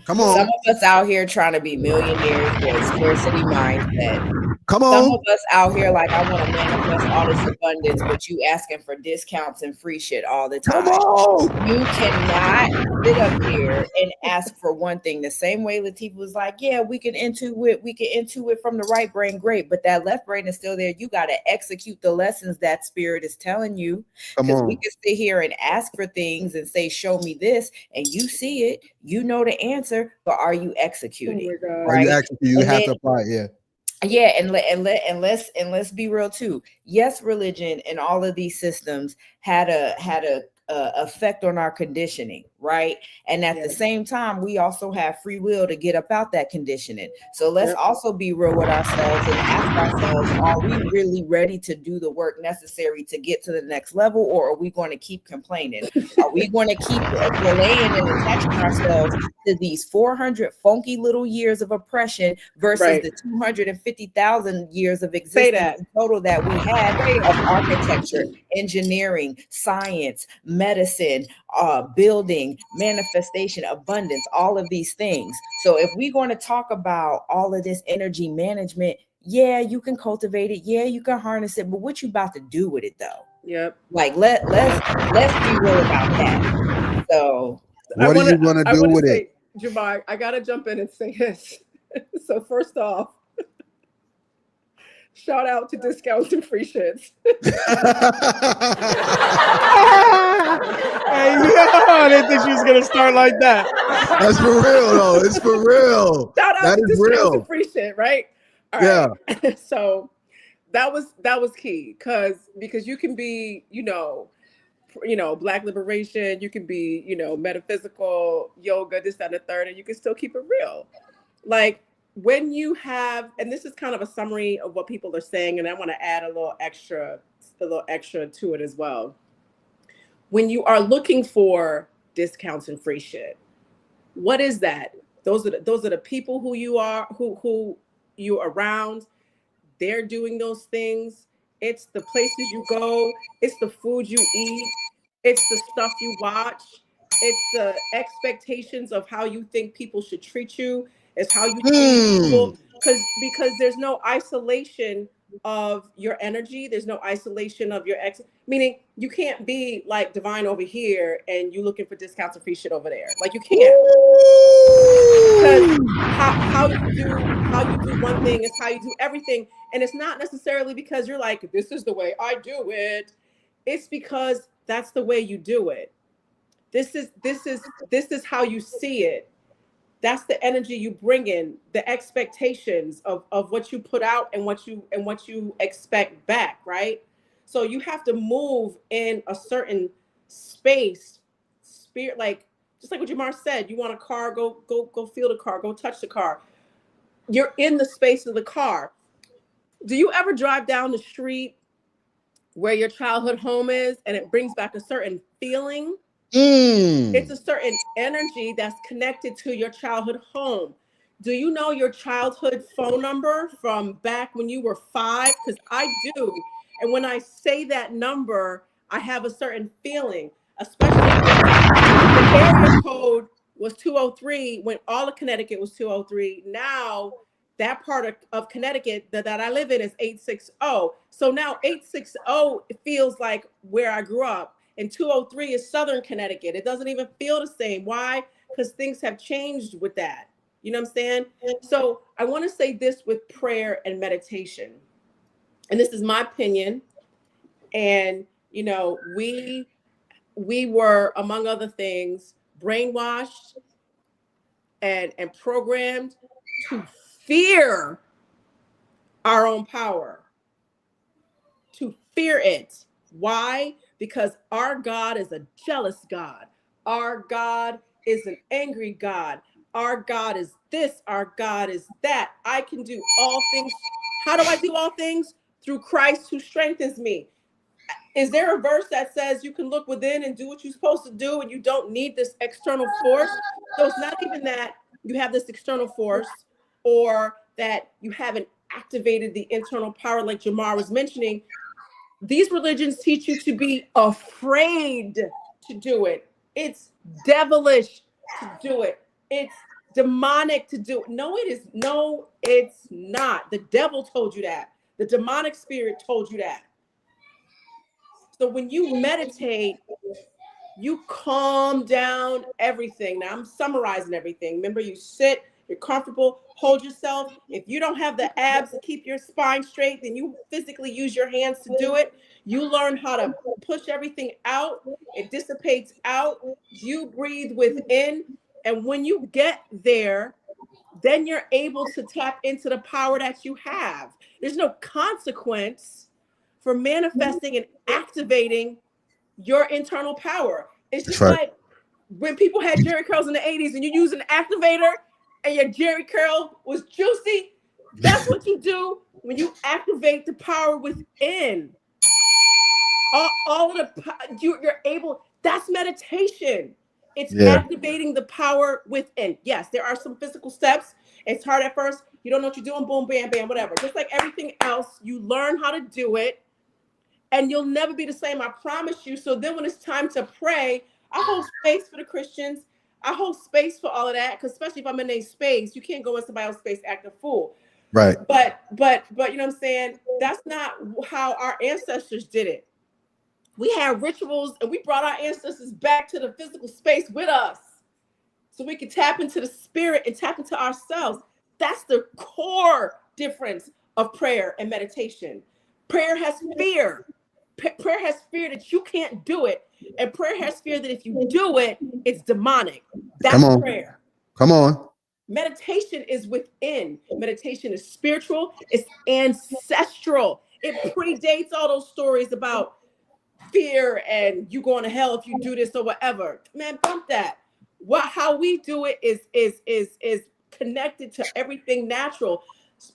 Come on. Some of us out here trying to be millionaires with scarcity mindset. Come on. Some of us out here like, I want to manifest all this abundance, but you asking for discounts and free shit all the time. Come on. You cannot sit up here and ask for one thing. The same way Latifah was like, yeah, we can intuit from the right brain, great, but that left brain is still there. You got to execute the lessons that spirit is telling you. Because we can sit here and ask for things and say, show me this, and you see it, you know the answer, but are you executing? Oh right? You have to apply it, yeah. Yeah, and let's be real too. Yes, religion and all of these systems had a effect on our conditioning, right? And at the same time, we also have free will to get up out that conditioning. So let's also be real with ourselves and ask ourselves, are we really ready to do the work necessary to get to the next level, or are we going to keep complaining? Are we going to keep delaying and attaching ourselves to these 400 funky little years of oppression versus the 250,000 years of existence in total that we had of architecture, engineering, science, medicine, building, manifestation, abundance, all of these things. So if we're going to talk about all of this energy management, yeah, you can cultivate it, yeah, you can harness it, but what you about to do with it though? Yep. Like let's be real about that. So what are you going to do with it? Jamar, I gotta jump in and say this. So first off, shout out to discounts and free shits. Hey, I didn't think she was gonna start like that. That's for real, though. It's for real. Shout out to discounts and free shit, right? All right. Yeah. So that was key because you can be, Black liberation, you can be, metaphysical, yoga, this, that, and the third, and you can still keep it real. Like when you have, and this is kind of a summary of what people are saying, and I want to add a little extra to it as well. When you are looking for discounts and free shit, what is that? Those are the people who you are, who you around. They're doing those things. It's the places you go. It's the food you eat. It's the stuff you watch. It's the expectations of how you think people should treat you. It's how you treat people. Because there's no isolation of your energy. There's no isolation of your meaning you can't be like divine over here and you looking for discounts and free shit over there. Like you can't. Because how you do one thing is how you do everything. And it's not necessarily because you're like, this is the way I do it. It's because that's the way you do it. This is how you see it. That's the energy you bring in, the expectations of what you put out and what you expect back, right? So you have to move in a certain space, spirit, like just like what Jamar said, you want a car, go feel the car, go touch the car. You're in the space of the car. Do you ever drive down the street where your childhood home is and it brings back a certain feeling? It's a certain energy that's connected to your childhood home. Do you know your childhood phone number from back when you were 5? Because I do. And when I say that number, I have a certain feeling, especially when the area code was 203, when all of Connecticut was 203. Now that part of Connecticut that I live in is 860. So now 860 feels like where I grew up. And 203 is Southern Connecticut. It doesn't even feel the same. Why? Because things have changed with that. You know what I'm saying? So I want to say this with prayer and meditation. And this is my opinion. And, you know, we were, among other things, brainwashed and programmed to fear our own power, to fear it. Why? Because our God is a jealous God. Our God is an angry God. Our God is this. Our God is that. I can do all things. How do I do all things? Through Christ who strengthens me. Is there a verse that says you can look within and do what you're supposed to do and you don't need this external force? So it's not even that you have this external force or that you haven't activated the internal power like Jamar was mentioning. These religions teach you to be afraid to do it. It's devilish to do it. It's demonic to do it. No, it is. No, it's not. The devil told you that. The demonic spirit told you that. So when you meditate, you calm down everything. Now I'm summarizing everything. Remember, you sit, you're comfortable, hold yourself. If you don't have the abs to keep your spine straight, then you physically use your hands to do it. You learn how to push everything out. It dissipates out. You breathe within. And when you get there, then you're able to tap into the power that you have. There's no consequence for manifesting and activating your internal power. It's That's just right. like when people had Jerry curls in the 80s and you use an activator and your Jerry curl was juicy. That's what you do when you activate the power within. All of the you're able. That's meditation. It's Yeah. activating the power within. Yes, there are some physical steps. It's hard at first. You don't know what you're doing. Boom, bam, bam, whatever. Just like everything else, you learn how to do it and you'll never be the same. I promise you. So then when it's time to pray, I hold space for the Christians. I hold space for all of that. Because especially if I'm in a space, you can't go in somebody else's space acting a fool. Right. But you know what I'm saying? That's not how our ancestors did it. We had rituals and we brought our ancestors back to the physical space with us so we could tap into the spirit and tap into ourselves. That's the core difference of prayer and meditation. Prayer has fear. Prayer has fear that you can't do it. And prayer has fear that if you do it, it's demonic. Come That's on. prayer. Come on. Meditation is within. Meditation is spiritual. It's ancestral. It predates all those stories about fear and you going to hell if you do this or whatever. Man, bump that. How we do it is connected to everything natural,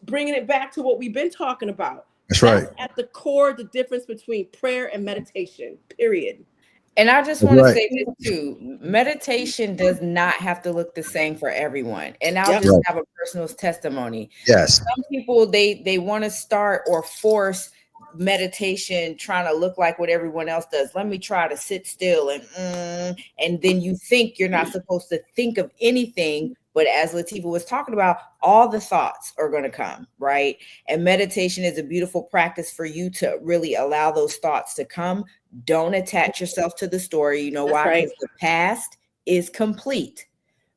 bringing it back to what we've been talking about. That's right. That's at the core the difference between prayer and meditation. Period. And I just That's want to right. say this too. Meditation does not have to look the same for everyone. And I'll Yep. just Right. have a personal testimony. Yes. Some people they want to start or force meditation trying to look like what everyone else does. Let me try to sit still and then you think you're not supposed to think of anything. But as Latifah was talking about, all the thoughts are going to come, right? And meditation is a beautiful practice for you to really allow those thoughts to come. Don't attach yourself to the story. You know That's why? right. Because the past is complete.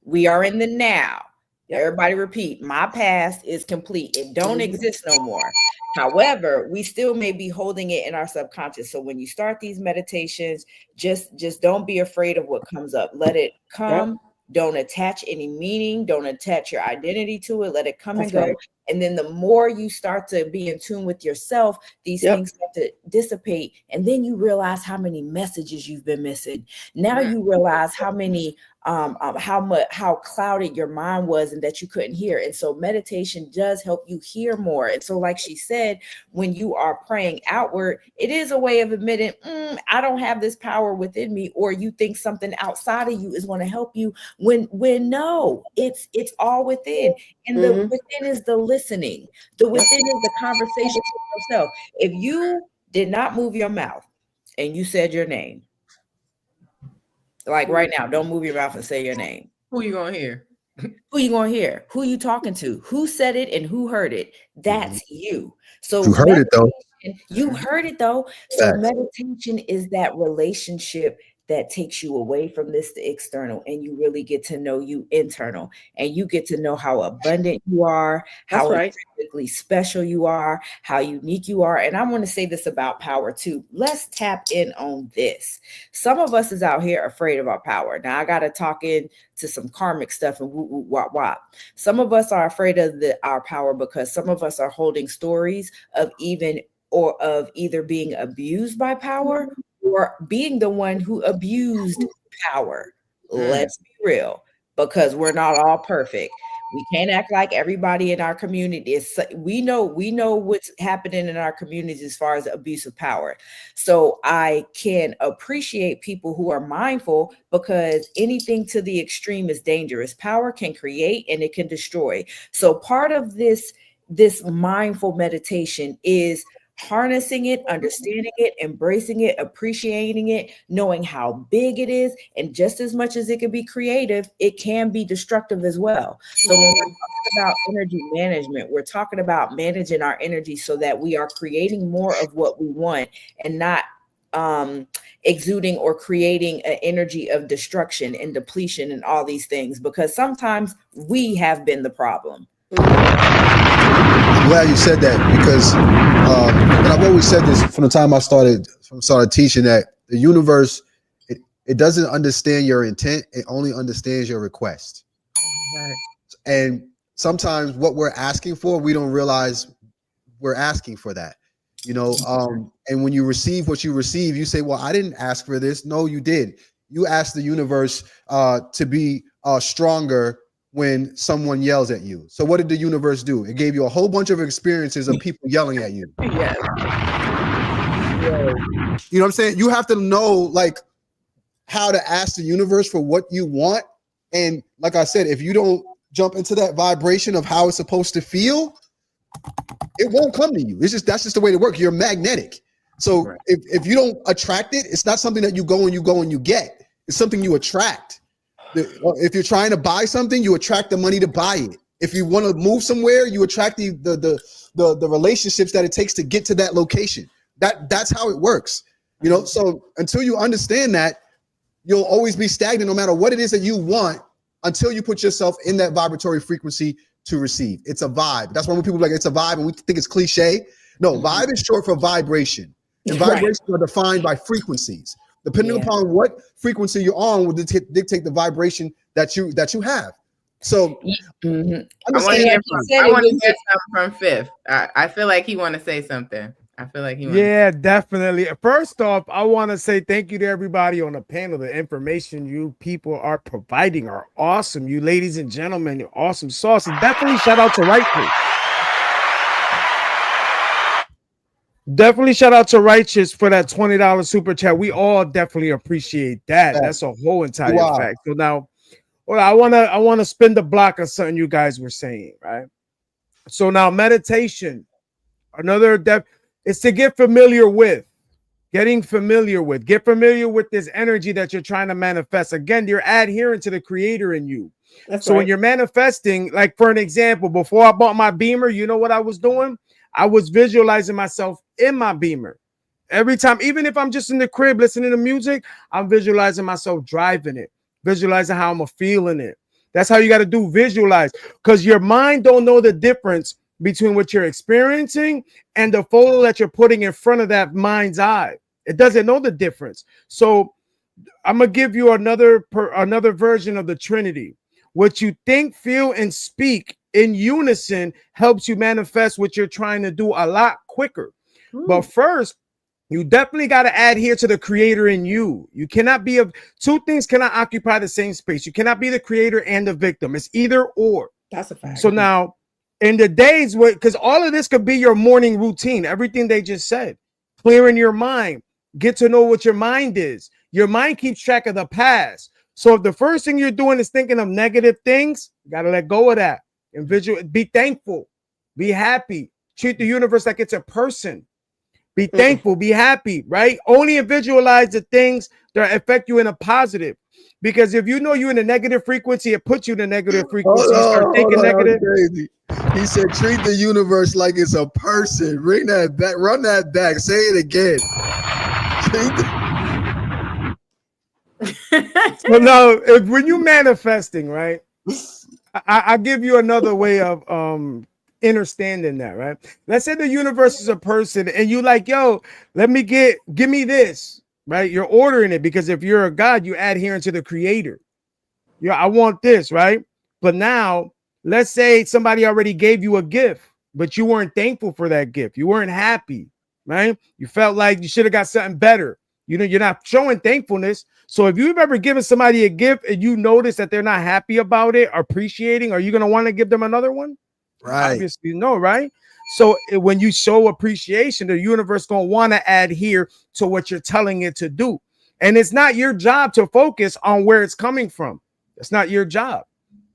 We are in the now. Yep. Everybody repeat, my past is complete. It don't exist no more. However, we still may be holding it in our subconscious. So when you start these meditations, just don't be afraid of what comes up. Let it come. Yep. Don't attach any meaning. Don't attach your identity to it. Let it come That's and go. right. And then the more you start to be in tune with yourself, these Yep. things start to dissipate. And then you realize how many messages you've been missing. Now Right. you realize how many how clouded your mind was and that you couldn't hear. And so meditation does help you hear more. And so, like she said, when you are praying outward, it is a way of admitting, I don't have this power within me, or you think something outside of you is going to help you when no, it's all within. And the Mhm. within is the listening. The within is the conversation with yourself. If you did not move your mouth and you said your name, like right now, don't move your mouth and say your name. Who you gonna hear? Who you gonna hear? Who you talking to? Who said it and who heard it? That's you. So You heard it though. you heard it though. So Facts. meditation is that relationship that takes you away from this to external, and you really get to know you internal, and you get to know how abundant you are, That's how right. intrinsically special you are, how unique you are. And I want to say this about power too. Let's tap in on this. Some of us is out here afraid of our power. Now I got to talk into some karmic stuff and woo woo wop wop. Some of us are afraid of our power because some of us are holding stories of either being abused by power or being the one who abused power. Let's be real, because we're not all perfect. We can't act like everybody in our community is. We know what's happening in our communities as far as abuse of power. So I can appreciate people who are mindful, because anything to the extreme is dangerous. Power can create and it can destroy. So part of this mindful meditation is harnessing it, understanding it, embracing it, appreciating it, knowing how big it is. And just as much as it can be creative, it can be destructive as well. So when we're talking about energy management, we're talking about managing our energy so that we are creating more of what we want and not exuding or creating an energy of destruction and depletion and all these things, because sometimes we have been the problem. I'm glad you said that because, and I've always said this from the time I started teaching, that the universe, it doesn't understand your intent; it only understands your request. Right. And sometimes what we're asking for, we don't realize we're asking for that. And when you receive what you receive, you say, "Well, I didn't ask for this." No, you did. You asked the universe to be stronger when someone yells at you. So what did the universe do? It gave you a whole bunch of experiences of people yelling at you. Yes. You know what I'm saying? You have to know like how to ask the universe for what you want. And like I said, if you don't jump into that vibration of how it's supposed to feel, it won't come to you. That's just the way it works. You're magnetic. So Right. if you don't attract it, it's not something that you go and you get. It's something you attract. If you're trying to buy something, you attract the money to buy it. If you want to move somewhere, you attract the relationships that it takes to get to that location. That's how it works. So until you understand that, you'll always be stagnant no matter what it is that you want, until you put yourself in that vibratory frequency to receive. It's a vibe. That's why when people are like it's a vibe and we think it's cliche. No, vibe is short for vibration. And vibrations are defined by frequencies. Depending upon what frequency you're on will dictate the vibration that you have. So I want to hear something from Fifth. I feel like he want to say something. I feel like he wants. Yeah, definitely. First off, I want to say thank you to everybody on the panel. The information you people are providing are awesome. You ladies and gentlemen, you're awesome sauce. And definitely shout out to Righteous. Definitely shout out to Righteous for that $20 super chat. We all definitely appreciate that. That's a whole entire fact. So now, well, I wanna spin the block on something you guys were saying, right? So now meditation, another is to get familiar with. Get familiar with this energy that you're trying to manifest. Again, you're adhering to the creator in you. When you're manifesting, like for an example, before I bought my Beamer, you know what I was doing? I was visualizing myself in my Beamer. Every time, even if I'm just in the crib listening to music, I'm visualizing myself driving it, visualizing how I'm feeling it. That's how you got to do, visualize, because your mind don't know the difference between what you're experiencing and the photo that you're putting in front of that mind's eye. It doesn't know the difference. So I'm gonna give you another version of the Trinity. What you think, feel, and speak in unison helps you manifest what you're trying to do a lot quicker. But first, you definitely got to adhere to the creator in you. You cannot be two things cannot occupy the same space. You cannot be the creator and the victim. It's either or. That's a fact. So now, in the days where, because all of this could be your morning routine, everything they just said, clearing your mind, get to know what your mind is. Your mind keeps track of the past. So if the first thing you're doing is thinking of negative things, you got to let go of that. And be thankful, be happy, treat the universe like it's a person. Be thankful, be happy, right? Only visualize the things that affect you in a positive. Because if you know you're in a negative frequency, it puts you in a negative frequency. You start thinking negative. Crazy. He said, treat the universe like it's a person. Bring that back. Run that back. Say it again. So now, when you're manifesting, right? I give you another way of understanding that, right? Let's say the universe is a person and you like, yo, give me this, right? You're ordering it because if you're a God, you adhering to the creator. Yeah, I want this, right? But now, let's say somebody already gave you a gift, but you weren't thankful for that gift. You weren't happy, right? You felt like you should have got something better. You know, you're not showing thankfulness. So if you've ever given somebody a gift and you notice that they're not happy about it, appreciating, are you going to want to give them another one? Right. Obviously, no, right? So when you show appreciation, the universe going to want to adhere to what you're telling it to do. And it's not your job to focus on where it's coming from. It's not your job.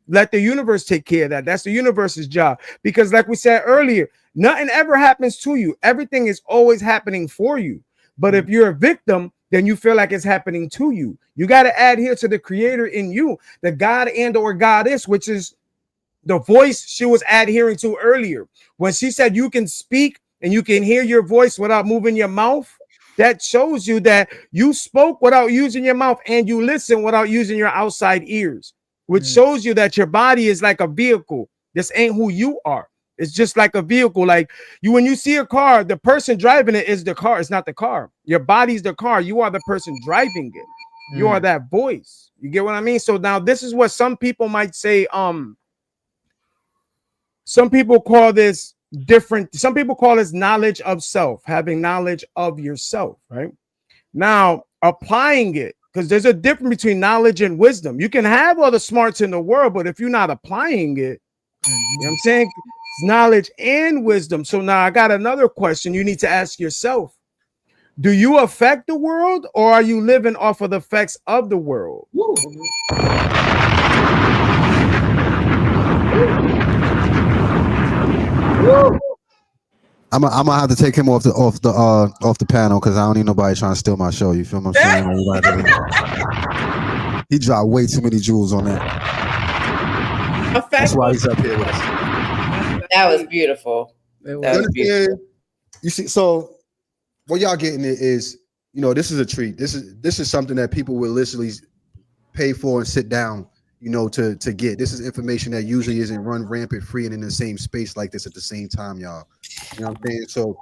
Let the universe take care of that. That's the universe's job. Because like we said earlier, nothing ever happens to you. Everything is always happening for you. But if you're a victim, then you feel like it's happening to you. You got to adhere to the creator in you, the God and or goddess, which is the voice she was adhering to earlier. When she said you can speak and you can hear your voice without moving your mouth, that shows you that you spoke without using your mouth and you listen without using your outside ears, which shows you that your body is like a vehicle. This ain't who you are. It's just like a vehicle. Like when you see a car, the person driving it is the car. It's not the car. Your body's the car. You are the person driving it. You are that voice. You get what I mean? So now this is what some people might say. Some people call this different. Some people call this knowledge of self, having knowledge of yourself, right? Now, applying it, because there's a difference between knowledge and wisdom. You can have all the smarts in the world, but if you're not applying it, you know what I'm saying? It's knowledge and wisdom. So now I got another question you need to ask yourself. Do you affect the world or are you living off of the effects of the world? I'm gonna have to take him off the panel because I don't need nobody trying to steal my show. You feel what I'm saying? He dropped way too many jewels on that. That's why he's up here with us. That was beautiful. That was beautiful. You see, so what y'all getting is, you know, this is a treat. This is something that people will literally pay for and sit down, you know, to get. This is information that usually isn't run rampant free and in the same space like this at the same time, y'all. You know what I'm saying? So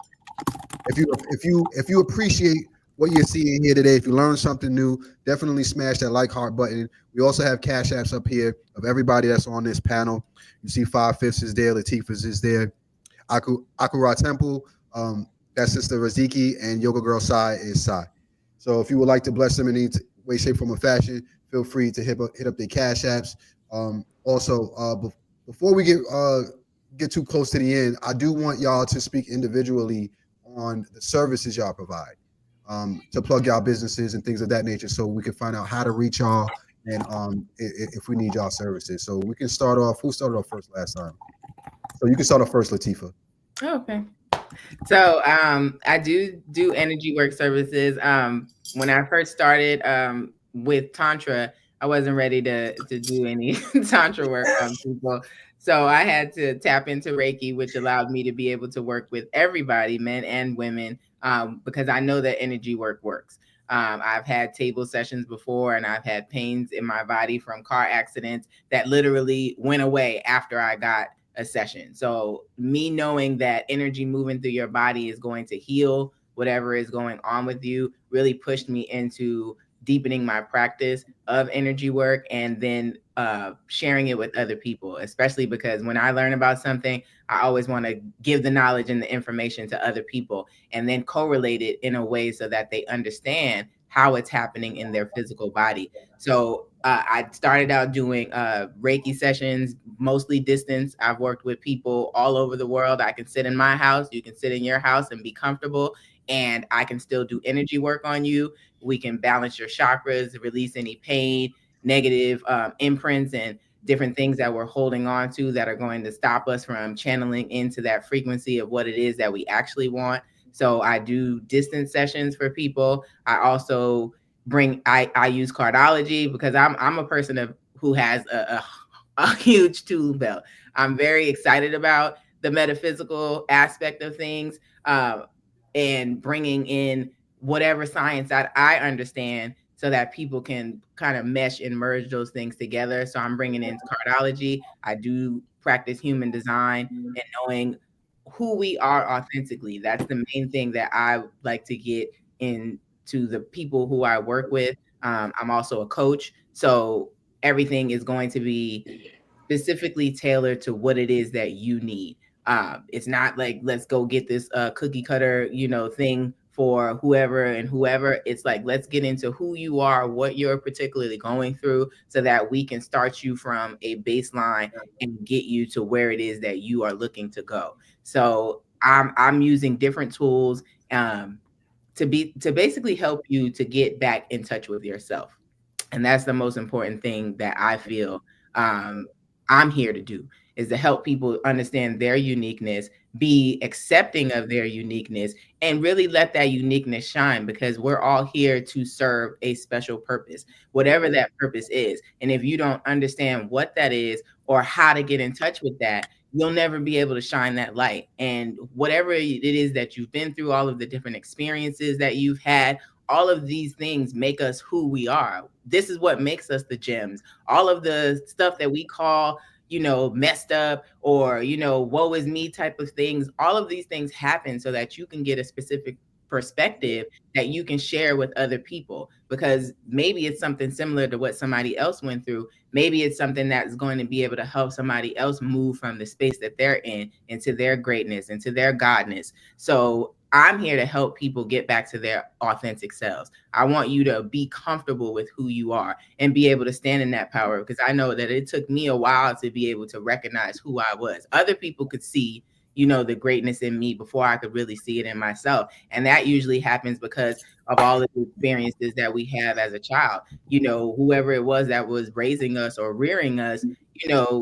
if you appreciate what you're seeing here today, if you learn something new, definitely smash that like heart button. We also have cash apps up here of everybody that's on this panel. You see 5/5 is there, Latifah's is there, Akura Temple, that's Sister Riziki, and Yoga Girl Sai is Sai. So if you would like to bless them in any way, shape, form, or fashion, feel free to hit up their cash apps. Before we get too close to the end, I do want y'all to speak individually on the services y'all provide, to plug y'all businesses and things of that nature, so we can find out how to reach y'all and if we need y'all services. So we can start off. Who started off first last time? So you can start off first, Latifa. Okay. So I do energy work services. When I first started with Tantra, I wasn't ready to do any Tantra work on people. So I had to tap into Reiki, which allowed me to be able to work with everybody, men and women, because I know that energy work works. I've had table sessions before, and I've had pains in my body from car accidents that literally went away after I got a session. So me knowing that energy moving through your body is going to heal whatever is going on with you really pushed me into deepening my practice of energy work, and then sharing it with other people, especially because when I learn about something, I always want to give the knowledge and the information to other people and then correlate it in a way so that they understand how it's happening in their physical body. So I started out doing Reiki sessions, mostly distance. I've worked with people all over the world. I can sit in my house, you can sit in your house and be comfortable, and I can still do energy work on you. We can balance your chakras, release any pain, negative imprints, and different things that we're holding on to that are going to stop us from channeling into that frequency of what it is that we actually want. So I do distance sessions for people. I also I use cardology because I'm a person who has a huge tool belt. I'm very excited about the metaphysical aspect of things, and bringing in whatever science that I understand so that people can kind of mesh and merge those things together. So I'm bringing in cardology. I do practice human design and knowing who we are authentically. That's the main thing that I like to get into the people who I work with. I'm also a coach. So everything is going to be specifically tailored to what it is that you need. It's not like let's go get this cookie cutter, thing for whoever and whoever. It's like let's get into who you are, what you're particularly going through, so that we can start you from a baseline and get you to where it is that you are looking to go. So I'm using different tools to basically help you to get back in touch with yourself. And that's the most important thing that I feel um, I'm here to do, is to help people understand their uniqueness, be accepting of their uniqueness, and really let that uniqueness shine, because we're all here to serve a special purpose, whatever that purpose is. And if you don't understand what that is or how to get in touch with that, you'll never be able to shine that light. And whatever it is that you've been through, all of the different experiences that you've had, all of these things make us who we are. This is what makes us the gems. All of the stuff that we call, messed up, or, woe is me type of things, all of these things happen so that you can get a specific perspective that you can share with other people, because maybe it's something similar to what somebody else went through. Maybe it's something that's going to be able to help somebody else move from the space that they're in into their greatness, into their godness. So I'm here to help people get back to their authentic selves. I want you to be comfortable with who you are and be able to stand in that power, because I know that it took me a while to be able to recognize who I was. Other people could see, the greatness in me before I could really see it in myself. And that usually happens because of all of the experiences that we have as a child. Whoever it was that was raising us or rearing us,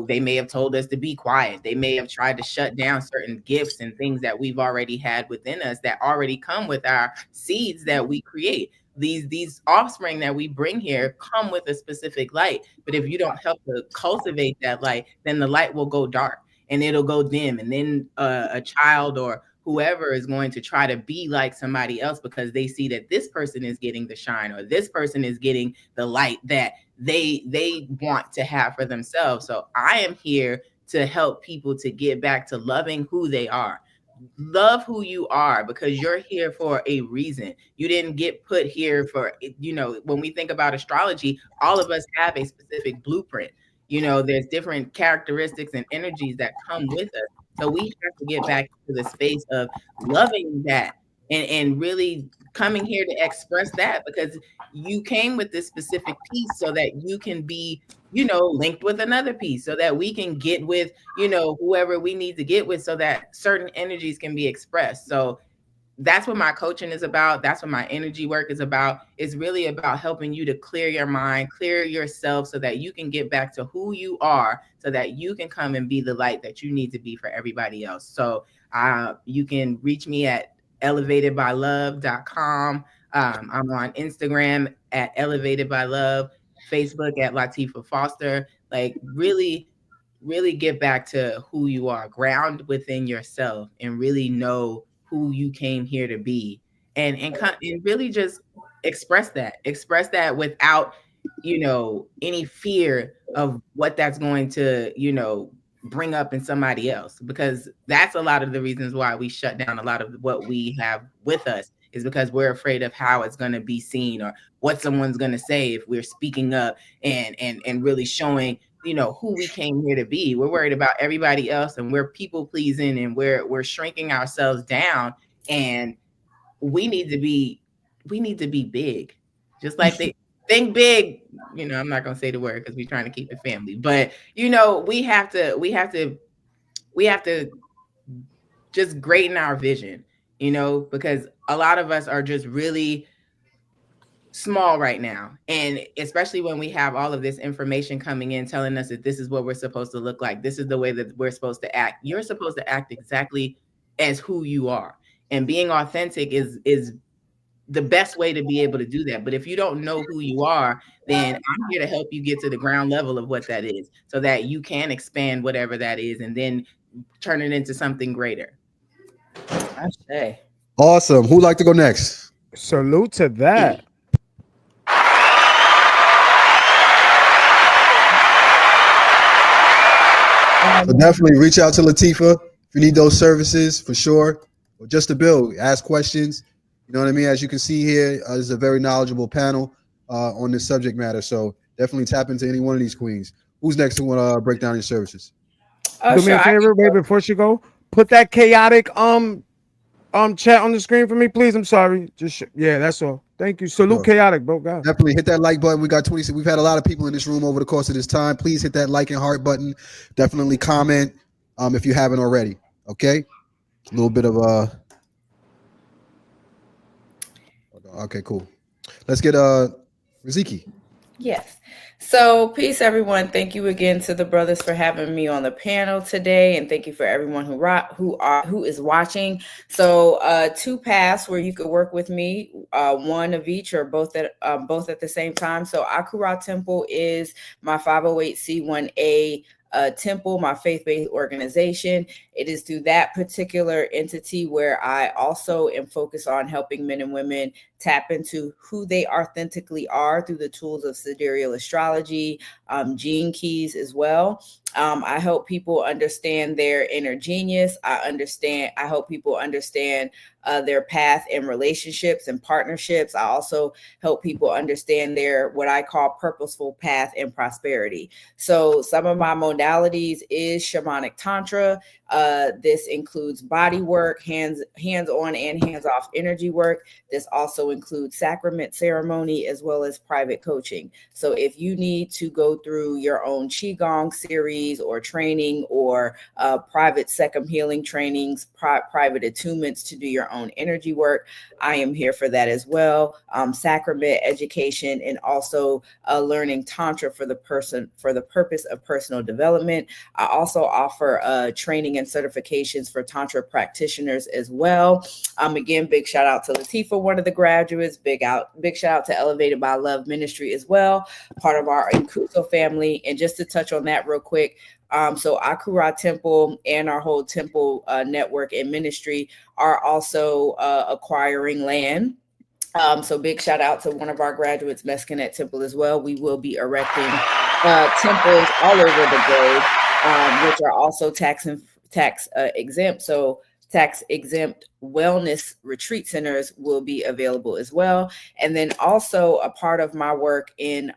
they may have told us to be quiet. They may have tried to shut down certain gifts and things that we've already had within us that already come with our seeds that we create. These offspring that we bring here come with a specific light. But if you don't help to cultivate that light, then the light will go dark and it'll go dim. And then a child or whoever is going to try to be like somebody else because they see that this person is getting the shine, or this person is getting the light that they want to have for themselves. So I am here to help people to get back to loving who they are. Love who you are, because you're here for a reason. You didn't get put here for, when we think about astrology, all of us have a specific blueprint. There's different characteristics and energies that come with us. So we have to get back to the space of loving that, and really coming here to express that, because you came with this specific piece so that you can be, linked with another piece, so that we can get with, whoever we need to get with, so that certain energies can be expressed. So that's what my coaching is about. That's what my energy work is about. It's really about helping you to clear your mind, clear yourself, so that you can get back to who you are, so that you can come and be the light that you need to be for everybody else. So you can reach me at elevatedbylove.com. I'm on Instagram at Elevated by Love, Facebook at Latifa Foster. Like, really get back to who you are, ground within yourself, and really know who you came here to be, and really just express that without any fear of what that's going to bring up in somebody else, because that's a lot of the reasons why we shut down a lot of what we have with us, is because we're afraid of how it's going to be seen or what someone's going to say if we're speaking up and really showing, you know, who we came here to be. We're worried about everybody else, and we're people pleasing, and we're shrinking ourselves down. And we need to be big, just like they think big. You know, I'm not gonna say the word because we're trying to keep it family, but you know, we have to just greaten our vision, you know, because a lot of us are just really small right now. And especially when we have all of this information coming in telling us that this is what we're supposed to look like, this is the way that we're supposed to act. You're supposed to act exactly as who you are. And being authentic is the best way to be able to do that. But if you don't know who you are, then I'm here to help you get to the ground level of what that is so that you can expand whatever that is and then turn it into something greater. I say. Awesome. Who'd like to go next? Salute to that. So definitely reach out to Latifah if you need those services for sure, or just to build, ask questions. You know what I mean? As you can see here, there's a very knowledgeable panel on this subject matter. So definitely tap into any one of these queens. Who's next to want to break down your services? Do me Sure. a favor, wait, before she go, put that chaotic chat on the screen for me, please. I'm sorry. Just yeah, that's all. Thank you. Salute Sure. chaotic, bro. God. Definitely hit that like button. We got 20. We've had a lot of people in this room over the course of this time. Please hit that like and heart button. Definitely comment if you haven't already. Okay. A little bit of okay, cool. Let's get Riziki. Yes. So, peace, everyone. Thank you again to the brothers for having me on the panel today, and thank you for everyone who is watching. So, two paths where you could work with me, one of each or both at the same time. So, Akura Temple is my 508c1a temple, my faith-based organization. It is through that particular entity where I also am focused on helping men and women tap into who they authentically are through the tools of sidereal astrology, gene keys as well. I help people understand their inner genius. I help people understand their path in relationships and partnerships. I also help people understand their what I call purposeful path in prosperity. So some of my modalities is shamanic tantra. This includes body work, hands-on and hands-off energy work. This also includes sacrament ceremony as well as private coaching. So if you need to go through your own Qigong series or training or private second healing trainings, private attunements to do your own energy work, I am here for that as well. Sacrament education and also learning tantra for the purpose of personal development. I also offer training and certifications for tantra practitioners as well. Again, big shout out to Latifah, one of the graduates. Big shout out to Elevated by Love Ministry as well, part of our Inkuso family. And just to touch on that real quick, so Akura Temple and our whole temple network and ministry are also acquiring land. So big shout out to one of our graduates, Mescanet Temple as well. We will be erecting temples all over the globe, which are also tax exempt. So tax exempt wellness retreat centers will be available as well. And then also a part of my work in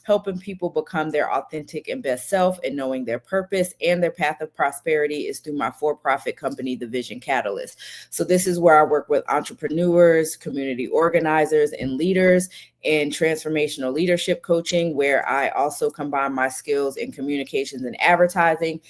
helping people become their authentic and best self and knowing their purpose and their path of prosperity is through my for-profit company, The Vision Catalyst. So this is where I work with entrepreneurs, community organizers, and leaders in transformational leadership coaching, where I also combine my skills in communications and advertising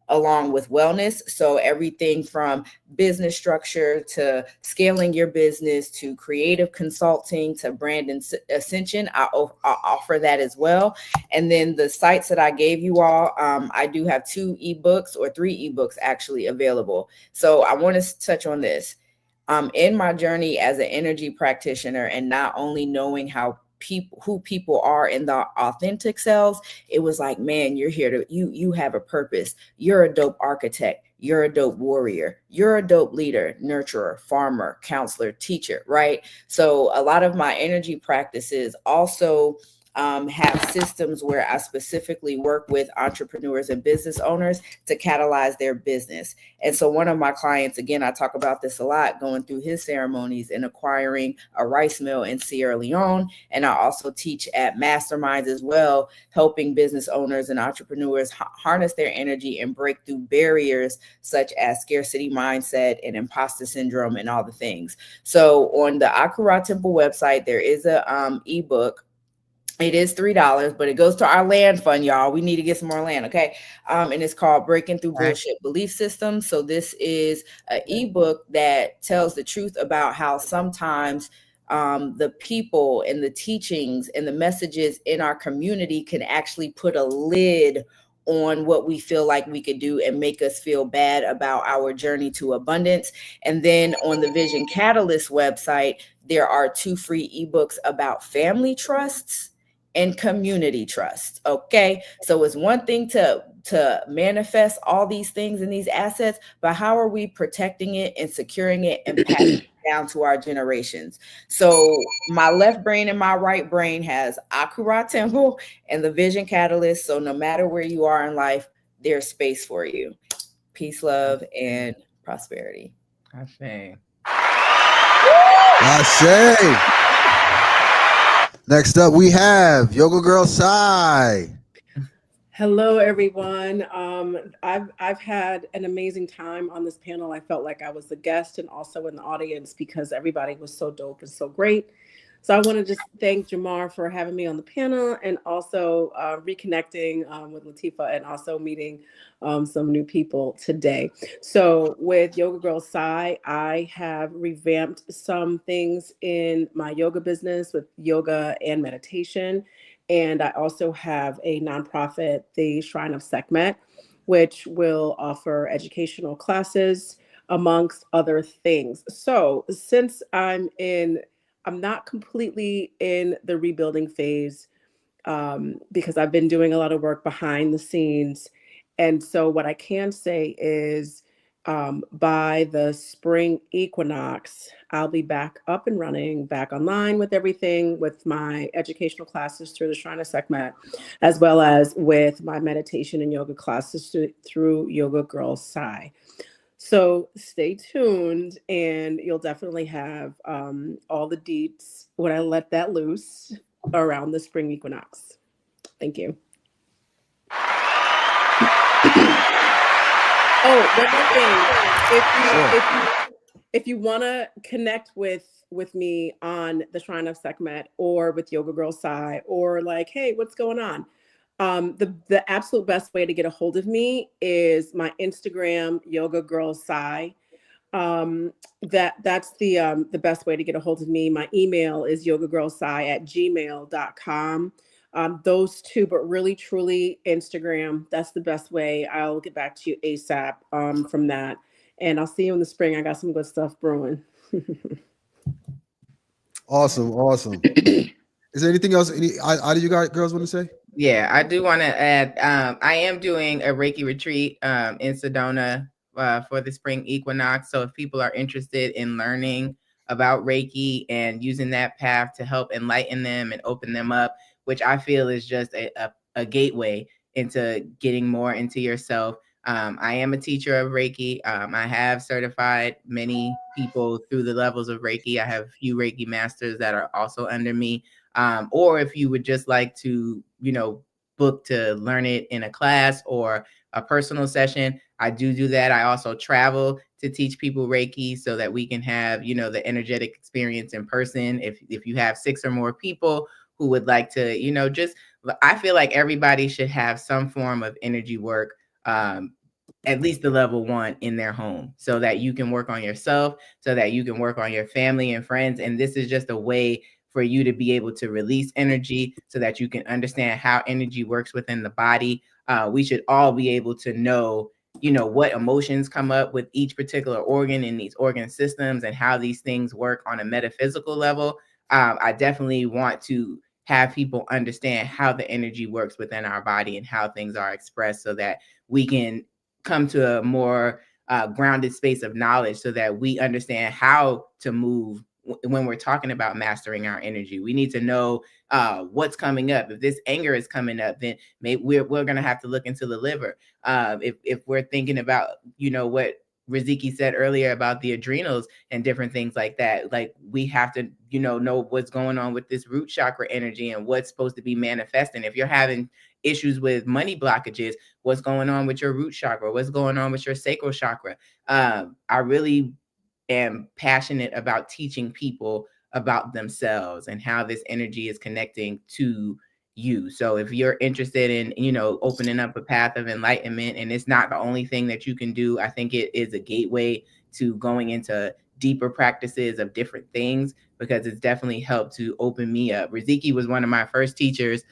along with wellness. So everything from business structure to scaling your business to creative consulting to brand ascension, I offer that as well. And then the sites that I gave you all, I do have 2 ebooks or 3 ebooks actually available. So I want to touch on this. In my journey as an energy practitioner and not only knowing who people are in the authentic selves, it was like, man, you're here to you have a purpose. You're a dope architect. You're a dope warrior. You're a dope leader, nurturer, farmer, counselor, teacher, right? So a lot of my energy practices also have systems where I specifically work with entrepreneurs and business owners to catalyze their business. And so one of my clients, again, I talk about this a lot, going through his ceremonies and acquiring a rice mill in Sierra Leone. And I also teach at masterminds as well, helping business owners and entrepreneurs harness their energy and break through barriers such as scarcity mindset and imposter syndrome and all the things. So on the Akura Temple website, there is a ebook. It is $3, but it goes to our land fund, y'all. We need to get some more land, okay? And it's called Breaking Through Bullshit Belief Systems. So this is an ebook that tells the truth about how sometimes the people and the teachings and the messages in our community can actually put a lid on what we feel like we could do and make us feel bad about our journey to abundance. And then on the Vision Catalyst website, there are 2 free ebooks about family trusts and community trust. Okay. So it's one thing to manifest all these things and these assets, but how are we protecting it and securing it and passing it down to our generations? So my left brain and my right brain has Akura Temple and the Vision Catalyst. So no matter where you are in life, there's space for you. Peace, love, and prosperity. Ashe. Ashe. Next up, we have Yoga Girl Sai. Hello, everyone. I've had an amazing time on this panel. I felt like I was a guest and also in the audience because everybody was so dope and so great. So I want to just thank Jamar for having me on the panel and also reconnecting with Latifa and also meeting some new people today. So with Yoga Girl Sai, I have revamped some things in my yoga business with yoga and meditation. And I also have a nonprofit, the Shrine of Sekhmet, which will offer educational classes amongst other things. So since I'm not completely in the rebuilding phase because I've been doing a lot of work behind the scenes. And so what I can say is by the spring equinox, I'll be back up and running, back online with everything, with my educational classes through the Shrine of Sekhmet, as well as with my meditation and yoga classes through Yoga Girl Sai. So stay tuned and you'll definitely have all the deets when I let that loose around the spring equinox. Thank you. Oh, one more thing. If you want to connect with me on the Shrine of Sekhmet or with Yoga Girl Sai or like, hey, what's going on? The absolute best way to get a hold of me is my Instagram, Yoga Girl Sai. That's the best way to get a hold of me. My email is yogagirlsai@gmail.com. Those two, but really truly Instagram, that's the best way. I'll get back to you ASAP from that. And I'll see you in the spring. I got some good stuff brewing. Awesome. Is there anything else either you guys girls want to say? Yeah, I do want to add, I am doing a Reiki retreat in Sedona for the spring equinox. So if people are interested in learning about Reiki and using that path to help enlighten them and open them up, which I feel is just a gateway into getting more into yourself. I am a teacher of Reiki. I have certified many people through the levels of Reiki. I have a few Reiki masters that are also under me. Or if you would just like to, book to learn it in a class or a personal session, I do that. I also travel to teach people Reiki so that we can have, the energetic experience in person. If you have 6 or more people who would like to, I feel like everybody should have some form of energy work, at least the level 1 in their home, so that you can work on yourself, so that you can work on your family and friends. And this is just a way for you to be able to release energy so that you can understand how energy works within the body. We should all be able to know, what emotions come up with each particular organ in these organ systems and how these things work on a metaphysical level. I definitely want to have people understand how the energy works within our body and how things are expressed so that we can come to a more grounded space of knowledge so that we understand how to move when we're talking about mastering our energy. We need to know what's coming up. If this anger is coming up, then maybe we're going to have to look into the liver. If we're thinking about, what Riziki said earlier about the adrenals and different things like that, like we have to, know what's going on with this root chakra energy and what's supposed to be manifesting. If you're having issues with money blockages, what's going on with your root chakra, what's going on with your sacral chakra. I really am passionate about teaching people about themselves and how this energy is connecting to you. So if you're interested in, opening up a path of enlightenment, and it's not the only thing that you can do, I think it is a gateway to going into deeper practices of different things, because it's definitely helped to open me up. Riziki was one of my first teachers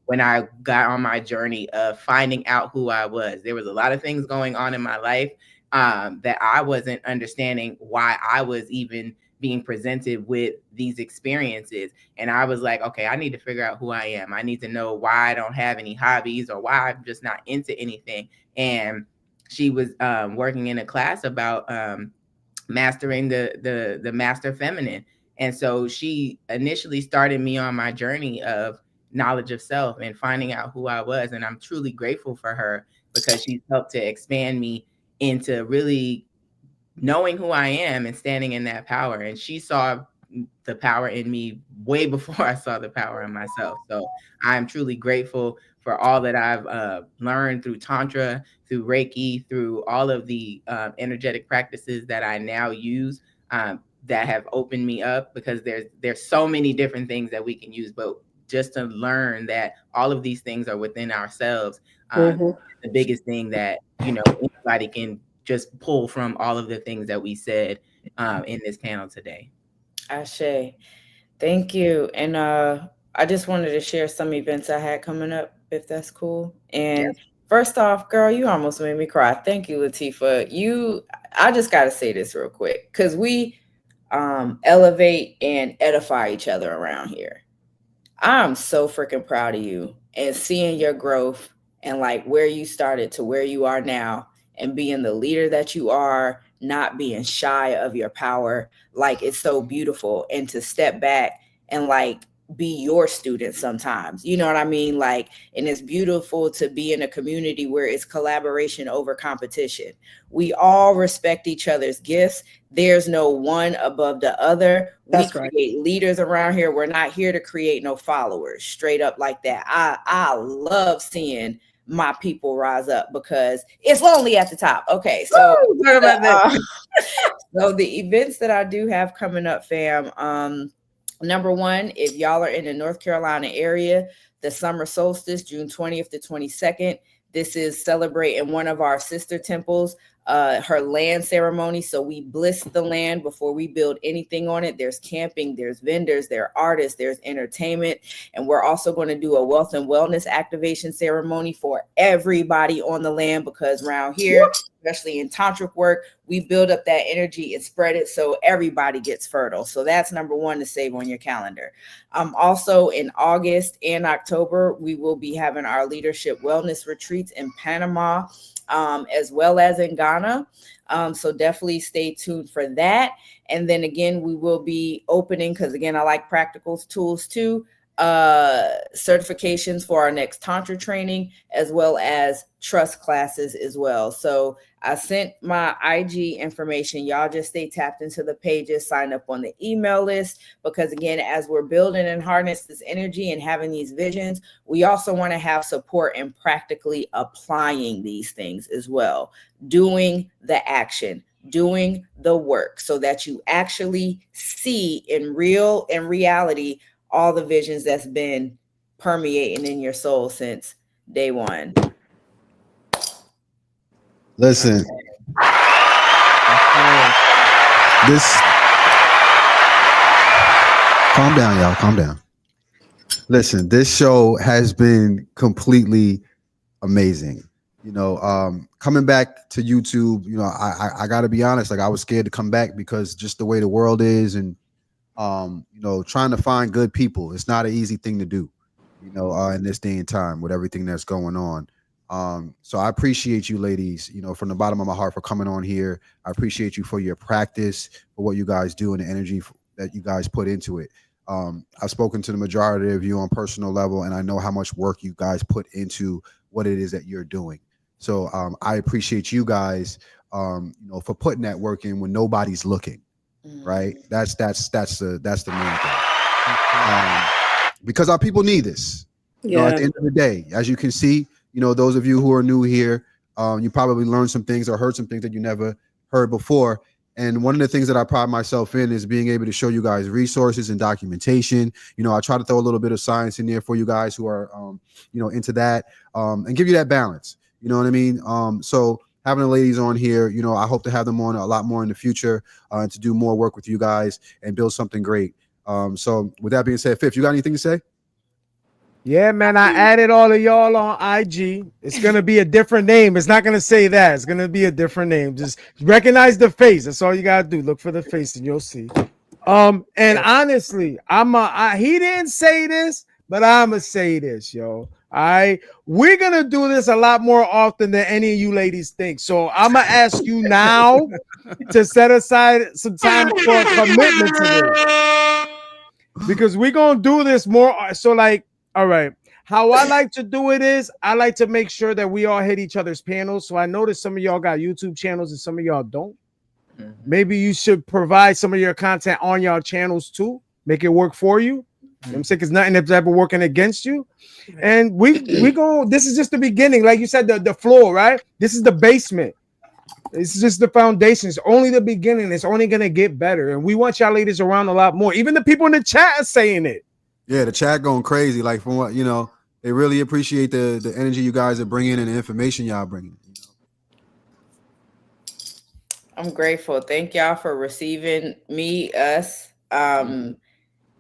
when I got on my journey of finding out who I was. There was a lot of things going on in my life that I wasn't understanding why I was even being presented with these experiences. And I was like, okay, I need to figure out who I am. I need to know why I don't have any hobbies or why I'm just not into anything. And she was working in a class about mastering the master feminine. And so she initially started me on my journey of knowledge of self and finding out who I was. And I'm truly grateful for her, because she's helped to expand me into really knowing who I am and standing in that power. And she saw the power in me way before I saw the power in myself. So I'm truly grateful for all that I've learned through Tantra, through Reiki, through all of the energetic practices that I now use, that have opened me up, because there's so many different things that we can use, but just to learn that all of these things are within ourselves. The biggest thing that, anybody can just pull from all of the things that we said in this panel today. Ashe. Thank you. And I just wanted to share some events I had coming up, if that's cool. And first off, girl, you almost made me cry. Thank you, Latifah. I just got to say this real quick, because we elevate and edify each other around here. I'm so freaking proud of you, and seeing your growth and like where you started to where you are now, and being the leader that you are, not being shy of your power. Like, it's so beautiful. And to step back and like be your student sometimes. You know what I mean? Like, and it's beautiful to be in a community where it's collaboration over competition. We all respect each other's gifts. There's no one above the other. That's We right. create leaders around here. We're not here to create no followers. Straight up like that. I love seeing my people rise up, because it's lonely at the top. Okay, so Talk about that. so the events that I do have coming up, fam. Number one, if y'all are in the North Carolina area, the summer solstice, June 20th to 22nd. This is celebrating one of our sister temples, her land ceremony. So we bliss the land before we build anything on it. There's camping, there's vendors, there are artists, there's entertainment. And we're also going to do a wealth and wellness activation ceremony for everybody on the land, because around here, especially in tantric work, we build up that energy and spread it so everybody gets fertile. So that's number one to save on your calendar. Also in August and October, we will be having our leadership wellness retreats in Panama, as well as in Ghana. So definitely stay tuned for that. And then again, we will be opening, because again, I like practical tools too, certifications for our next Tantra training, as well as trust classes as well. So I sent my IG information. Y'all just stay tapped into the pages, sign up on the email list, because again, as we're building and harness this energy and having these visions, we also want to have support in practically applying these things as well, doing the action, doing the work, so that you actually see in reality all the visions that's been permeating in your soul since day one. Listen, this. Calm down, y'all. Calm down. Listen, this show has been completely amazing. Coming back to YouTube, I got to be honest. Like, I was scared to come back, because just the way the world is, and trying to find good people, it's not an easy thing to do. In this day and time with everything that's going on. So I appreciate you ladies, from the bottom of my heart, for coming on here. I appreciate you for your practice, for what you guys do, and the energy that you guys put into it. I've spoken to the majority of you on personal level, and I know how much work you guys put into what it is that you're doing. So I appreciate you guys, for putting that work in when nobody's looking. Right? That's the main thing. Because our people need this. At the end of the day, as you can see, those of you who are new here, you probably learned some things or heard some things that you never heard before. And one of the things that I pride myself in is being able to show you guys resources and documentation. I try to throw a little bit of science in there for you guys who are, into that, and give you that balance. You know what I mean? So having the ladies on here, I hope to have them on a lot more in the future, and to do more work with you guys and build something great. So with that being said, Fifth, you got anything to say? Yeah, man, I added all of y'all on IG. It's going to be a different name. It's not going to say that. It's going to be a different name. Just recognize the face. That's all you got to do. Look for the face and you'll see. And honestly, he didn't say this, but I'm going to say this, yo. We're going to do this a lot more often than any of you ladies think. So I'm going to ask you now to set aside some time for a commitment to this. Because we're going to do this more. So all right. How I like to do it is I like to make sure that we all hit each other's panels. So I noticed some of y'all got YouTube channels and some of y'all don't. Maybe you should provide some of your content on y'all channels too. Make it work for you. You know what I'm saying? Because nothing that's ever working against you. And we go. This is just the beginning. Like you said, the floor, right? This is the basement. This is just the foundation. It's only the beginning. It's only gonna get better. And we want y'all ladies around a lot more. Even the people in the chat are saying it. Yeah, the chat going crazy. Like from what they really appreciate the energy you guys are bringing and the information y'all bringing. I'm grateful. Thank y'all for receiving us.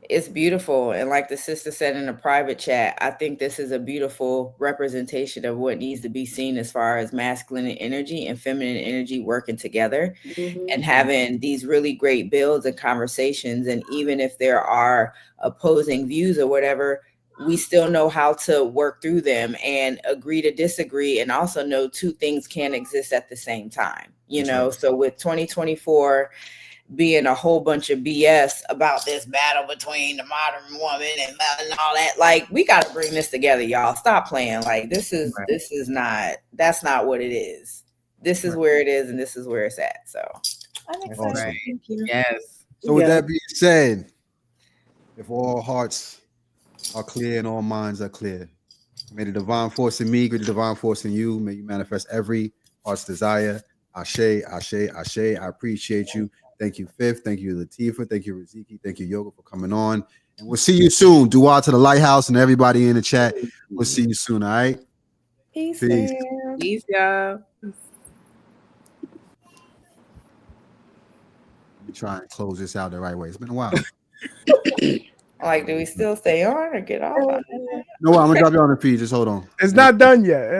It's beautiful. And like the sister said in a private chat, I think this is a beautiful representation of what needs to be seen as far as masculine energy and feminine energy working together and having these really great builds and conversations. And even if there are opposing views or whatever, we still know how to work through them and agree to disagree, and also know two things can't exist at the same time. So with 2024 being a whole bunch of BS about this battle between the modern woman and all that, like, we got to bring this together, y'all. Stop playing. Like, that's not what it is. This is where it is, and this is where it's at. So I'm excited. Awesome. Thank you. Yes. So with that being said, if all hearts are clear and all minds are clear, may the divine force in me, great the divine force in you, may you manifest every heart's desire. Ashe, Ashe, Ashe. I appreciate you. Thank you, Fifth. Thank you, Latifah. Thank you, Riziki. Thank you, Yoga, for coming on. And we'll see you soon. Dua to the Lighthouse and everybody in the chat. We'll see you soon, all right? Peace. Peace, y'all. Let me try and close this out the right way. It's been a while. Like, do we still stay on or get off? No, I'm going to drop you on the feed. Just hold on. It's not done yet.